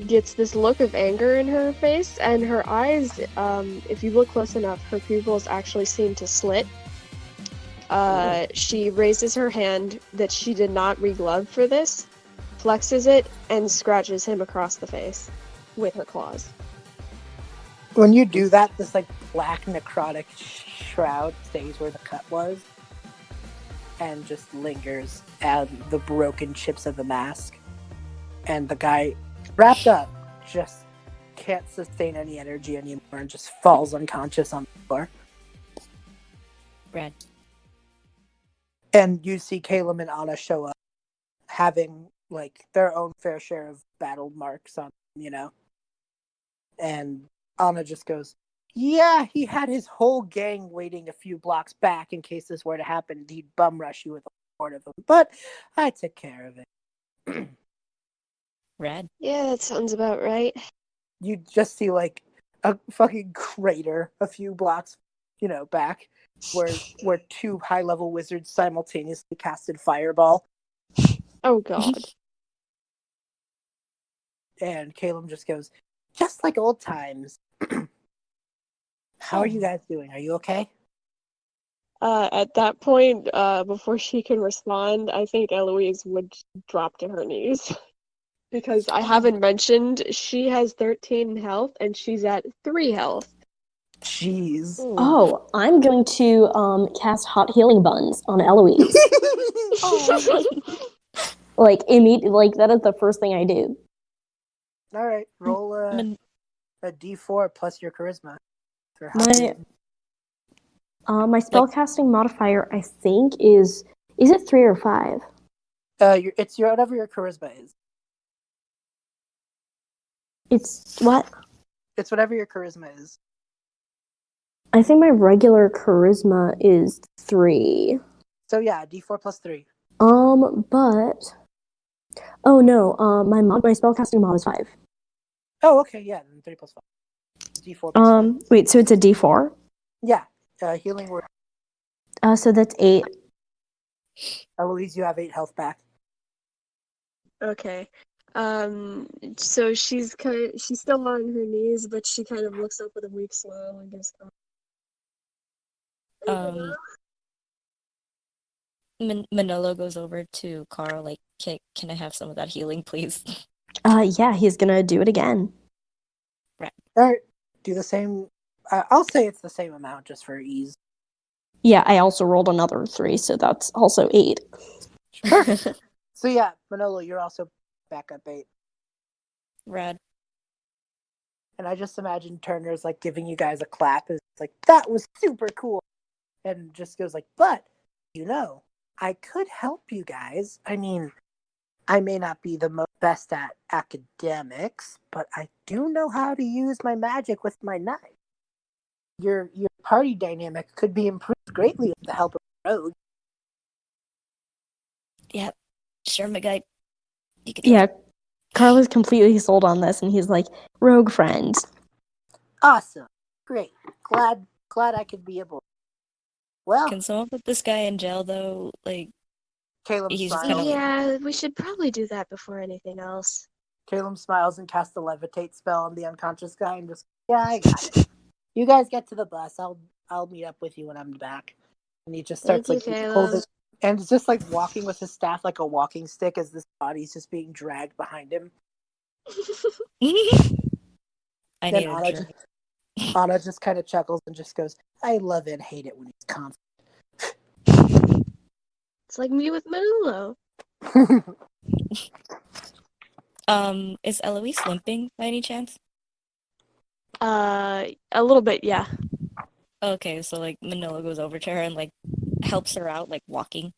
gets this look of anger in her face, and her eyes, if you look close enough, her pupils actually seem to slit. She raises her hand that she did not reglove for this, flexes it, and scratches him across the face with her claws. When you do that, this like black necrotic shroud stays where the cut was and just lingers at the broken chips of the mask. And the guy wrapped up just can't sustain any energy anymore and just falls unconscious on the floor. Brad. And you see Calem and Anna show up having like their own fair share of battle marks on them, you know? And Anna just goes, yeah, he had his whole gang waiting a few blocks back in case this were to happen. He'd bum rush you with a horde of them. But I took care of it. Rad. Yeah, that sounds about right. You just see like a fucking crater a few blocks, you know, back where two high-level wizards simultaneously casted Fireball. Oh god. And Calem just goes, just like old times. How are you guys doing? Are you okay? At that point, before she can respond, I think Eloise would drop to her knees. Because I haven't mentioned, she has 13 health, and she's at 3 health. Jeez. Oh, I'm going to cast Hot Healing Buns on Eloise. Like, immediately, like, that is the first thing I do. Alright, roll a d4 plus your charisma. For My spellcasting modifier, I think, is it 3 or 5? It's whatever your charisma is. It's what? It's whatever your charisma is. I think my regular charisma is 3. So yeah, d4 plus 3. But oh no, my spellcasting mod is 5. Oh, okay, yeah, then 3 plus 5. D4 plus 5. Wait, so it's a D4? Yeah, healing word. So that's 8. Eloise, you have 8 health back. Okay. So she's still on her knees, but she kind of looks up with a weak smile and goes, Manolo goes over to Karrl, like, can I have some of that healing, please? Yeah, he's gonna do it again. Right. Alright, do the same. I'll say it's the same amount just for ease. Yeah, I also rolled another 3, so that's also 8. Sure. So yeah, Manolo, you're also back up 8. Rad. And I just imagine Turner's like giving you guys a clap. It's like, that was super cool. And just goes like, but, I could help you guys. I mean, I may not be the best at academics, but I do know how to use my magic with my knife. Your party dynamic could be improved greatly with the help of rogue. Yeah, sure, my guy. You can Yeah, Karrl is completely sold on this, and he's like, rogue friend. Awesome. Great. Glad I could be able. Well, Can someone put this guy in jail though? Like, Caleb he's just smiles. kind of Yeah, we should probably do that before anything else. Caleb smiles and casts a levitate spell on the unconscious guy and just, yeah, I got it. You guys get to the bus. I'll meet up with you when I'm back. And he just starts Thank you, like Caleb. holding, and it's just like walking with his staff like a walking stick as this body's just being dragged behind him. I Then need a drink. Anna just kind of chuckles and just goes, I love and hate it when he's confident. It's like me with Manolo. Is Eloise limping by any chance? A little bit, yeah. Okay, so like Manolo goes over to her and like helps her out, like walking.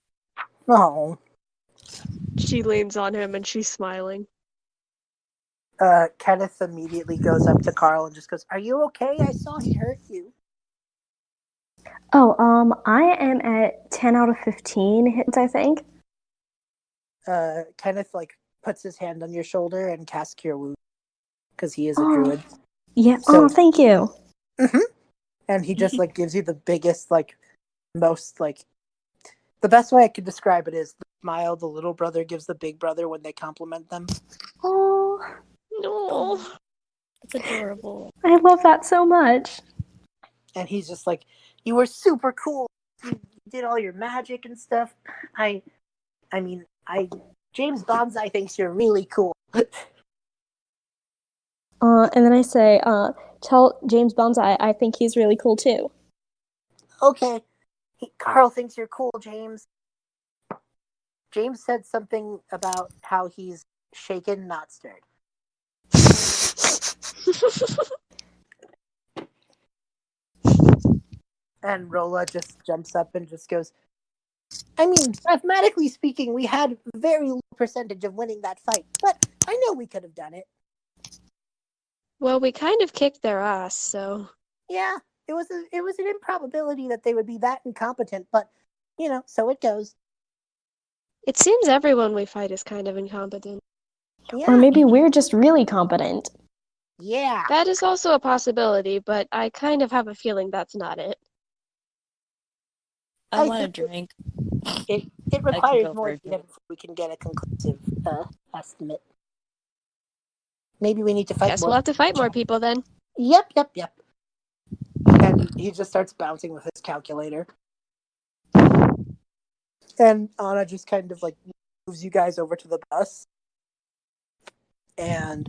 Oh. She leans on him and she's smiling. Kenneth immediately goes up to Karrl and just goes, are you okay? I saw he hurt you. Oh, I am at 10 out of 15 hits, I think. Kenneth like puts his hand on your shoulder and casts Cure Wounds because he is a druid. Yeah. So, thank you. Mm-hmm. And he just like gives you the biggest, like, most like, the best way I could describe it is the smile the little brother gives the big brother when they compliment them. Oh, No. It's adorable. I love that so much. And he's just like, you were super cool. You did all your magic and stuff. James Bonsai thinks you're really cool. And then I say, tell James Bonsai I think he's really cool too. Okay. Karrl thinks you're cool, James. James said something about how he's shaken, not stirred. And Rolla just jumps up and just goes, I mean, mathematically speaking, we had a very low percentage of winning that fight, but I know we could have done it. Well, we kind of kicked their ass, so. Yeah, it was an improbability that they would be that incompetent, but, so it goes. It seems everyone we fight is kind of incompetent. Yeah. Or maybe we're just really competent. Yeah. That is also a possibility, but I kind of have a feeling that's not it. I want a drink. It I can requires go for more a data drink. before we can get a conclusive estimate. Maybe we need to fight Guess more. we'll have to fight more people then. Yep. And he just starts bouncing with his calculator. And Anna just kind of like moves you guys over to the bus. And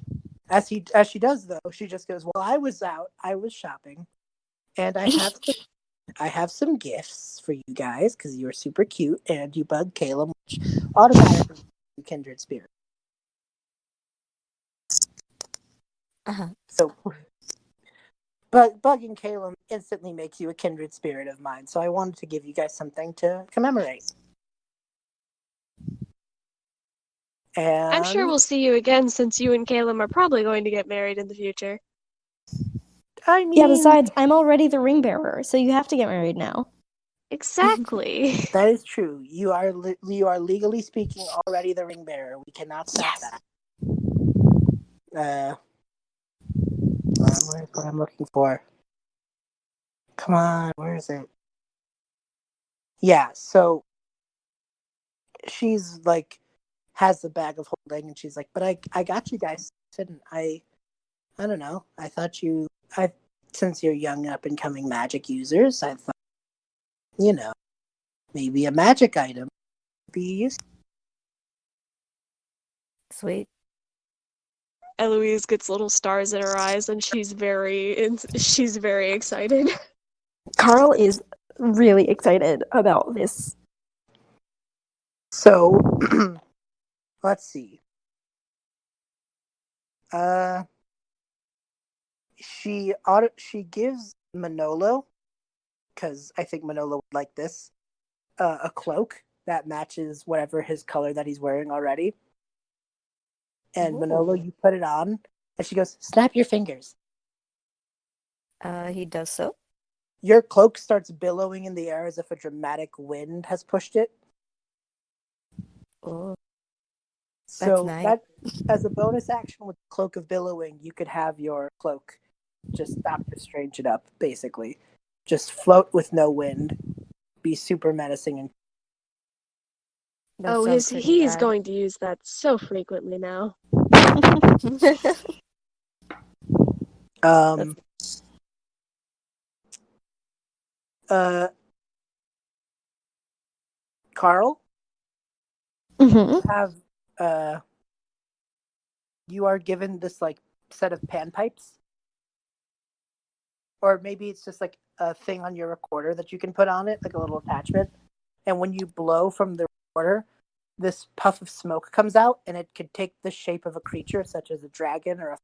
as she does though, she just goes, well, I was out, I was shopping, and I have some gifts for you guys because you are super cute and you bug Calem, which automatically makes you kindred spirit. So but bugging Calem instantly makes you a kindred spirit of mine. So I wanted to give you guys something to commemorate. And I'm sure we'll see you again since you and Calem are probably going to get married in the future. I mean, Yeah, besides, I'm already the ring bearer, so you have to get married now. Exactly. that is true. You are legally speaking already the ring bearer. We cannot stop that. Where's what I'm looking for? Come on, where is it? Yeah, so she's like has the bag of holding and she's like, but I got you guys. And I don't know. I thought since you're young up and coming magic users, I thought, maybe a magic item would be useful. Sweet. Eloise gets little stars in her eyes and she's very excited. Karrl is really excited about this. So let's see. she gives Manolo, because I think Manolo would like this, a cloak that matches whatever his color that he's wearing already. And Manolo, you put it on, and she goes, "Snap your fingers." He does so. Your cloak starts billowing in the air as if a dramatic wind has pushed it. Oh, So nice. that, as a bonus action with Cloak of Billowing, you could have your cloak just Doctor Strange it up, basically. Just float with no wind. Be super menacing and That Oh, sounds pretty he's rad. going to use that so frequently now. um Karrl, you have you are given this like set of panpipes. Or maybe it's just like a thing on your recorder that you can put on it, like a little attachment. And when you blow from the recorder, this puff of smoke comes out, and it could take the shape of a creature, such as a dragon or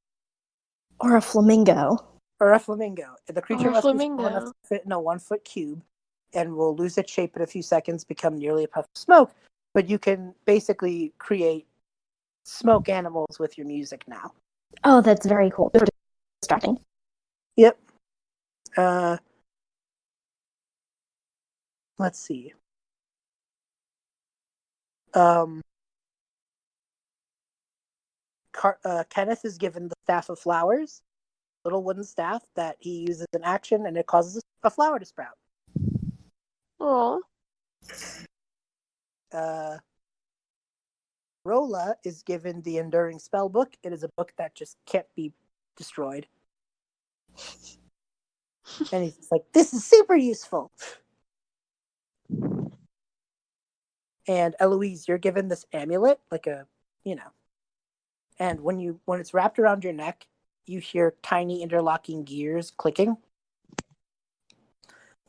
Or a flamingo. a flamingo. The creature Or a must be small enough flamingo. to fit in a 1-foot cube, and will lose its shape in a few seconds, become nearly a puff of smoke. But you can basically create smoke animals with your music now. Oh, that's very cool. Very distracting. Yep. Let's see. Kenneth is given the Staff of Flowers, little wooden staff that he uses in action, and it causes a flower to sprout. Aw. Rolla is given the Enduring Spell Book. It is a book that just can't be destroyed. And he's just like, this is super useful. And Eloise, you're given this amulet, like a, and when it's wrapped around your neck, you hear tiny interlocking gears clicking.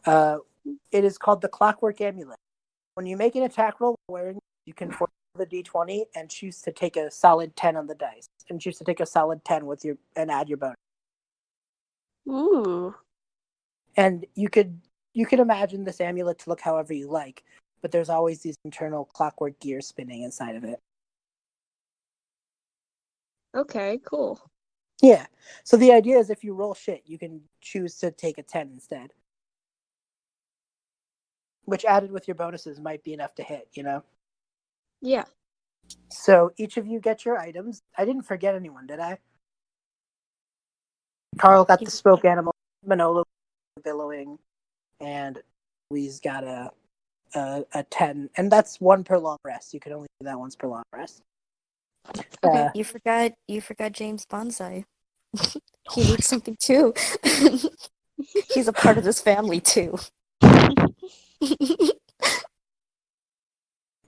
It is called the Clockwork Amulet. When you make an attack roll wearing, you can force the d20 and choose to take a solid 10 on the dice, and choose to take a solid 10 and add your bonus. Ooh. And you could imagine this amulet to look however you like, but there's always these internal clockwork gears spinning inside of it. Okay, cool. Yeah. So the idea is if you roll shit, you can choose to take a 10 instead. Which added with your bonuses might be enough to hit, Yeah. So each of you get your items. I didn't forget anyone, did I? Karrl got the spoke animal, Manolo billowing, and we's got a 10. And that's one per long rest. You can only do that once per long rest. Okay. You forgot James Bonsai. He needs something too. He's a part of this family too.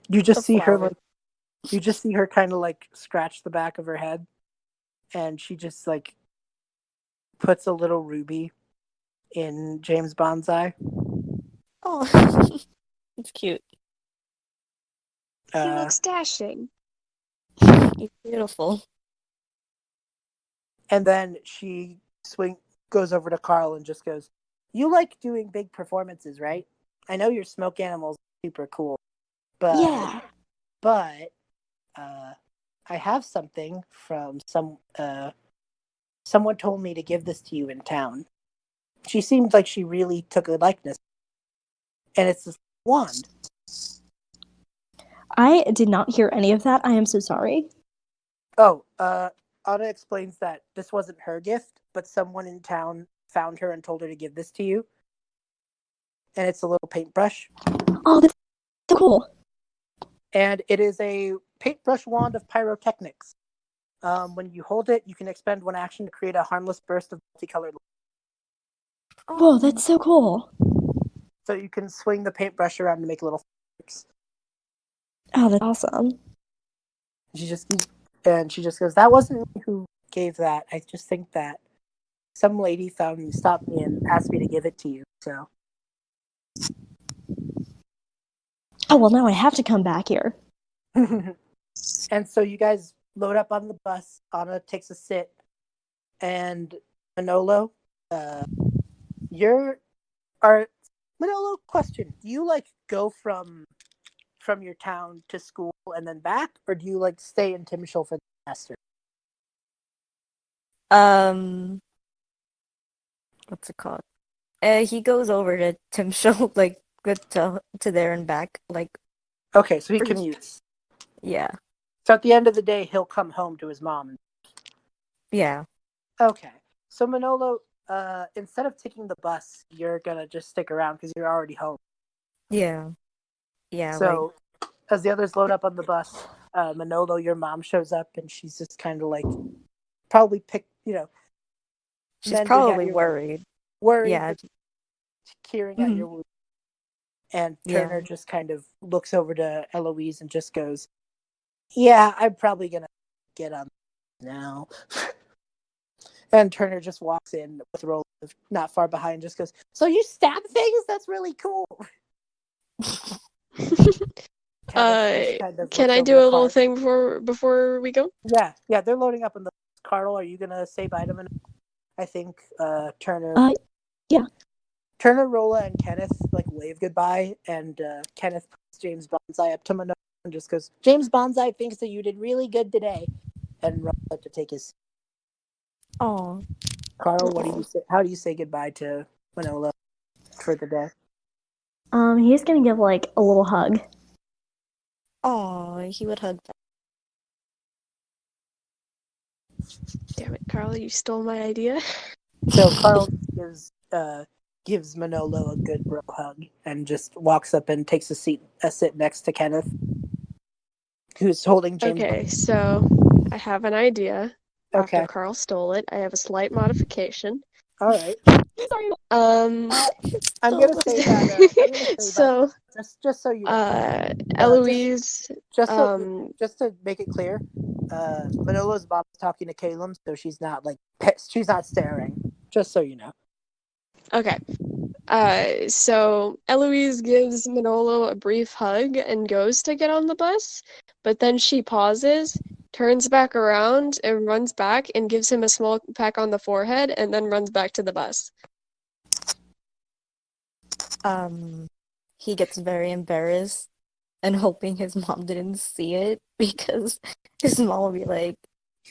You just see her flower. kind of like scratch the back of her head, and she just like puts a little ruby in James Bonsai. Oh, it's cute. He looks dashing. He's beautiful. And then she goes over to Karrl and just goes, "You like doing big performances, right? I know your smoke animals are super cool, but Yeah. I have something from someone told me to give this to you in town." She seemed like she really took a likeness, and it's this wand. I did not hear any of that. I am so sorry. Oh, Anna explains that this wasn't her gift, but someone in town found her and told her to give this to you. And it's a little paintbrush. Oh, that's so cool. And it is a paintbrush wand of pyrotechnics. When you hold it, you can expend one action to create a harmless burst of multicolored light. Whoa, that's so cool. So you can swing the paintbrush around to make little fireworks. Oh, that's awesome. She just goes, "That wasn't me who gave that. I just think that some lady stopped me and asked me to give it to you." So. Oh, well, now I have to come back here. And so you guys load up on the bus. Anna takes a sit, and Manolo, Manolo, question. Do you go from your town to school and then back, or do you stay in Timshel for the semester? What's it called? He goes over to Tim Show, good to there and back. Okay, so he commutes. Yeah. So at the end of the day, he'll come home to his mom. Yeah. Okay. So Manolo, instead of taking the bus, you're gonna just stick around because you're already home. Yeah. Yeah, So as the others load up on the bus, Manolo, your mom shows up and she's just kind of probably she's mending probably at your worried. worried, Yeah. but curing at Mhm. your wound. And Yeah. Turner just kind of looks over to Eloise and just goes, "Yeah, I'm probably gonna get on now." And Turner just walks in with Rolla not far behind, just goes, "So you stab things? That's really cool." Kenneth just kind of Can looks I over do the a little car. thing before we go? Yeah, they're loading up in the Karrl. Are you gonna say bye to Manolo? I think Turner. Yeah. Turner, Rolla, and Kenneth wave goodbye, and Kenneth puts James Bonsai up to Manolo and just goes, "James Bonsai thinks that you did really good today," and runs up to take his. Oh. Karrl, what do you say? How do you say goodbye to Manolo for the day? He's gonna give a little hug. Oh, he would hug back. Damn it, Karrl, you stole my idea. So Karrl gives Manolo a good bro hug and just walks up and takes a sit next to Kenneth, who's holding James. Okay, so I have an idea. After Okay. Karrl stole it, I have a slight modification. All right. Sorry. I'm gonna say that. I'm gonna say, So, just so you know, Eloise, just so um, just to make it clear, Manolo's mom is talking to Calem, so she's not she's not staring. Just so you know. okay. So Eloise gives Manolo a brief hug and goes to get on the bus, but then she pauses, turns back around, and runs back and gives him a small peck on the forehead, and then runs back to the bus. He gets very embarrassed and hoping his mom didn't see it because his mom will be like,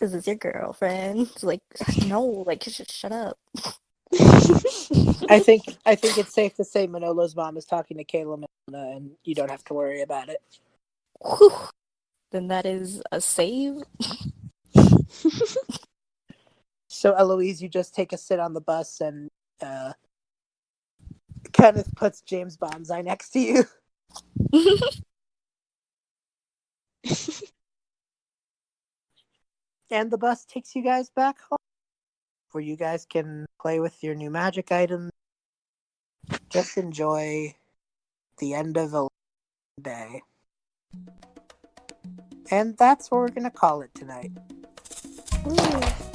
"Is this your girlfriend?" It's like, no, shut up. I think it's safe to say Manolo's mom is talking to Calem and you don't have to worry about it. Whew. Then that is a save. So Eloise, you just take a sit on the bus and Kenneth puts James Bonsai next to you. And the bus takes you guys back home, where you guys can play with your new magic items. Just enjoy the end of a day. And that's what we're going to call it tonight. Ooh.